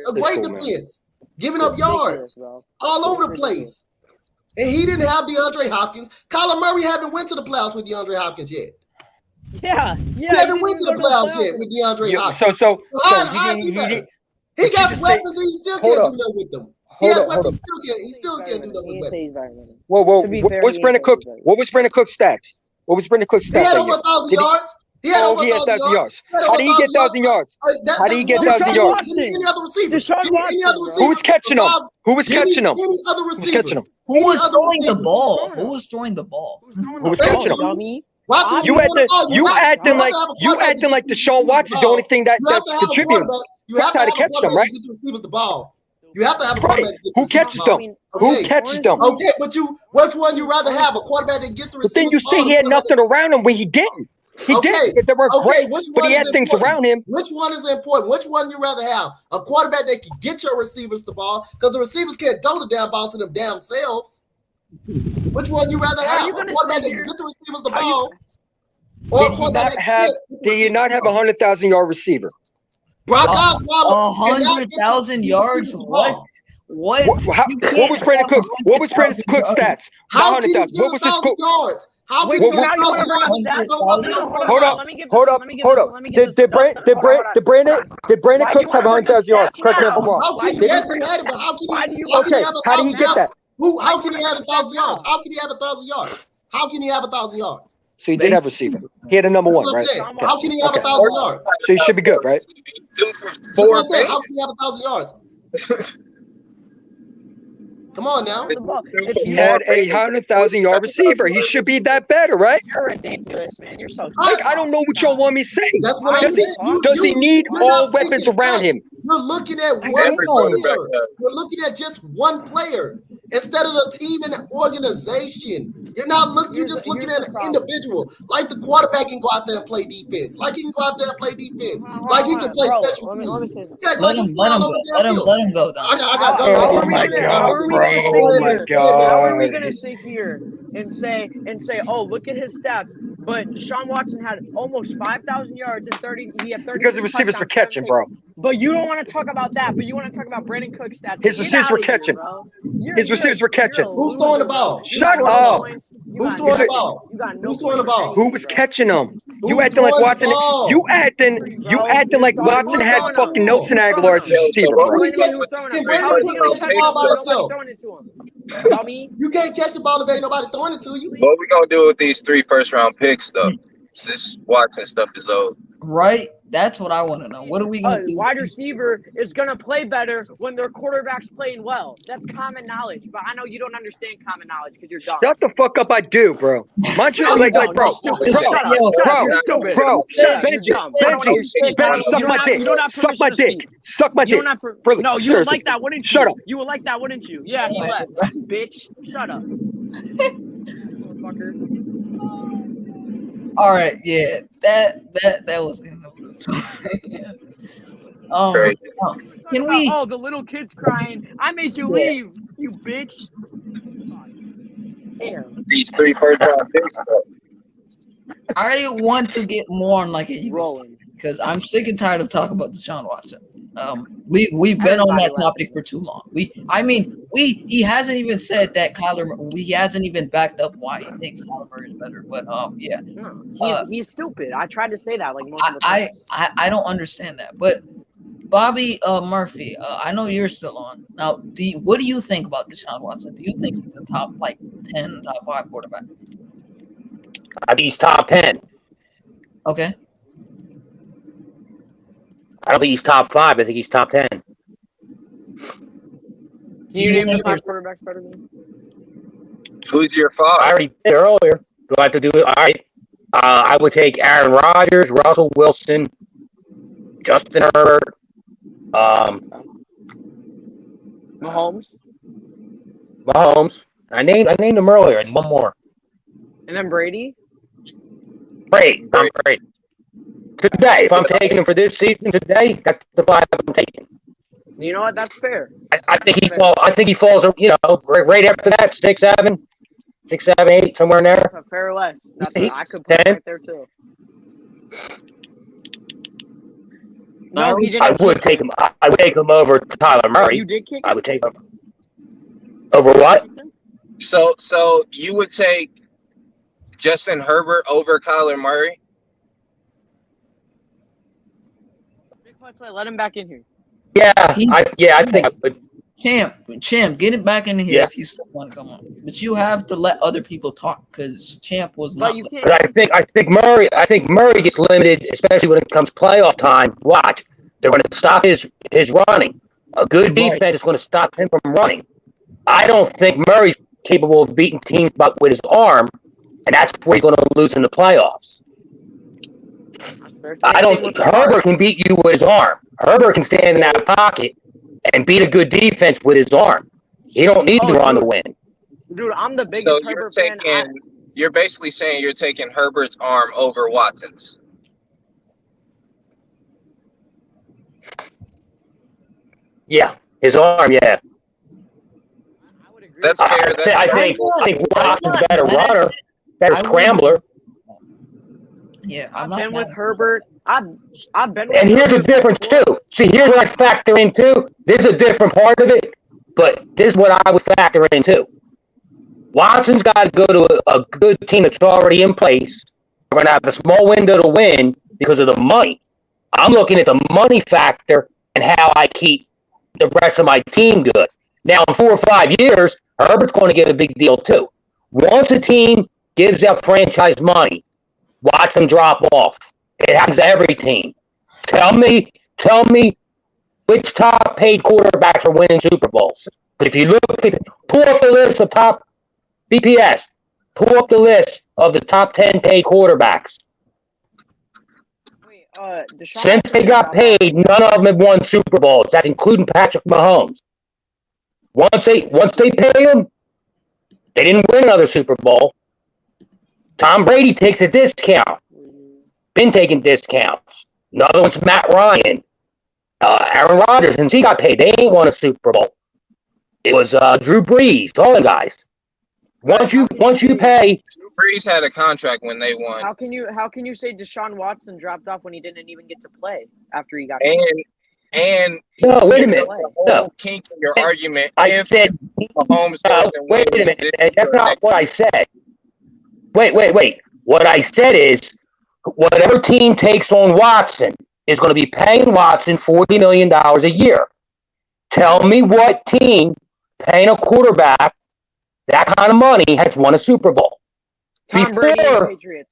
a great defense. Giving up yards all over the place. And he didn't have DeAndre Hopkins. Kyler Murray haven't went to the playoffs with DeAndre Hopkins yet. Yeah. He haven't went to the playoffs yet with DeAndre Hopkins. He got weapons and he still can't do nothing with them. He has weapons, he still can't do nothing with weapons. Whoa. What's Brandon Cook? What was Brandon Cook's stats? What was Brandon Cook's stats? He had over 1,000 yards. He had over 1,000 yards. How did he get 1,000 yards? How did he get 1,000 yards? Any other receiver? Who was catching him? Who was catching him? Any other receiver? Who was throwing the ball? Who was throwing the ball? Who was catching him? You acting like Deshaun Watson's the only thing that's contributing. You have to catch them, right? You have to have a quarterback. Who catches them? Who catches them? Okay, but which one you rather have? A quarterback that get the receiver? But then you say he had nothing around him when he didn't. He did. They weren't great, but he had things around him. Which one is important? Which one you rather have? A quarterback that can get your receivers the ball, because the receivers can't throw the damn ball to them damn selves. Which one you rather have? A quarterback that can get the receivers the ball, or a quarterback that did you not have a 100,000-yard receiver? Brock Osweiler, 100,000 yards. What? What was Brandon Cook? What was Brandon Cook's stats? How can he get 1,000 yards? How can he get 1,000 yards? Hold up. Did Brandon Cooks have 100,000 yards? Correct me if I'm wrong. Yes, he had it, but how can he get that? How can he have 1,000 yards? How can he have 1,000 yards? How can he have 1,000 yards? So he did have receiver. He had a number 1, right? How can he have 1,000 yards? So he should be good, right? How can he have 1,000 yards? Come on now. He had a 100,000-yard receiver. He should be that better, right? You're ridiculous, man. You're so. I don't know what y'all want me to say. That's what I'm saying. Does he need all weapons around him? You're looking at one player. You're looking at just one player instead of the team and the organization. You're not looking. You're just looking at an individual. Like the quarterback can go out there and play defense. Like he can go out there and play defense. Like he can play special teams. Let him go. I got Oh my God, bro. Oh my God. How are we gonna sit here and say, oh, look at his stats? But Deshaun Watson had almost 5,000 yards and 30. He had 30 because the receivers were catching, bro. But you don't want to talk about that. But you want to talk about Brandon Cook's stats. His receivers were catching. His receivers were catching. Who's throwing the ball? Shut up. Who's throwing the ball? Who's throwing the ball? Who was catching them? You acting like Watson. You acting like Watson had fucking Nelson Aguilar as a receiver. Can Brandon Cooks catch the ball by himself? You can't catch the ball if ain't nobody throwing it to you. What we gonna do with these 3 first-round picks, though? This Watson stuff is old. Right? That's what I want to know. What are we going to do? Wide receiver is going to play better when their quarterback's playing well. That's common knowledge. But I know you don't understand common knowledge because you're dumb. Shut the fuck up, I do, bro. Benji, suck my dick. No, you would like that, wouldn't you? Shut up. You would like that, wouldn't you? Yeah, he left. Bitch, shut up. Motherfucker. All right, yeah, that was getting a little too. Can we? Oh, the little kid's crying. I made you leave, you bitch. Damn. These 3 first-round picks, though. I want to get more on like a Eagles because I'm sick and tired of talking about Deshaun Watson. We've been on that topic for too long. He hasn't even said that he hasn't even backed up why he thinks Kyler Murray is better. But yeah, he's stupid. I tried to say that like most of the time. I don't understand that. But Bobby Murphy, I know you're still on now. What do you think about Deshaun Watson? Do you think he's a top 10, top 5 quarterback? I think he's top 10. Okay. I don't think he's top 5. I think he's top 10. Can you name the 5 quarterbacks better than him? Who's your 5? I already did earlier. Do I have to do it? All right. I would take Aaron Rodgers, Russell Wilson, Justin Herbert, Mahomes. Mahomes. I named them earlier, and one more. And then Brady. Brady. I'm Brady. Today, if I'm taking him for this season today, that's the 5 I'm taking. You know what? That's fair. I think he falls. Right after that, 6, 7, 8, somewhere in there. That's a fair list. I could put him right there too. No, he didn't. I would take him. I would take him over Kyler Murray. You did kick him? I would take him over what? So you would take Justin Herbert over Kyler Murray? Let him back in here. Yeah, I think I would. Champ, get it back in here if you still want to come on. But you have to let other people talk because Champ was not. But I think Murray gets limited, especially when it comes playoff time. Watch, they're going to stop his running. A good defense is going to stop him from running. I don't think Murray's capable of beating teams with his arm, and that's where he's going to lose in the playoffs. I don't think Herbert can beat you with his arm. Herbert can stand in that pocket and beat a good defense with his arm. He don't need to run to win. Dude, I'm the biggest So Herbert fan. You're basically saying you're taking Herbert's arm over Watson's. Yeah, his arm, yeah. That's fair. I think Watson's a better runner, better scrambler. Yeah, I've been with Herbert. I've been with And here's the difference, too. See, here's what I factor in, too. This is a different part of it, but this is what I would factor in, too. Watson's got to go to a good team that's already in place. We're going to have a small window to win because of the money. I'm looking at the money factor and how I keep the rest of my team good. Now, in 4 or 5 years, Herbert's going to get a big deal, too. Once a team gives up franchise money, watch them drop off. It happens to every team. Tell me which top paid quarterbacks are winning Super Bowls. If you look at pull up the list of top BPS, pull up the list of the top 10 paid quarterbacks. Since they got paid, none of them have won Super Bowls. That's including Patrick Mahomes. Once they pay him, they didn't win another Super Bowl. Tom Brady takes a discount. Been taking discounts. Another one's Matt Ryan. Aaron Rodgers, since he got paid, they ain't won a Super Bowl. It was Drew Brees, all the guys. Once you pay, Drew Brees had a contract when they won. How can you say Deshaun Watson dropped off when he didn't even get to play after he got paid? And no, wait a minute. The whole kink in your argument. I said Mahomes wait a minute. That's not what I said. Wait. What I said is, whatever team takes on Watson is going to be paying Watson $40 million a year. Tell me what team paying a quarterback that kind of money has won a Super Bowl. Tom Brady and the Patriots.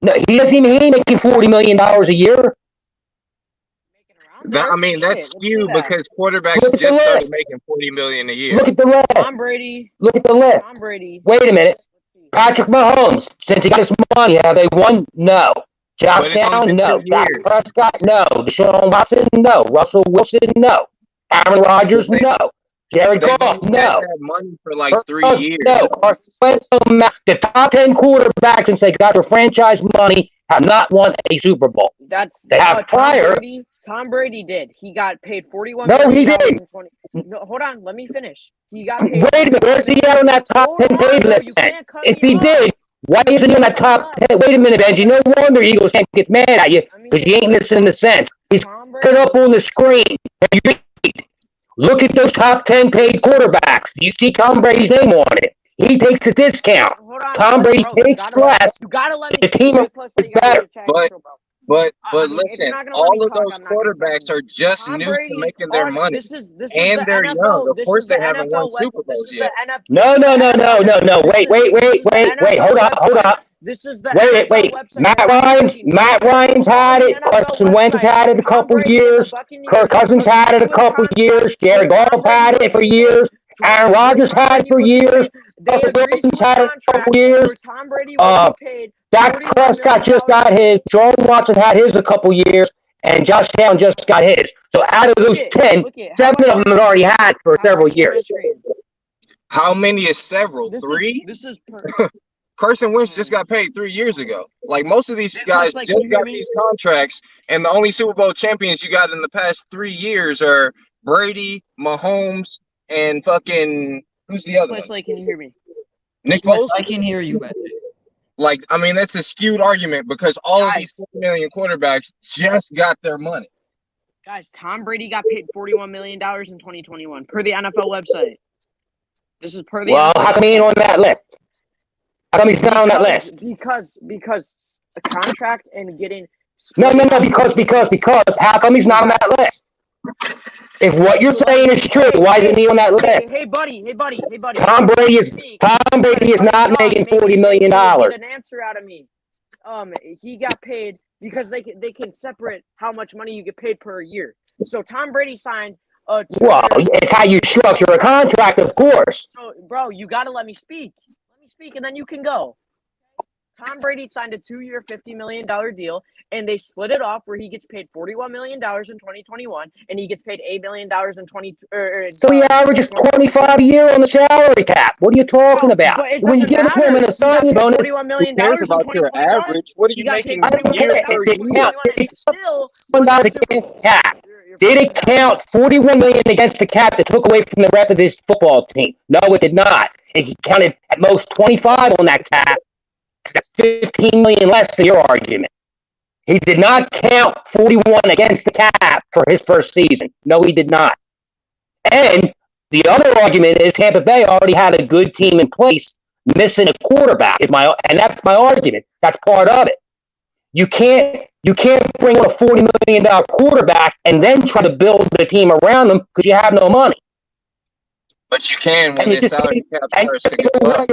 No, he ain't making $40 million a year. That's skewed because quarterbacks just started making $40 million a year. Look at the list. Tom Brady. Look at the list. Tom Brady. Wait a minute. Patrick Mahomes, since he got his money, have they won? No. Josh Allen, no. Dak Prescott, no. Deshaun Watson, no. Russell Wilson, no. Aaron Rodgers, no. Jared Goff, no. Had money for like 3 years. No. The top 10 quarterbacks since they got their franchise money have not won a Super Bowl. They have prior. Tom Brady did. He got paid $41 million. No, he didn't. No, hold on. Let me finish. He got paid. Wait a minute. Where's he at on that top 10 paid list? If he did, why isn't he on that top 10? Wait a minute, Benji. No wonder Eagles can't get mad at you because you ain't listening to sense. He's put up on the screen. Look at those top 10 paid quarterbacks. You see Tom Brady's name on it. He takes a discount. Tom Brady takes less. The team is better. But listen, all of those quarterbacks are just new to making their money, and they're young. Of course, they haven't won Super Bowls yet. No. Wait. Hold on. This is the wait. Matt Ryan's had it. Carson Wentz has had it a couple years. Kirk Cousins had it a couple years. Jared Goff had it for years. Aaron Rodgers had it for years. Russell Wilson's had it a couple years. Dak Prescott just got his. Sean Watson had his a couple years. and Josh Allen just got his. So out of those 10, 7 of them have already had for several years. How many is several? This 3? This is Carson Wentz just got paid 3 years ago. Like most of these guys just got these contracts, and the only Super Bowl champions you got in the past 3 years are Brady, Mahomes, and fucking who's the other one? Can you hear me? Nick Foles. I can hear you, man. Like, I mean, that's a skewed argument because all of these 40 million quarterbacks just got their money. Guys, Tom Brady got paid $41 million in 2021 per the NFL website. This is per the. Well, NFL how come he ain't on that list? How come he's not on that list? Because a contract and getting. No, because how come he's not on that list? If what you're saying is true, why isn't he on that list? Hey, buddy. Tom Brady is not making $40 million. Get an answer out of me. He got paid because they can separate how much money you get paid per year. So Tom Brady signed. Well, it's how you structure a contract, of course. So, bro, you got to let me speak. Let me speak, and then you can go. Tom Brady signed a 2-year, $50 million deal, and they split it off where he gets paid $41 million in 2021, and he gets paid $8 million in 20. So he averages $25 a year on the salary cap. What are you talking about? When you give him an assignment bonus, $41 million cares about your average? What are you making year per year? Did it count $41 million against the cap that took away from the rest of his football team? No, it did not. He counted at most 25 on that cap. That's $15 million less than your argument. He did not count 41 against the cap for his first season. No, he did not. And the other argument is Tampa Bay already had a good team in place, missing a quarterback. And that's my argument. That's part of it. You can't bring on a $40 million quarterback and then try to build the team around them because you have no money. But you can when the salary cap starts to go up.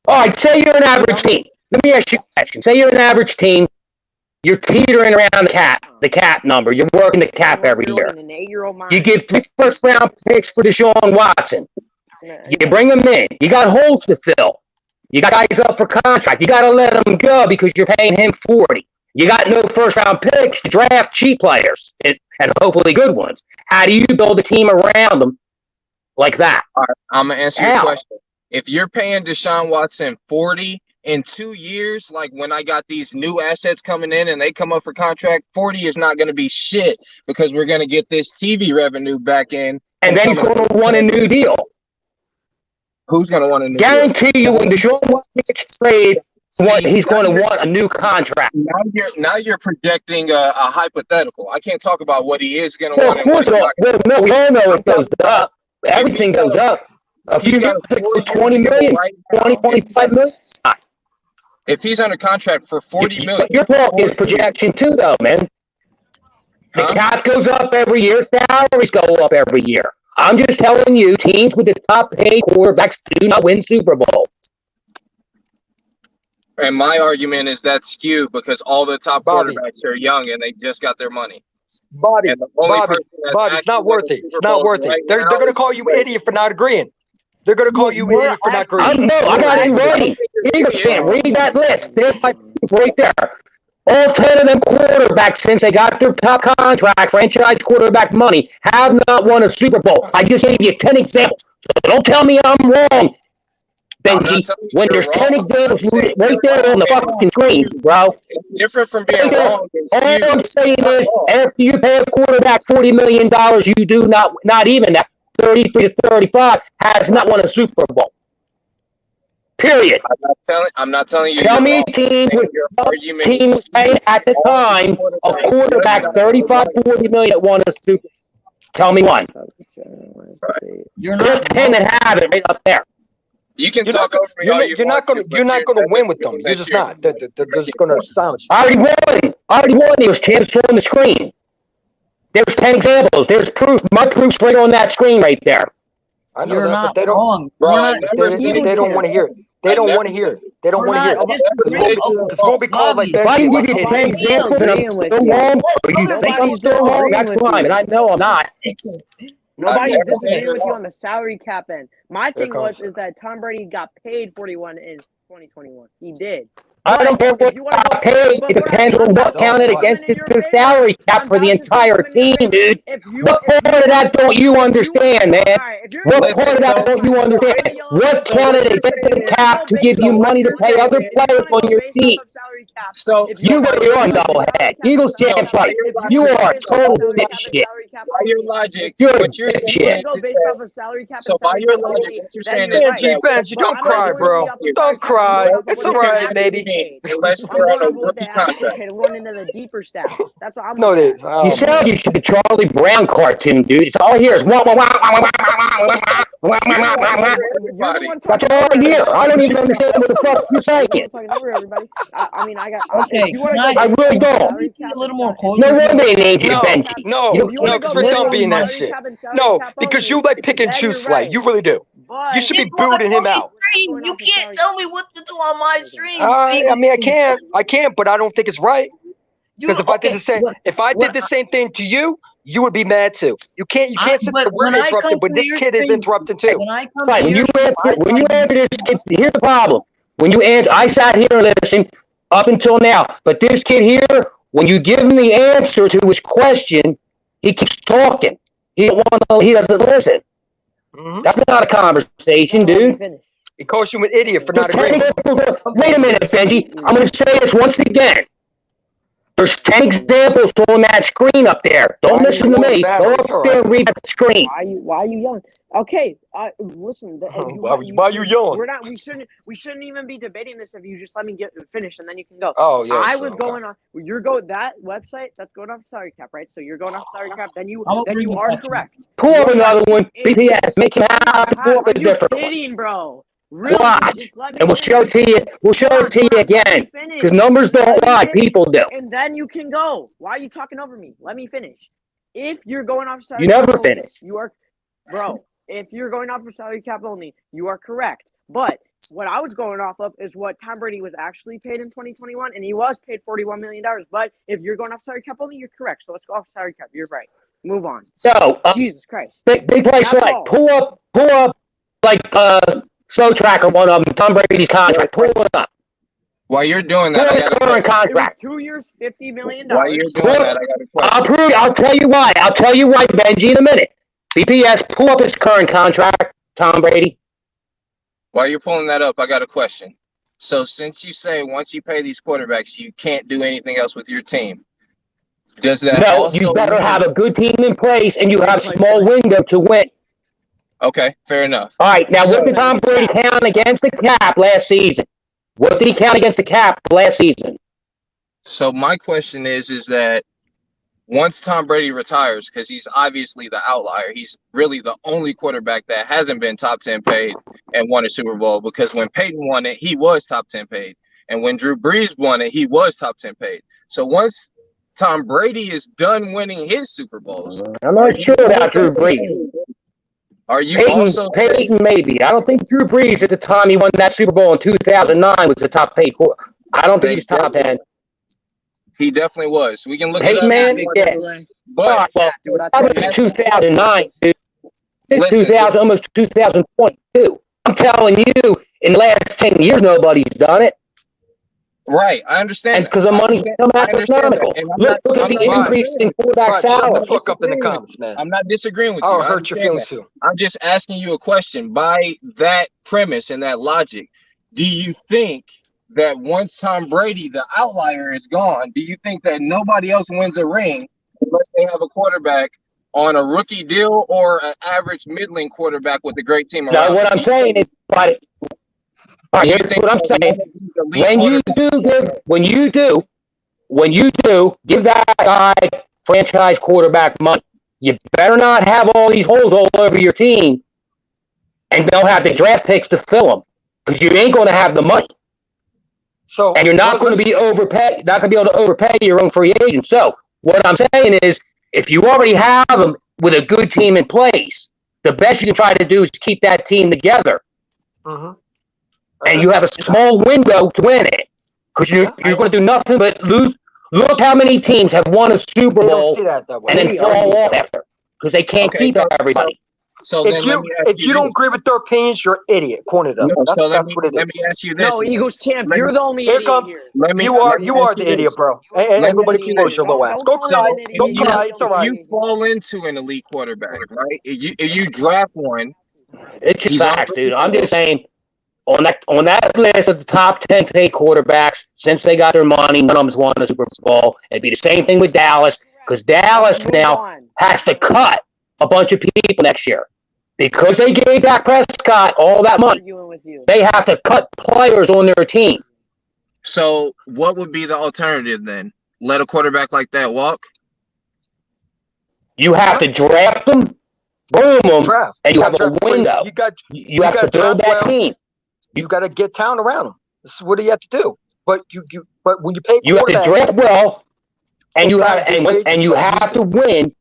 All right, say you're an average team. Let me ask you a question. Say you're an average team. You're teetering around the cap number. You're working the cap every year. You give 3 first-round picks for Deshaun Watson. You bring them in. You got holes to fill. You got guys up for contract. You got to let them go because you're paying him $40. You got no first-round picks to draft cheap players and hopefully good ones. How do you build a team around them like that? All right, I'm going to answer your question. If you're paying Deshaun Watson $40 in 2 years, like when I got these new assets coming in and they come up for contract, $40 is not going to be shit because we're going to get this TV revenue back in. And then you're going to want a new deal. Who's going to want a new Guarantee deal? You when Deshaun Watson gets traded, he's going to want a new contract. Now you're projecting a hypothetical. I can't talk about what he is going to want. No, we all know it goes up. Everything goes up. A few picks for $20 million, $25 million. If he's under contract for $40 million. Your talk is projection too, though, man. The cap goes up every year. Salaries go up every year. I'm just telling you, teams with the top paid quarterbacks do not win Super Bowl. And my argument is that's skewed because all the top quarterbacks are young and they just got their money. Bobby, it's not worth it. It's not worth it. They're going to call you idiot for not agreeing. They're going to call you idiot for not agreeing. I got it ready. Read that list. There's my proof right there. All 10 of them quarterbacks, since they got their top contract, franchise quarterback money, have not won a Super Bowl. I just gave you 10 examples. So don't tell me I'm wrong, Benji. When there's 10 examples right there on the fucking screen, bro. It's different from being wrong. All I'm saying is, after you pay a quarterback $40 million, you do not even that 33 to 35 has not won a Super Bowl. Period. I'm not telling you. Tell me teams paying at the time a quarterback 35, 40 million that won a Super Bowl. Tell me one. You're There's 10 that have it right up there. You can talk over me all you want to. You're not going to win with them. You're just not. They're just going to silence you. I already won. There was 10 on the screen. There's 10 examples. There's proof. My proof's right on that screen right there. I know You're that, not but they don't, wrong. they don't want to hear it. They don't want to hear it. They don't want to hear it. It's going to be called like that. If I can give you 10 examples and I'm still wrong, or you think I'm still wrong, that's fine. And I know I'm not. Nobody's disagreeing with you on the salary cap end. My thing is that Tom Brady got paid $41 in 2021. He did. I don't care what got paid. It depends on what counted against the salary cap for the entire team, dude. What part of that don't you understand, man? What part of that don't you understand? What counted against the cap to give you money to pay other players on your team? So you're on doublehead. Eagles champs, right? You are a total shit. By your logic, You're what you're saying so by your logic, what you're saying is defense, you don't cry, bro. Don't cry. It's all right, baby. Unless they're on a rookie contract. One into the deeper stats. That's what I'm No, looking it at. You sound like you should be Charlie Brown cartoon, dude. It's all I hear is wah, wah, wah, wah, wah, wah, wah, wah, wah, wah, wah. That's all I hear. I don't even understand what the fuck you're saying. I mean, I got. Okay, I really don't. A little more cordial. No wonder they named you Benji. No, because we're done being that shit. No, because you like pick and choose, like you really do. You should be booting him out. You can't tell me what to do on my stream. I mean, I can't, but I don't think it's right. Because if I did the same thing to you, you would be mad too. You can't sit there we're interrupting, but this kid is interrupting too. When you answer this kid, here's the problem. When you answer, I sat here and listened up until now, but this kid here, when you give him the answer to his question, he keeps talking. He doesn't listen. Mm-hmm. That's not a conversation, dude. He calls you an idiot for not agreeing. Wait a minute, Benji. I'm going to say this once again. There's 10 examples on that screen up there. Don't listen to me. Go up there and read that screen. Why are you yelling? Okay, listen. Why are you yelling? We shouldn't even be debating this if you just let me get finished and then you can go. Oh yeah. I was going on. That website that's going off salary cap, right? So you're going off salary cap. Then you are correct. Pull up another one. BPS. Make him out. Pull up a different one. Kidding, bro. Really? Watch, and we'll show it to you. We'll show it to you again. Because numbers don't lie, people do. And then you can go. Why are you talking over me? Let me finish. If you're going off salary, you never finish. You are, bro. If you're going off for salary cap only, you are correct. But what I was going off of is what Tom Brady was actually paid in 2021, and he was paid $41 million. But if you're going off salary cap only, you're correct. So let's go off salary cap. You're right. Move on. So, Jesus Christ. Big play select. Pull up, like Slow Tracker, one of them, Tom Brady's contract. Pull it up. While you're doing that, I got a current contract. 2 years, $50 million. While you're doing that, I got a question. I'll prove. I'll tell you why. I'll tell you why, Benji, in a minute. BPS, pull up his current contract, Tom Brady. While you're pulling that up, I got a question. So since you say once you pay these quarterbacks, you can't do anything else with your team, does that you better have a good team in place, and you have a small window to win. Okay, fair enough. All right, now what did Tom Brady count against the cap last season? What did he count against the cap last season? So my question is that once Tom Brady retires, because he's obviously the outlier, he's really the only quarterback that hasn't been top 10 paid and won a Super Bowl, because when Peyton won it, he was top 10 paid. And when Drew Brees won it, he was top 10 paid. So once Tom Brady is done winning his Super Bowls. I'm not sure about Drew Brees. Are you Peyton maybe. I don't think Drew Brees at the time he won that Super Bowl in 2009 was the top paid quarterback. I don't think he's top 10. He definitely was. We can look at man, yeah. But that was 2009, dude. It's 2000, almost 2022. I'm telling you, in the last 10 years, nobody's done it. Right, I understand. Because the money's become astronomical. Look at the increase in quarterback salary. Fuck up in the comments, man. I'm not disagreeing with you. I'll hurt your feelings too. I'm just asking you a question. By that premise and that logic, do you think that once Tom Brady, the outlier, is gone, do you think that nobody else wins a ring unless they have a quarterback on a rookie deal or an average middling quarterback with a great team around? No, what I'm saying is, all right, here's what I'm saying. When you do, give that guy franchise quarterback money. You better not have all these holes all over your team, and they'll have the draft picks to fill them, because you ain't going to have the money. So, and you're not going to be able to overpay your own free agent. So what I'm saying is, if you already have them with a good team in place, the best you can try to do is keep that team together. Mm-hmm. And you have a small window to win it, because you're going to do nothing but lose. Look how many teams have won a Super Bowl and then fall off after, because they can't keep everybody. So then if you don't agree with their opinions, you're an idiot. According to them. No, so let me ask you this. No, Eagles champ, you're the only idiot here. You are the idiot, bro. And everybody can close your little ass. Go cry. Don't cry. It's all right. You fall into an elite quarterback, right? If you draft one, it's just facts, dude. I'm just saying. On that list of the top 10 paid quarterbacks, since they got their money, none of them's won a Super Bowl. It'd be the same thing with Dallas, because Dallas now has to cut a bunch of people next year. Because they gave Dak Prescott all that money, they have to cut players on their team. So what would be the alternative then? Let a quarterback like that walk? You have to draft them, boom them, and you have a window. You have to build that team. You got to get talent around them. This is what you have to do. But when you pay, you have to draft well, and you have to win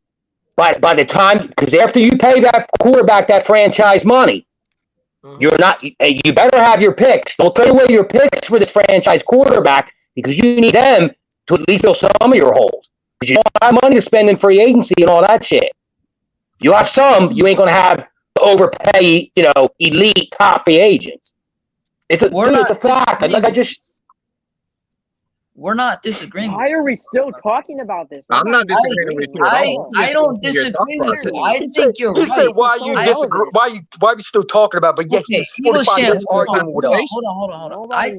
by the time, because after you pay that quarterback that franchise money, you're not. You better have your picks. Don't throw away your picks for this franchise quarterback, because you need them to at least fill some of your holes. Because you don't have money to spend in free agency and all that shit. You have some. You ain't gonna have to overpay. Elite top free agents. It's a fact. We're not disagreeing. Why are we still talking about this? I'm not disagreeing with you. I don't disagree with you. I think you're right. Said why you disagree? Why are we still talking about? But yet he's 45 minutes arguing with us. Hold on. I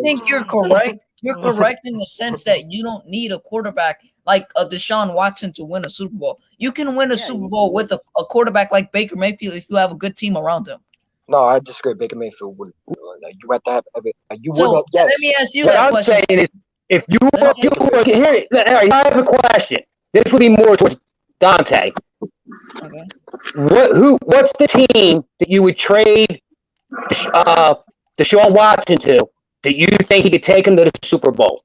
think you're correct. You're correct in the sense that you don't need a quarterback like a Deshaun Watson to win a Super Bowl. You can win a Super Bowl with a quarterback like Baker Mayfield if you have a good team around him. No, I disagree. Baker Mayfield would. You have to have. You so would. Yes. Let me ask you that question. I'm saying is, if you here, I have a question. This would be more towards Dante. Okay. What's the team that you would trade Deshaun Watson to that you think he could take him to the Super Bowl?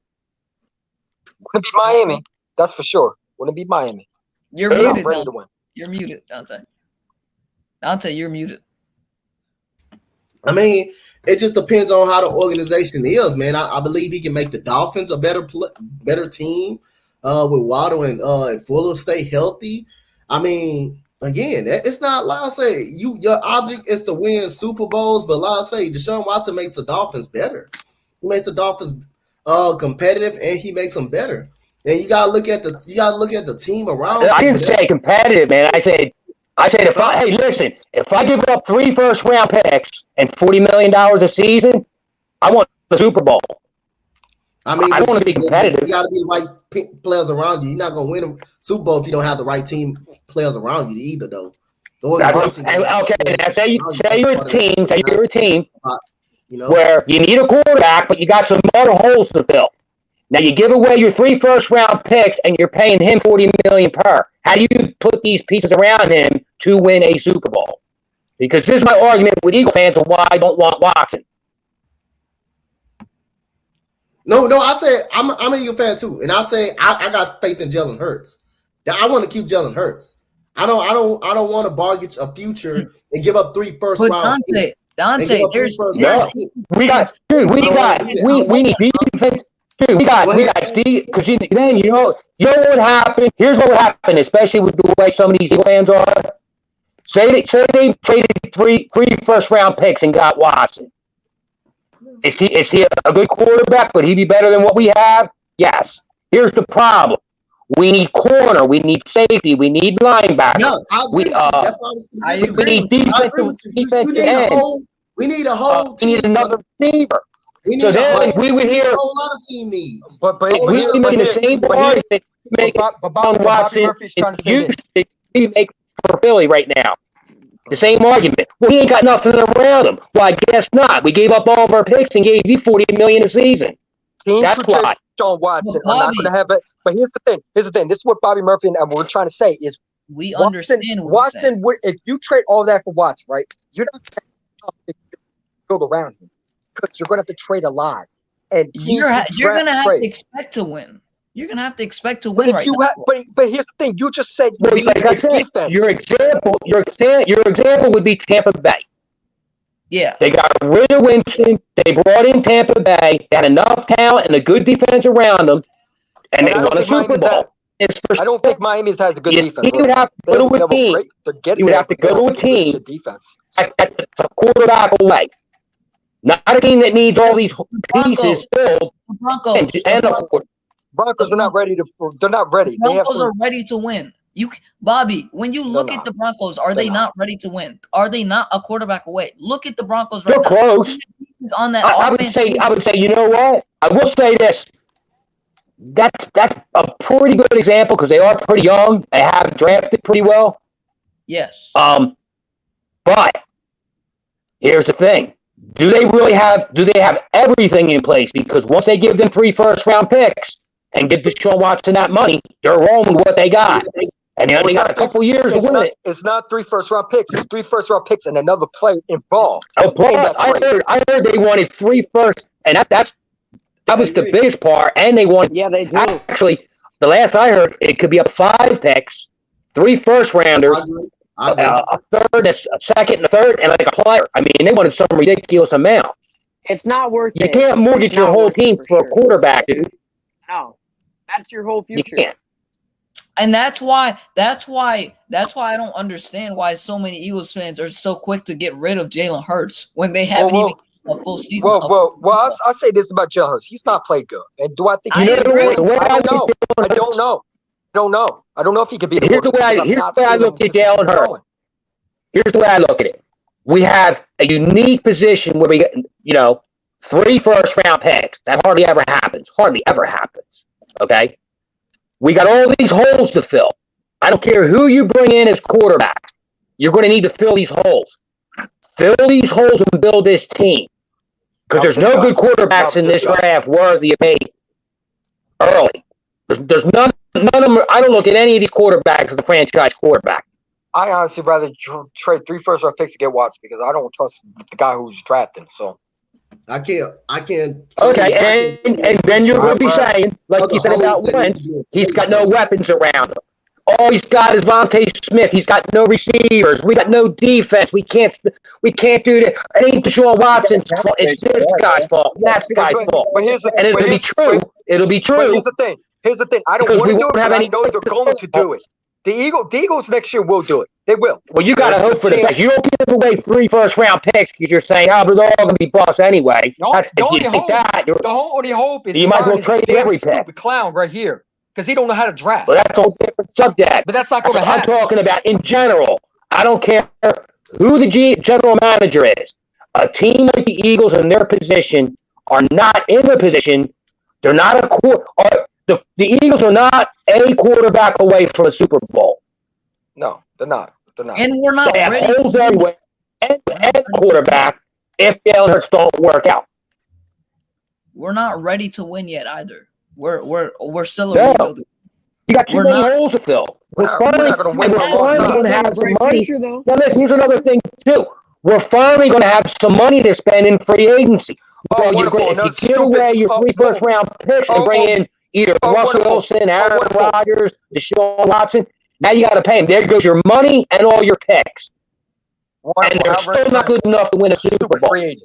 Wouldn't be Miami. That's for sure. Wouldn't be Miami. You're muted. You're muted, Dante. Dante, you're muted. I mean, it just depends on how the organization is, man. I believe he can make the Dolphins a better team with Waddle and Fuller stay healthy. I mean, again, it's not like I say your object is to win Super Bowls, but like I say, Deshaun Watson makes the Dolphins better. He makes the Dolphins competitive, and he makes them better. And you gotta look at the team around. I didn't say competitive, man. I said if I give up 3 first-round picks and $40 million a season, I want the Super Bowl. I mean, I don't want to be competitive. You got to be the right players around you. You're not going to win a Super Bowl if you don't have the right team players around you either, though. Say you're a team where you need a quarterback, but you got some other holes to fill. Now you give away your 3 first-round picks, and you're paying him $40 million per. How do you put these pieces around him to win a Super Bowl? Because this is my argument with Eagle fans of why I don't want Watson. No, I said I'm an Eagle fan too, and I say I got faith in Jalen Hurts. I want to keep Jalen Hurts. I don't want to bargain a future and give up 3 first-round picks. Dante, we need defense. Dude, we got because then you know what happened. Here's what would happen, especially with the way some of these Eagle fans are. Say they traded three first-round picks and got Watson. Is he a good quarterback? Would he be better than what we have? Yes. Here's the problem: we need corner, we need safety, we need linebacker. Yeah, we need defensive end. We need a whole. We need another receiver. We need we would hear a whole lot of team needs. But we making the same argument. Watson we make for Philly right now. The same argument. Well, he ain't got nothing around him. Well, I guess not. We gave up all of our picks and gave you $40 million a season. That's why. Sean Watson. I'm not going to have it. But here's the thing. This is what Bobby Murphy and we're trying to say is we understand Watson. If you trade all that for Watson, right? You're not going to build around him because you're going to have to trade a lot. And you're going to have to expect to win. You're going to have to expect to win now. But here's the thing. You just said, like I said, your example would be Tampa Bay. Yeah. They got rid of Winston. They brought in Tampa Bay. They had enough talent and a good defense around them, and they won a Super Bowl. I don't think Miami has a good defense. He would have to go to a team. He would have to go to a team that's a quarterback away. Not a team that needs all these pieces filled. Broncos are not ready to. They're not ready. Broncos are ready to win. Bobby, when you look at the Broncos, are they not ready to win? Are they not a quarterback away? Look at the Broncos right now. They're close. On that I would say, you know what? I will say this. That's a pretty good example because they are pretty young. They have drafted pretty well. Yes. But here's the thing. Do they have everything in place? Because once they give them 3 first-round picks and give Deshaun Watson that money, they're rolling with what they got. And they only got a couple years to win it. It's not 3 first-round picks. It's 3 first-round picks and another player involved. Oh, plus, I heard they wanted 3 first, and that was the biggest part. And they wanted, they do. Actually, the last I heard, it could be up 5 picks, 3 first-rounders, a third, a second, and a third, and like a player. I mean, they wanted some ridiculous amount. It's not worth it. You can't mortgage your whole team for a quarterback, dude. No, that's your whole future. You can't. And that's why I don't understand why so many Eagles fans are so quick to get rid of Jalen Hurts when they haven't even a full season. Well, I'll say this about Jalen Hurts. He's not played good. And do I think I don't know. I don't know if he could be. Here's the way I look at Jalen Hurts. Here's the way I look at it. We have a unique position where we get, 3 first-round picks. That hardly ever happens. Okay? We got all these holes to fill. I don't care who you bring in as quarterback. You're going to need to fill these holes. Fill these holes and build this team. Because there's no good quarterbacks in this draft worthy of me early. There's none of them. I don't look at any of these quarterbacks as the franchise quarterback. I honestly rather trade 3 first-round picks to get Watson because I don't trust the guy who's drafting. So I can't. Okay, and then you're going to be saying, like you said about Wentz, he's got no weapons around him. All he's got is Vontae Smith. He's got no receivers. We got no defense. We can't do that. It ain't Deshaun Watson's fault. It's this guy's fault. That guy's fault. And it'll be true. It'll be true. But here's the thing. I don't want to do it, but I know they're going to do it. The Eagles next year will do it. They will. Well, you got to hope for the best. You don't give away 3 first-round picks because you're saying, but they're all going to be boss anyway. The only hope is you might as well trade every pick. The clown right here because he don't know how to draft. Well, that's a whole different subject. But that's not going to happen. I'm talking about in general. I don't care who the general manager is. A team like the Eagles in their position are not in a position. They're not the Eagles are not a quarterback away from a Super Bowl. No, they're not. And we're not ready. ready. Holes everywhere. And quarterback if Jalen Hurts don't work out. We're not ready to win yet either. We're still a rebuilding. You got too many holes to fill. We're finally going to have some money. Now listen, here's another thing too. We're finally going to have some money to spend in free agency. Well, if you give away your 3 first-round picks and bring in either Russell Wilson, Aaron Rodgers, Deshaun Watson, now you got to pay him. There goes your money and all your picks. And they're still not good enough to win a Super Bowl. You're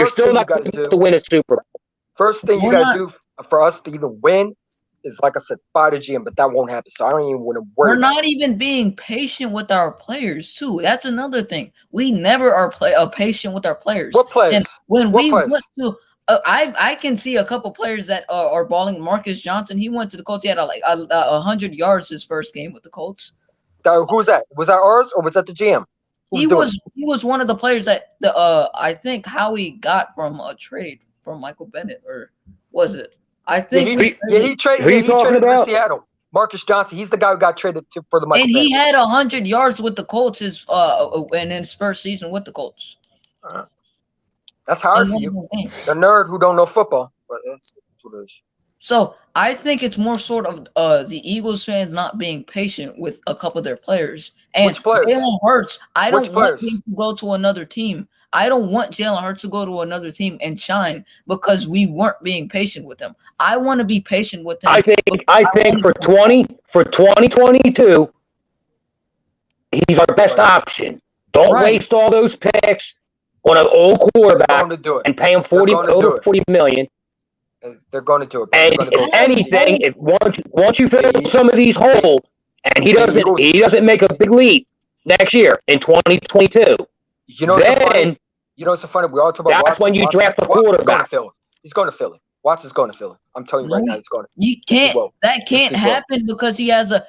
still not good enough to win a Super Bowl. First thing you got to do for us to even win is, like I said, fire the GM, but that won't happen. So I don't even want to worry. We're not even being patient with our players, too. That's another thing. We never are patient with our players. What players? And when we went to I can see a couple players that are balling. Marcus Johnson, he went to the Colts. He had 100 yards his first game with the Colts. Who's that? Was that ours or was that the GM? He was one of the players that I think Howie got from a trade from Michael Bennett, or was it? I think he traded to Seattle. Marcus Johnson, he's the guy who got traded for the Michael and Bennett. He had 100 yards with the Colts in his first season with the Colts. That's hard for you. The nerd who don't know football. But that's what it is. So I think it's more sort of the Eagles fans not being patient with a couple of their players. And Jalen Hurts, I don't want him to go to another team. I don't want Jalen Hurts to go to another team and shine because we weren't being patient with him. I want to be patient with him. I think for 2022, he's our best option. Don't waste all those picks on an old quarterback and pay him $40 million. They're going to do it. And if anything, once you fill some of these holes, and he doesn't make a big leap next year in 2022, then it's so funny. We all talk about that's when you draft a quarterback. He's going to Philly. Watson's going to Philly. I'm telling you right now, he's going to. You can't. That can't happen because he has a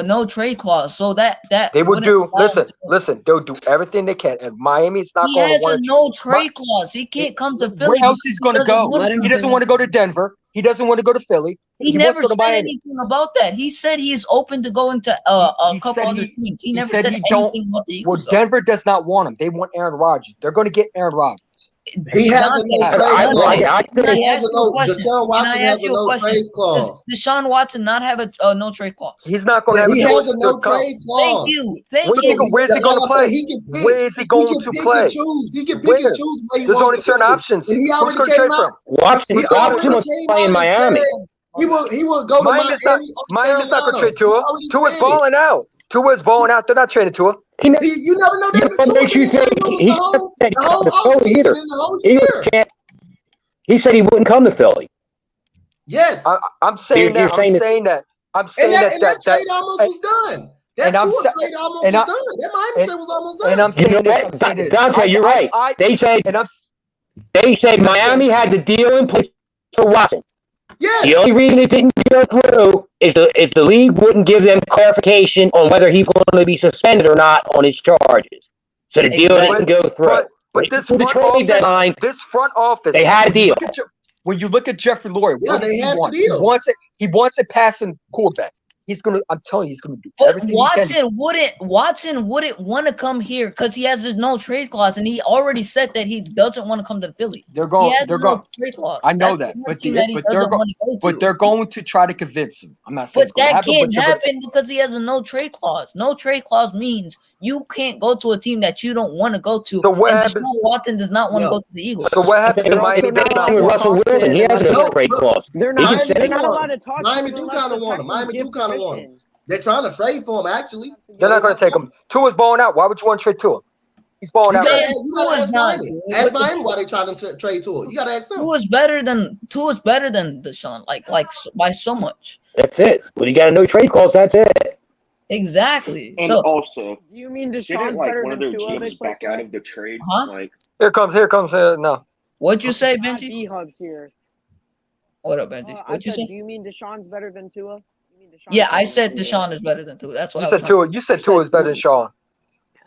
no trade clause. So that they would do. Listen. They'll do everything they can, and Miami's not going to want to. He has a no trade clause. He can't come to Philly. Where else he's going to go? He doesn't want to go to Denver. He doesn't want to go to Philly. He never said anything about that. He said he's open to going to a couple other teams. He never said anything about the Eagles. Well, Denver does not want him. They want Aaron Rodgers. They're going to get Aaron Rodgers. He has a no trade. Deshaun Watson has a no trade clause. Does Deshaun Watson not have a no trade clause? He's not going to have He has a no trade clause. Thank you. Where's he going to play? Where is he going to play? He can pick and choose where he There's wants only to certain play. options. And he already Who's came trade out. from? Watson was playing Miami. He will go to Miami. Miami's not going to trade Tua. Tua's balling out. Tua's balling out. They're not trading Tua. You never know that. What makes you think he's the whole year? He said he wouldn't come to Philly. Yes, I'm saying that. I'm saying that. That trade almost was done. That Tua trade almost was done. That Miami trade was almost done. And I'm saying this. Dante, you're right. They said Miami had the deal in place for Watson. Yes. The only reason it didn't go through is the league wouldn't give them clarification on whether he's going to be suspended or not on his charges. So the deal didn't go through. But this front office, they had a deal. When you look at Jeffrey Lurie, what does he want? He wants a passing quarterback. I'm telling you, he's gonna do everything. Watson wouldn't want to come here because he has his no trade clause, and he already said that he doesn't want to come to Philly. They're going. No trade clause. I know that, but they're going to try to convince him. I'm not saying, but that can't happen because he has a no trade clause. No trade clause means you can't go to a team that you don't want to go to. So what happens? Deshaun Watson does not want to go to the Eagles. So what happens to Miami? With Russell Wilson, he has no trade clause. They're not allowed to talk. Miami do kind of want him. They're trying to trade for him, actually. They're not going to take him. Tua's balling out. Why would you want to trade Tua? He's balling out. You got to ask Miami. Ask Miami why they're trying to trade Tua. You got to ask them. Tua's better than Deshaun, like by so much. That's it. When you got a no trade clause, that's it. Exactly. And also, do you mean Deshaun's didn't better one of than their Tua? GMs back out of the trade? Like, here comes. No. What'd you say, Benji? D-Hub's here. What up, Benji? What'd you say? Do you mean Deshaun's better than Tua? Yeah, I said Deshaun is better than Tua. That's what you said. Tua. You said Tua is better than Sean.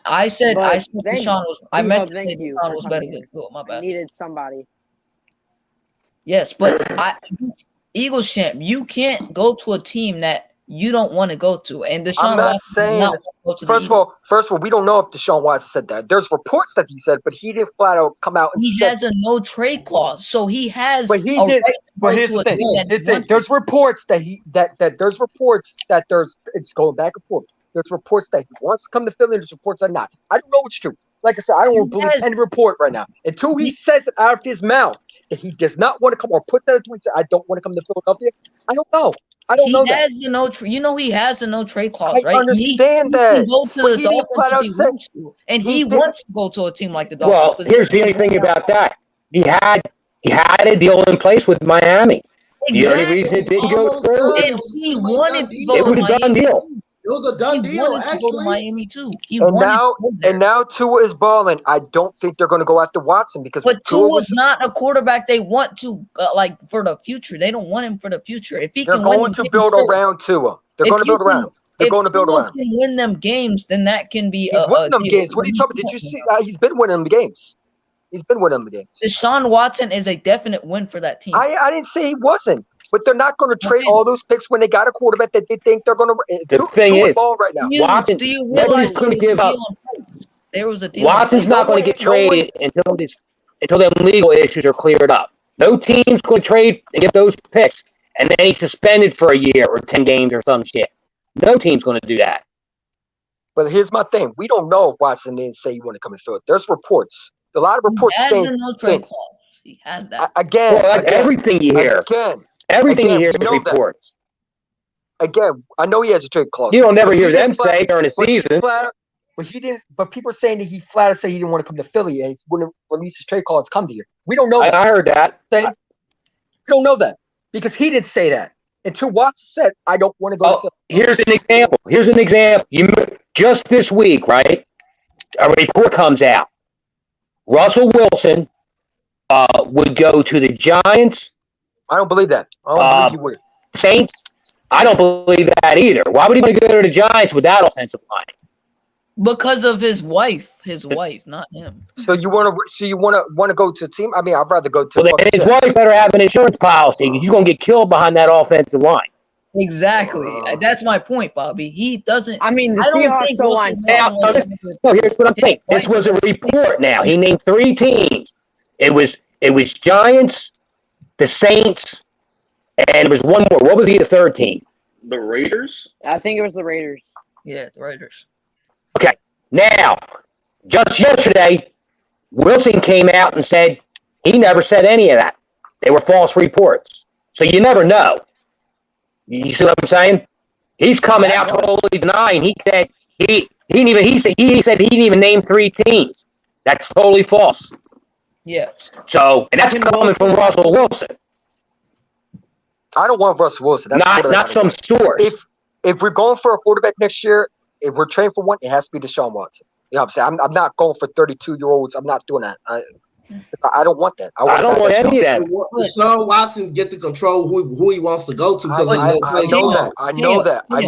I said Deshaun was. I meant to say Deshaun was better than Tua. My bad. I needed somebody. Yes, but Eagles champ, you can't go to a team that you don't want to go to. And Deshaun Watson first of all, we don't know if Deshaun Watson said that. There's reports that he said, but he didn't flat out come out and he has a no trade clause, so he has. But he did. But here's the thing. There's reports that it's going back and forth. There's reports that he wants to come to Philly. There's reports that not. I don't know what's true. Like I said, I don't believe any report right now until he says it out of his mouth that he does not want to come or put that in tweet. I don't want to come to Philadelphia. I don't know. He has the no trade. You know he has a no trade clause, right? I understand that. He can go to the Dolphins if he wants to, and he wants to go to a team like the Dolphins. Well, here's the only thing about that: he had a deal in place with Miami. Exactly. The only reason it didn't go through, and he wanted to go. It was a done deal. It was a done deal, actually. To go to Miami too. And now Tua is balling. I don't think they're going to go after Watson because. But Tua's not a quarterback they want to for the future. They don't want him for the future. If he they're can going to build around Tua. They're going to build around. They're going to build around. If Tua can win them games, then that can be. He's winning them games. What are you talking about? Did you see? He's been winning them games. He's been winning them games. Deshaun Watson is a definite win for that team. I didn't say he wasn't. But they're not going to trade all those picks when they got a quarterback that they think they're going to. The thing is, ball right now. Watson, do you realize there was a deal? Watson's not going to get traded until the legal issues are cleared up. No team's going to trade and get those picks, and then he's suspended for a year or 10 games or some shit. No team's going to do that. But here's my thing: we don't know if Watson didn't say he wanted to come and fill it. There's reports. A lot of reports. He has a no trade clause. He has that. Again, everything you hear. Everything you hear is reports. Again, I know he has a trade clause. You don't never hear them say during the season. But he didn't. But people are saying that he flat out said he didn't want to come to Philly and he wouldn't release his trade clause. Come to here. We don't know. I heard that. don't know that because he didn't say that. Until Watson said, I don't want to go to Philly. Here's an example. Just this week, right? A report comes out. Russell Wilson would go to the Giants. I don't believe that. I don't believe he would. Saints. I don't believe that either. Why would he want to go to the Giants with that offensive line? Because of his wife, not him. So you want to go to a team? I mean, I'd rather go to. Well, then his wife better have an insurance policy. You're gonna get killed behind that offensive line. Exactly. That's my point, Bobby. He doesn't. I mean, the I don't Seahawks think line. So here's what I'm saying. This was a report. Now he named 3 teams. It was Giants, the Saints, and it was one more. What was the third team? The Raiders. I think it was the Raiders. Yeah, the Raiders. Okay. Now, just yesterday, Wilson came out and said he never said any of that. They were false reports. So you never know. You see what I'm saying? He's coming out totally denying. He said he said he didn't even name 3 teams. That's totally false. Yeah. So, and that's coming from Russell Wilson. I don't want Russell Wilson. That's not some story. If we're going for a quarterback next year, if we're training for one, it has to be Deshaun Watson. You know what I'm saying? I'm not going for 32-year-olds. I'm not doing that. I don't want that. I don't want any of that. Deshaun Watson get to control who he wants to go to because I know that. I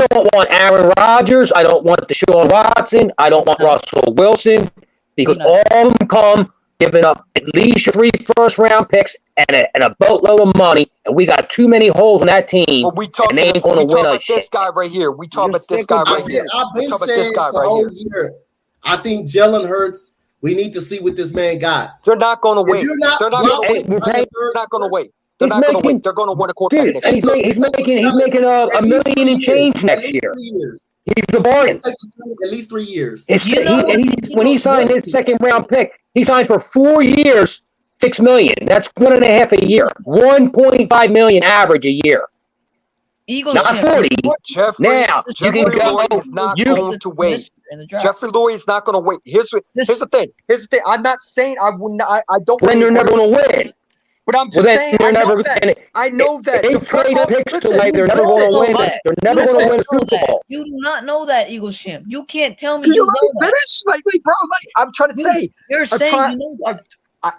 don't want Aaron Rodgers. I don't want Deshaun Watson. I don't want Russell Wilson because all of them come giving up at least 3 first-round picks and a boatload of money, and we got too many holes in that team. Well, and they ain't going to win a shit. This guy right here. We talk about this guy right here. I've been saying the whole year. I think Jalen Hurts. We need to see what this man got. They're not going to wait. They're not going to wait. They're not going to wait. They're going to win a quarterback. He's making $1 million and change next year. He's the bargain. It takes at least 3 years. When he signed his second-round pick, he signed for 4 years, $6 million. That's 1.5 a year. 1.5 million average a year. Eagles not 40. Now you can go. Not going to wait. Jeffrey Lurie is not going to wait. Here's the thing. I'm not saying I would not. I don't. Then they're never going to win. But I'm just saying. I know that. They trade picks tonight. They're never going to win. They're never going to win a Super Bowl. You do not know that, Eagles champ. You can't tell me you know that. Finish? Like, bro. I'm trying to say. You're saying you know that.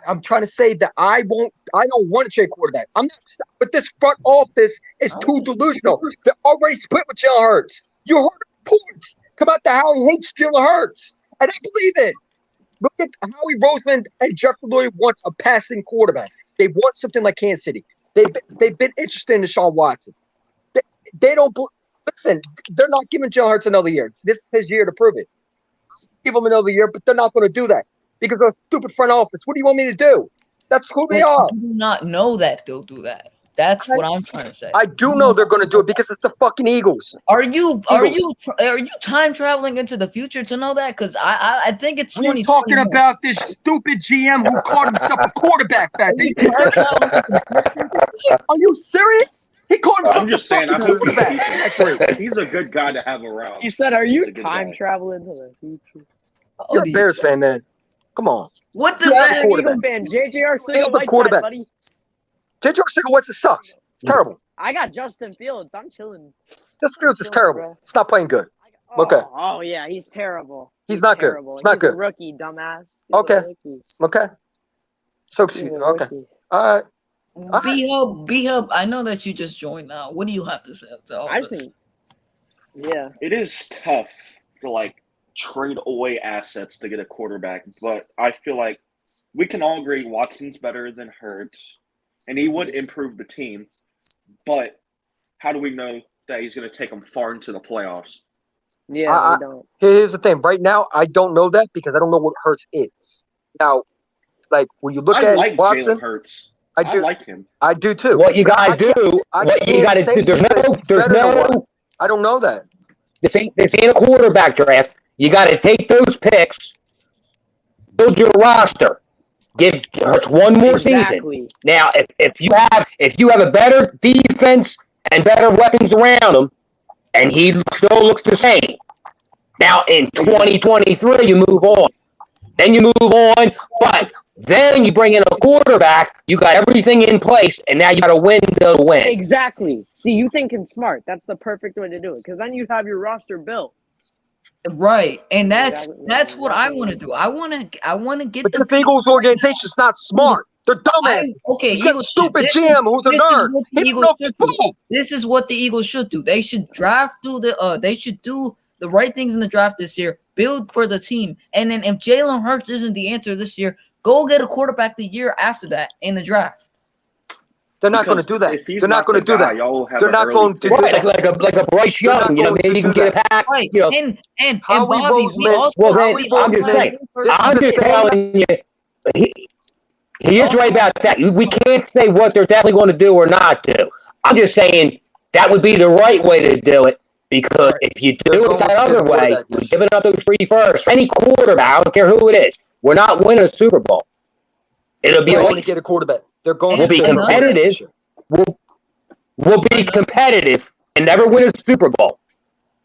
I'm trying to say that I don't want to trade quarterback. I'm not, but this front office is too delusional. They're already split with Jalen Hurts. You heard reports come out that how he hates Jalen Hurts, and I believe it. Look at Howie Roseman and Jeffrey Lurie wants a passing quarterback. They want something like Kansas City. They've been interested in Deshaun Watson. They don't listen. They're not giving Jalen Hurts another year. This is his year to prove it. Give him another year, but they're not going to do that. Because of a stupid front office. What do you want me to do? That's who they are. You do not know that they'll do that. That's what I'm trying to say. I do know they're going to do it because it's the fucking Eagles. Are you time traveling into the future to know that? Because I think it's 2020. We're talking about this stupid GM who called himself a quarterback back then. Are you serious? He called himself I'm just saying, quarterback. He's a good guy to have around. You said, are you time traveling to the future? You're a Bears fan, man. Come on. What does that mean, man? JJ Arcega, the quarterback, buddy. JJ Arcega, what's the sucks? It's terrible. I got Justin Fields. I'm chilling. Justin Fields is terrible. Bro. He's not playing good. Okay. Oh yeah, he's terrible. He's not terrible. Good. He's not good. A rookie, dumbass. Okay. So okay. All right. B-Hub, I know that you just joined now. What do you have to say to all this? Yeah. It is tough to trade away assets to get a quarterback, but I feel like we can all agree Watson's better than Hurts, and he would improve the team. But how do we know that he's going to take them far into the playoffs? Yeah, we don't. Here's the thing. Right now, I don't know that because I don't know what Hurts is. Now, when you look at Watson, Jalen Hurts. I like him. I do too. What you got to do? There's no. I don't know that. This ain't a quarterback draft. You got to take those picks, build your roster, give Hurts one more season. Now, if you have a better defense and better weapons around him, and he still looks the same. Now, in 2023, you move on. Then you move on, but Then you bring in a quarterback. You got everything in place, and now you got a window to win. Exactly. See, you thinking smart. That's the perfect way to do it because then you have your roster built. Right, and that's what I want to do. I want to get the Eagles organization's not smart. They're dumbass. Okay, you got stupid GM who's a nerd. This is what the Eagles should do. They should draft through the. They should do the right things in the draft this year. Build for the team, and then if Jalen Hurts isn't the answer this year, go get a quarterback the year after that in the draft. They're not going to do that. They're not going to do that. They're not going to do that. Like a Bryce Young, maybe you can get a pack. Right. And Bobby, we also. I'm just telling you, he is right about that. We can't say what they're definitely going to do or not do. I'm just saying that would be the right way to do it. Because if you do it that other way, you're giving up those 3 firsts. Any quarterback, I don't care who it is, we're not winning a Super Bowl. It'll be going to get a quarterback. They're going to be competitive. We'll be competitive and never win a Super Bowl.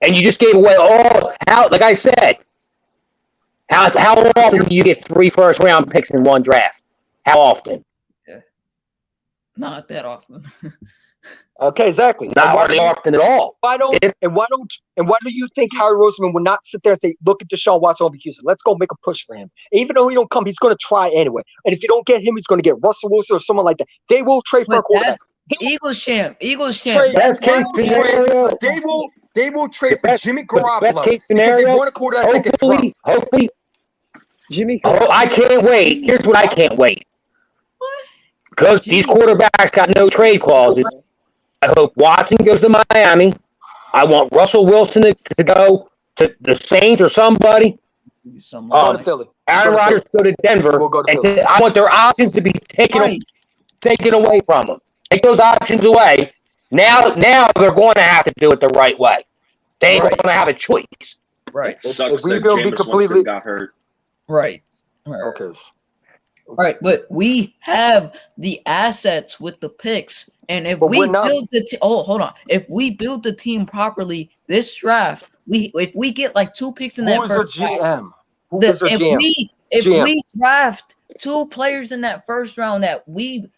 And you just gave away like I said, how often do you get 3 first-round picks in one draft? How often? Yeah. Not that often. Okay, exactly. Not hardly often at all. Why do you think Harry Roseman would not sit there and say, "Look at Deshaun Watson over Houston. Let's go make a push for him." Even though he don't come, he's going to try anyway. And if you don't get him, he's going to get Russell Wilson or someone like that. They will trade for a quarterback. Eagles champ. They will trade for Jimmy Garoppolo because they want a quarterback that can throw. Hopefully, Jimmy. I can't wait. Here's what I can't wait. Because these quarterbacks got no trade clauses. I hope Watson goes to Miami. I want Russell Wilson to go to the Saints or somebody. Go to Philly. Aaron Rodgers go to Denver. I want their options to be taken away from them. Take those options away. Now they're going to have to do it the right way. They ain't going to have a choice. Right. If we will be completely got hurt. Right. Okay. All right, but we have the assets with the picks, and if we build if we build the team properly this draft, if we get like 2 picks in that first GM? If we draft 2 players in that first round that we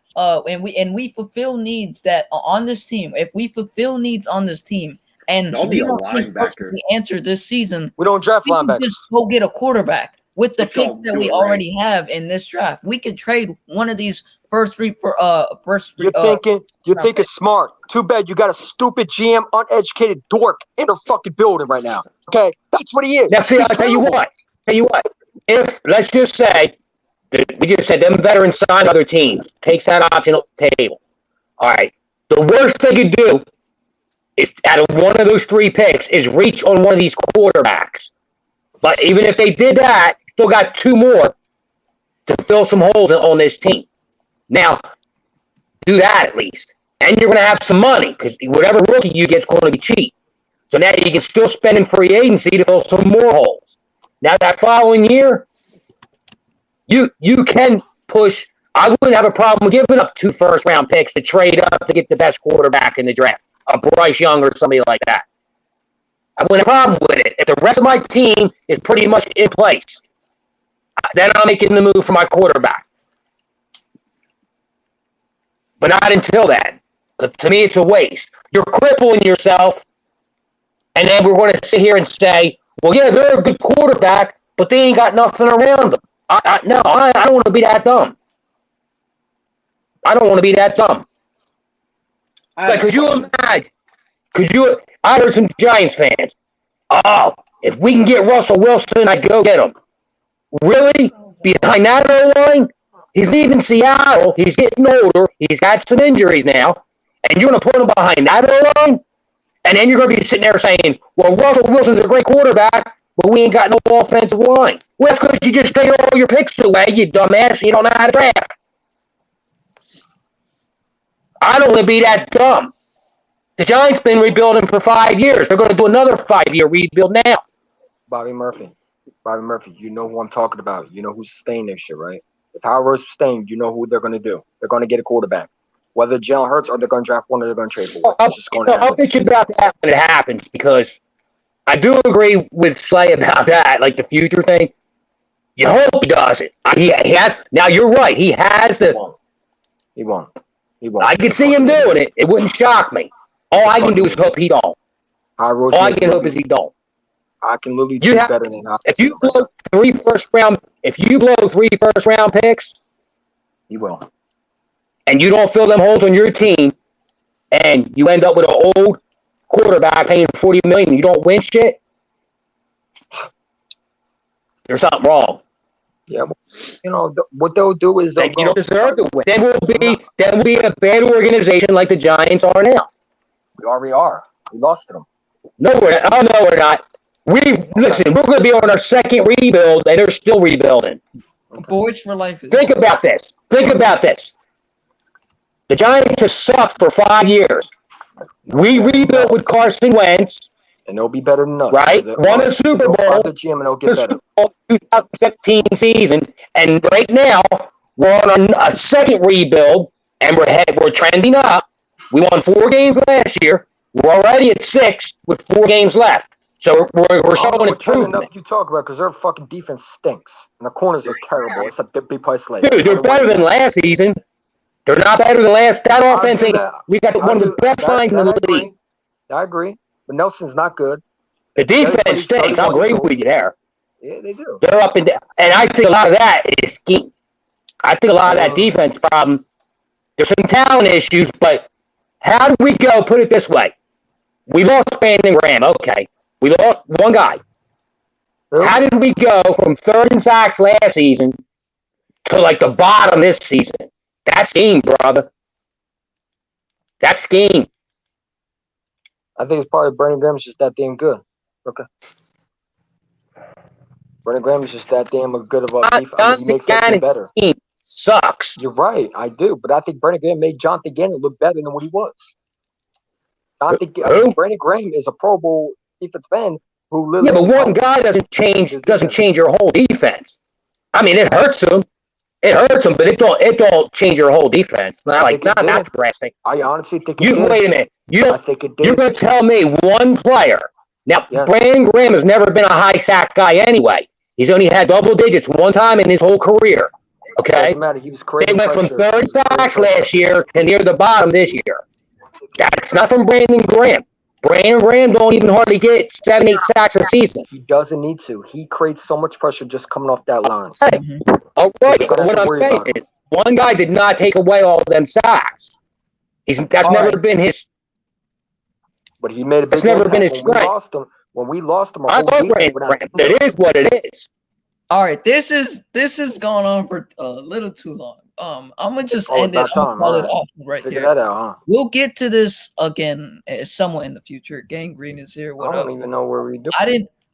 fulfill needs that on this team, if we fulfill needs on this team, and we don't the answer this season, we don't draft linebackers. Just go get a quarterback. With the picks that we already have in this draft, we could trade one of these first 3 for first 3. You're thinking smart. Too bad you got a stupid GM, uneducated dork in the fucking building right now. Okay, that's what he is. Now, see, I'll tell you what. If let's just say we just said them veterans sign other teams, takes that option off the table. All right, the worst they could do is out of one of those 3 picks is reach on one of these quarterbacks. But even if they did that, still got 2 more to fill some holes on this team. Now, do that at least. And you're going to have some money because whatever rookie you get is going to be cheap. So now you can still spend in free agency to fill some more holes. Now, that following year, you can push. I wouldn't have a problem with giving up 2 first-round picks to trade up to get the best quarterback in the draft, a Bryce Young or somebody like that. I wouldn't have a problem with it. If the rest of my team is pretty much in place, then I'm making the move for my quarterback. But not until then. To me, it's a waste. You're crippling yourself, and then we're going to sit here and say, well, yeah, they're a good quarterback, but they ain't got nothing around them. I don't want to be that dumb. I don't want to be that dumb. Could you imagine? I heard some Giants fans. Oh, if we can get Russell Wilson, I'd go get him. Really? Behind that O-line? He's leaving Seattle. He's getting older. He's got some injuries now. And you're going to put him behind that O-line? And then you're going to be sitting there saying, well, Russell Wilson's a great quarterback, but we ain't got no offensive line. Well, that's because you just traded all your picks away, you dumbass. You don't know how to draft. I don't want to be that dumb. The Giants been rebuilding for 5 years. They're going to do another 5-year rebuild now. Bobby Murphy, you know who I'm talking about. You know who's staying this shit, right? If Howard's staying, you know who they're going to do. They're going to get a quarterback. Whether Jalen Hurts or they're going to draft one or they're going to trade for one. I'll bet you about that when it happens because I do agree with Slay about that, like the future thing. You hope he doesn't. He has. Now you're right. He has the. He won't. I could see him doing it. It wouldn't shock me. All I can do is hope he don't. All I can hope is he don't. I can literally do better than if you blow 3 first round picks, he will. And you don't fill them holes on your team, and you end up with an old quarterback paying $40 million, you don't win shit. There's something wrong. Yeah, what they'll do is you don't deserve to win. Then we'll be a bad organization like the Giants are now. We already are. We lost to them. No, we're not. Oh, no, we're not. Listen, we're going to be on our second rebuild, and they're still rebuilding. Boys for life. Think about this. The Giants have sucked for 5 years. We rebuilt with Carson Wentz. And they'll be better than us. Right? Won a Super Bowl. The gym and they'll get better. 2017 season. And right now, we're on a second rebuild, and we're trending up. We won 4 games last year. We're already at 6 with 4 games left. So we're showing improvement. You talk about because their fucking defense stinks. And the corners are terrible. Except the big play slate. Dude, they're better than last season. They're not better than last. That offense ain't. We got one of the best lines in the league. I agree. But Nelson's not good. The defense stinks. I agree with you there. Yeah, they do. They're up and down. And I think a lot of that is scheme. I think a lot of that defense problem, there's some talent issues, but how do we go? Put it this way. We lost Brandon Graham. Okay. We lost one guy. Really? How did we go from 3rd in sacks last season to like the bottom this season? That's scheme, brother. That's scheme. I think it's probably Brandon Graham's just that damn good. Okay. Brandon Graham's just that damn good of a defense. He makes that team better. Scheme sucks. You're right. I do. But I think Brandon Graham made Jonathan Gannon look better than what he was. I think Brandon Graham is a Pro Bowl defensive end who literally. Yeah, but one guy doesn't change your whole defense. I mean, it hurts him. But it don't change your whole defense. Not drastic. I honestly think wait a minute. You're going to tell me one player. Now, Brandon Graham has never been a high sack guy anyway. He's only had double digits one time in his whole career. Okay? He was crazy. They went from 3rd sacks last year to near the bottom this year. That's not from Brandon Graham. Brandon Graham don't even hardly get 7-8 sacks a season. He doesn't need to. He creates so much pressure just coming off that line. All right, but what I'm saying is, one guy did not take away all of them sacks. That's never been his. But he made a big. That's never been his strength. When we lost him, I love Brandon Graham. It is what it is. All right, this is going on for a little too long. I'm gonna just end it. I'm gonna call it off right here. That out, huh? We'll get to this again somewhat in the future. Gangrene is here. What I don't even know where we do.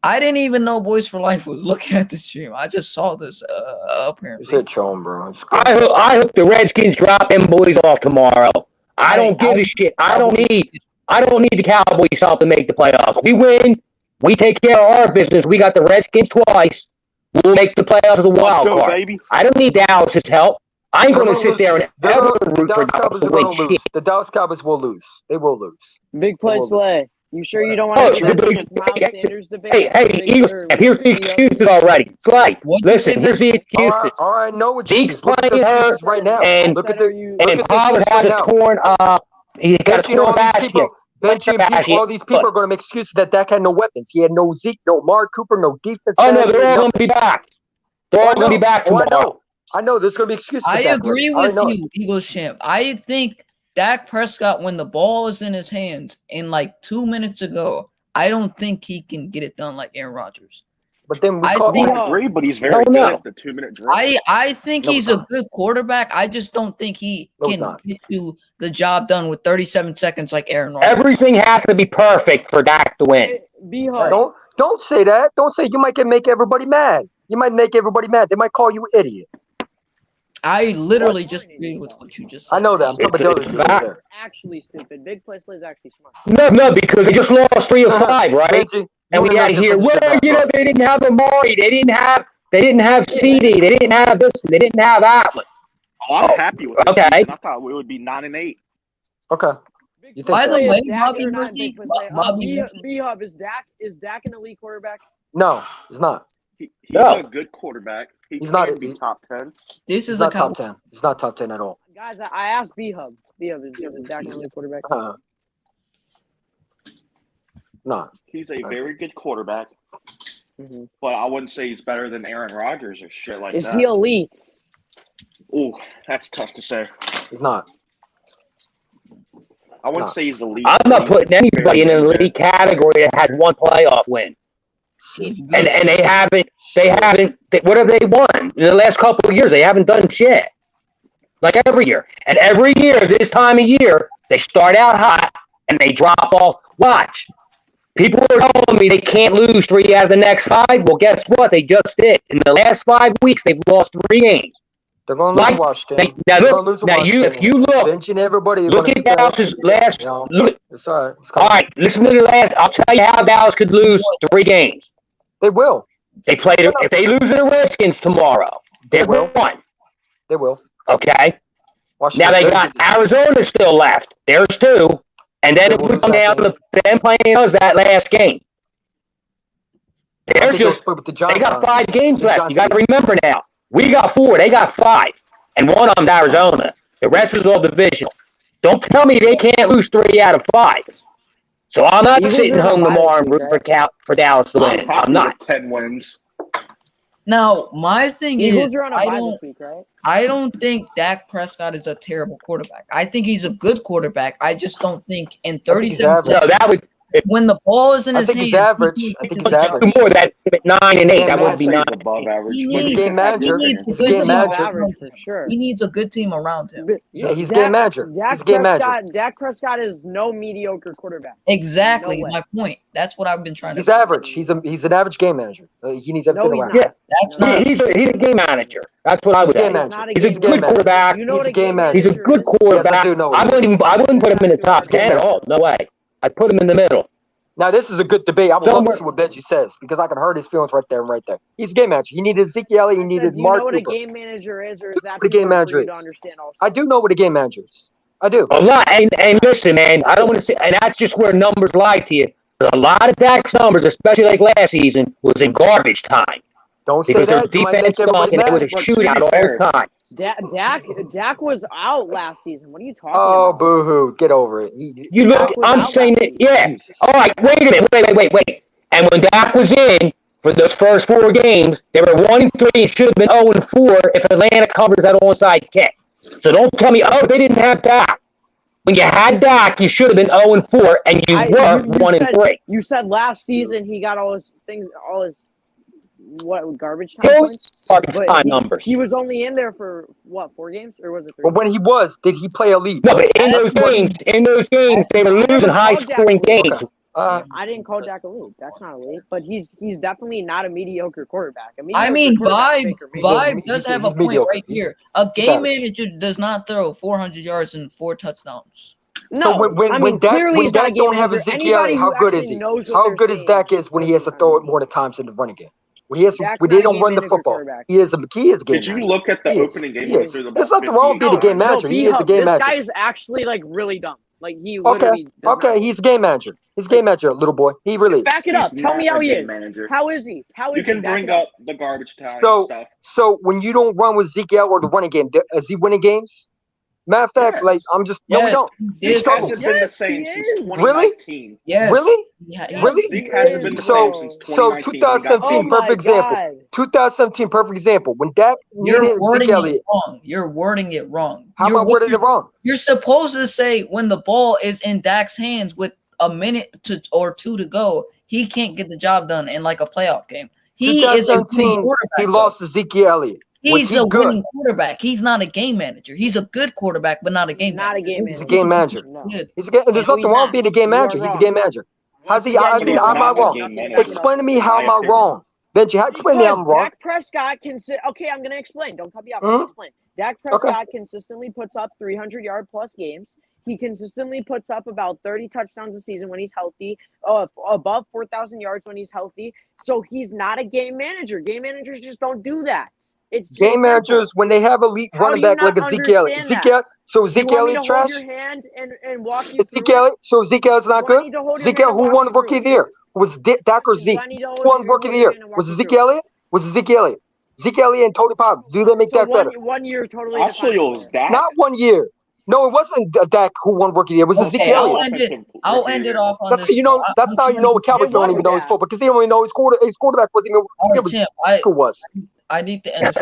I didn't even know Boys for Life was looking at the stream. I just saw this apparently. It's a chone, bro. I hope the Redskins drop them boys off tomorrow. I don't give a shit. I don't need the Cowboys help to make the playoffs. We win. We take care of our business. We got the Redskins twice. We'll make the playoffs as a wild card. Baby. I don't need Dallas's help. I ain't going to sit there and ever root for Dallas to win shit. The Dallas Cowboys will lose. They will lose. Big play Slay. You sure you don't want to get Miles Sanders debate? Hey, Eagles, here's the excuses already. Slay, listen, here's the excuses. All right, I know what Zeke's playing hurt right now. And Pollard had a torn he got a torn fascia. All these people are going to make excuses that Dak had no weapons. He had no Zeke, no Amari Cooper, no defense. Oh, no, they're all going to be back. They're all going to be back tomorrow. I know there's going to be excuses. I agree with you, Eagles champ. I think Dak Prescott, when the ball is in his hands, and like 2 minutes ago, I don't think he can get it done like Aaron Rodgers. But then I agree, but he's very good at the 2 minute drill. I think he's a good quarterback. I just don't think he can get you the job done with 37 seconds like Aaron Rodgers. Everything has to be perfect for Dak to win. Don't say that. Don't say you might make everybody mad. You might make everybody mad. They might call you an idiot. I literally just agreed with what you just said. I know that. I'm actually stupid. Big play Slay is actually smart. No, because they just lost 3 of 5, right? And we got to hear, they didn't have Amari, they didn't have CD, they didn't have this, they didn't have that one. Oh, I'm happy with this. Okay. Season. I thought we would be 9-8. Okay. By the way, B-Hub, is Dak an elite quarterback? No, he's not. He's No. a good quarterback. He's Can not be top 10. This He's is a not top 10. He's not top 10 at all. Guys, I asked B-Hub. B-Hub is Dak only quarterback. No. He's a very good quarterback, but I wouldn't say he's better than Aaron Rodgers or shit like that. Is he elite? Oh, that's tough to say. He's not. I wouldn't say he's elite. I'm not putting anybody in an elite category that has one playoff win. And they haven't. What have they won in the last couple of years? They haven't done shit. Like every year, and every year this time of year they start out hot and they drop off. Watch. People are telling me they can't lose 3 out of the next 5. Well, guess what? They just did. In the last 5 weeks, they've lost 3 games. They're going to lose Washington. If you look, benching everybody. Look at Dallas's last. Look, it's all right. All right, listen to the last. I'll tell you how Dallas could lose 3 games. They will. They played. If they lose to the Redskins tomorrow, they will. They will. Okay. Washington, now they got Arizona still left. There's 2. And then it would come down to them playing us that last game. There's just they got 5 games left. You got to remember now. We got 4. They got 5, and one of them's Arizona. The rest is all divisional. Don't tell me they can't lose 3 out of 5. So I'm not sitting home tomorrow and rooting for Dallas to win. I'm not. 10 wins. Now, my thing Eagles is, are on a bye this week, right? I don't think Dak Prescott is a terrible quarterback. I think he's a good quarterback. I just don't think in 37 seconds, no, that would, when the ball is in his hands, he's average. I think he's average. More that 9 and 8. That would be 9. Above average. He needs game manager. a good team around him. He needs a good team around him. Yeah, he's game manager. He's game manager. Dak Prescott is no mediocre quarterback. Exactly No way. my point. That's what I've been trying to. He's average. He's an average game manager. He needs everything around. Yeah, that's not. He's a game manager. That's what I would say. He's a good quarterback. He's a game manager. He's a good quarterback. Yes, I wouldn't put him in the top 10 at all. No way. I'd put him in the middle. Now, this is a good debate. I would love to see what Benji says because I can hurt his feelings right there and right there. He's a game manager. He needed Ezekiel Elliott. He needed Mark Cooper. Do you know what a game manager is, or is that what a game manager is? To understand also? I do know what a game manager is. I do. A lot. And listen, man, I don't want to say, and that's just where numbers lie to you. A lot of Dak's numbers, especially like last season, was in garbage time. Don't say because that. Their defense stunk and it was a shootout all the time. Dak was out last season. What are you talking about? about? Oh, boo-hoo. Get over it. You look, I'm saying that, yeah. Jesus. All right, wait a minute. Wait. And when Dak was in for those first 4 games, they were 1-3 and should have been 0-4 if Atlanta covers that onside kick. So don't tell me, they didn't have Dak. When you had Dak, you should have been 0-4, and you were 1-3. You said last season he got all his things, all his garbage time points? Garbage time numbers. He was only in there for 4 games, or was it 3? But when he was, did he play elite? No, but in those games, they were losing high-scoring games. I didn't call Dak elite. Dak's not elite, but he's definitely not a mediocre quarterback. Vibe does have a point right here. A game manager does not throw 400 yards and 4 touchdowns. No, so when Dak don't have Ezekiel, how good is he? How good is Dak is when he has to throw it more the times in the running game? When they don't run the football, he is a game. Did you look at the opening game? There's nothing wrong with being a game manager. He is a game manager. This guy is actually like really dumb. Like he okay, he's a game manager. He's a game manager, little boy. He really is. Back it up. Tell me how he is. How is he? You can bring up the garbage time stuff. So when you don't run with Ezekiel or the running game, is he winning games? Matter of fact, we don't. Zeke hasn't been the same since 2019. Really? Yes. Really? Yeah, really? Zeke hasn't been the same since 2019. So 2017, perfect example. 2017, perfect example. When Dak You're wording it wrong. You're wording it wrong. How am I wording it wrong? You're supposed to say when the ball is in Dak's hands with a minute or 2 to go, he can't get the job done in like a playoff game. He is a winning quarterback. He lost Ezekiel Elliott. He's a winning quarterback. He's not a game manager. He's a good quarterback, but not a game manager. Not a game manager. He's a game manager. There's nothing wrong with being a game manager. He's a game manager. How am I wrong? Explain to me how am I wrong? Benji, explain to me how I'm wrong. Dak Prescott okay, I'm going to explain. Don't cut me off. I'm explain. Dak Prescott consistently puts up 300-yard plus games. He consistently puts up about 30 touchdowns a season when he's healthy, above 4,000 yards when he's healthy. So he's not a game manager. Game managers just don't do that. It's game managers when they have elite running back like Ezekiel. So Ezekiel Elliott trash. So Ezekiel is not good. Ezekiel, who won the Rookie of the Year? Was Dak or Zeke? Who won Rookie of the Year? Was Ezekiel Elliott? Was Zeke Elliott. Zeke Elliott and Tony Pollard. Do they make that better? 1 year totally. Actually, it was Dak. Not 1 year. No, it wasn't Dak who won rookie year. It was Zeke Elliott. I'll end it off on that's this. How you know. That's how you know what Cowboys don't even know his football because he don't even know his quarterback wasn't even. Champ, I need to end this.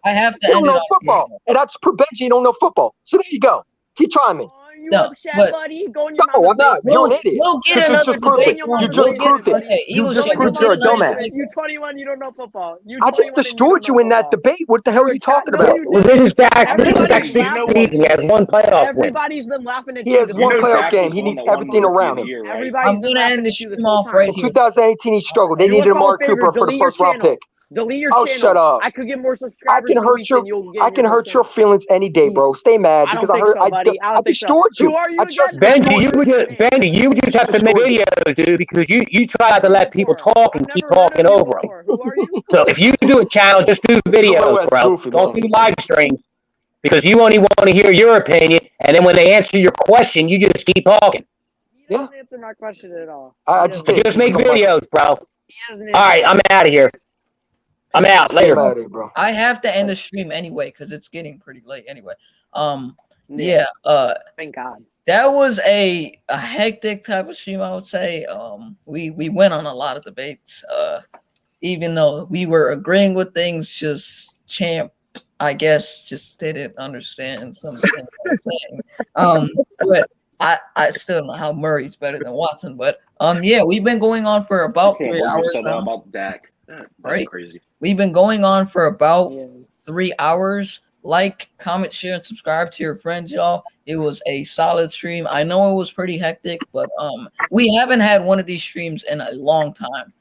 I have to you end don't know it football, and that's per Benji. You don't know football. So there you go. Keep trying me. You upset, buddy? Go in your no, I'm not. You're an idiot. We'll get another debate. You just proved it. You just proved you're a dumbass. You're 21. You don't know football. I just destroyed you in that debate. What the hell are you talking about? Well, this is Dak season. He has one playoff win. Everybody's been laughing at you. He has one playoff game. He needs everything around him. I'm going to end the stream off right here. In 2018, he struggled. They needed Mark Cooper for the first round pick. Delete your channel. Shut up. I could get more subscribers. I can hurt your feelings any day, bro. Stay mad because I destroyed you. Who are you? Benji, you would just have to make videos, dude, because you try to let people talk and keep talking over them. Who are you? So if you do a channel, just do videos, bro. Don't do live streams because you only want to hear your opinion, and then when they answer your question, you just keep talking. He doesn't answer my question at all. Just make videos, bro. All right, I'm out of here. I'm out later. Bro. I have to end the stream anyway because it's getting pretty late anyway. Thank God. That was a hectic type of stream, I would say. We went on a lot of debates. Even though we were agreeing with things, just Champ, I guess, just didn't understand something. But I still don't know how Murray's better than Watson. But we've been going on for about 3 hours now. About Dak. Right? Crazy. We've been going on for about 3 hours. Like, comment, share, and subscribe to your friends, y'all. It was a solid stream. I know it was pretty hectic, but we haven't had one of these streams in a long time.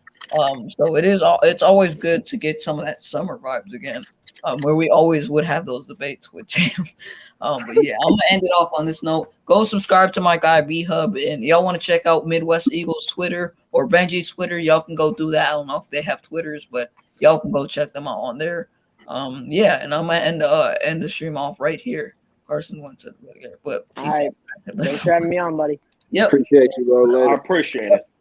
So it's always good to get some of that summer vibes again. Where we always would have those debates with Jam. But yeah, I'm gonna end it off on this note. Go subscribe to my guy B Hub, and y'all want to check out Midwest Eagles Twitter or Benji's Twitter. Y'all can go do that. I don't know if they have Twitters, but y'all can go check them out on there. And I'm gonna end the stream off right here. Carson went to, but all right. Thanks for having me on, buddy. Yep. Appreciate you, bro. Later. I appreciate it.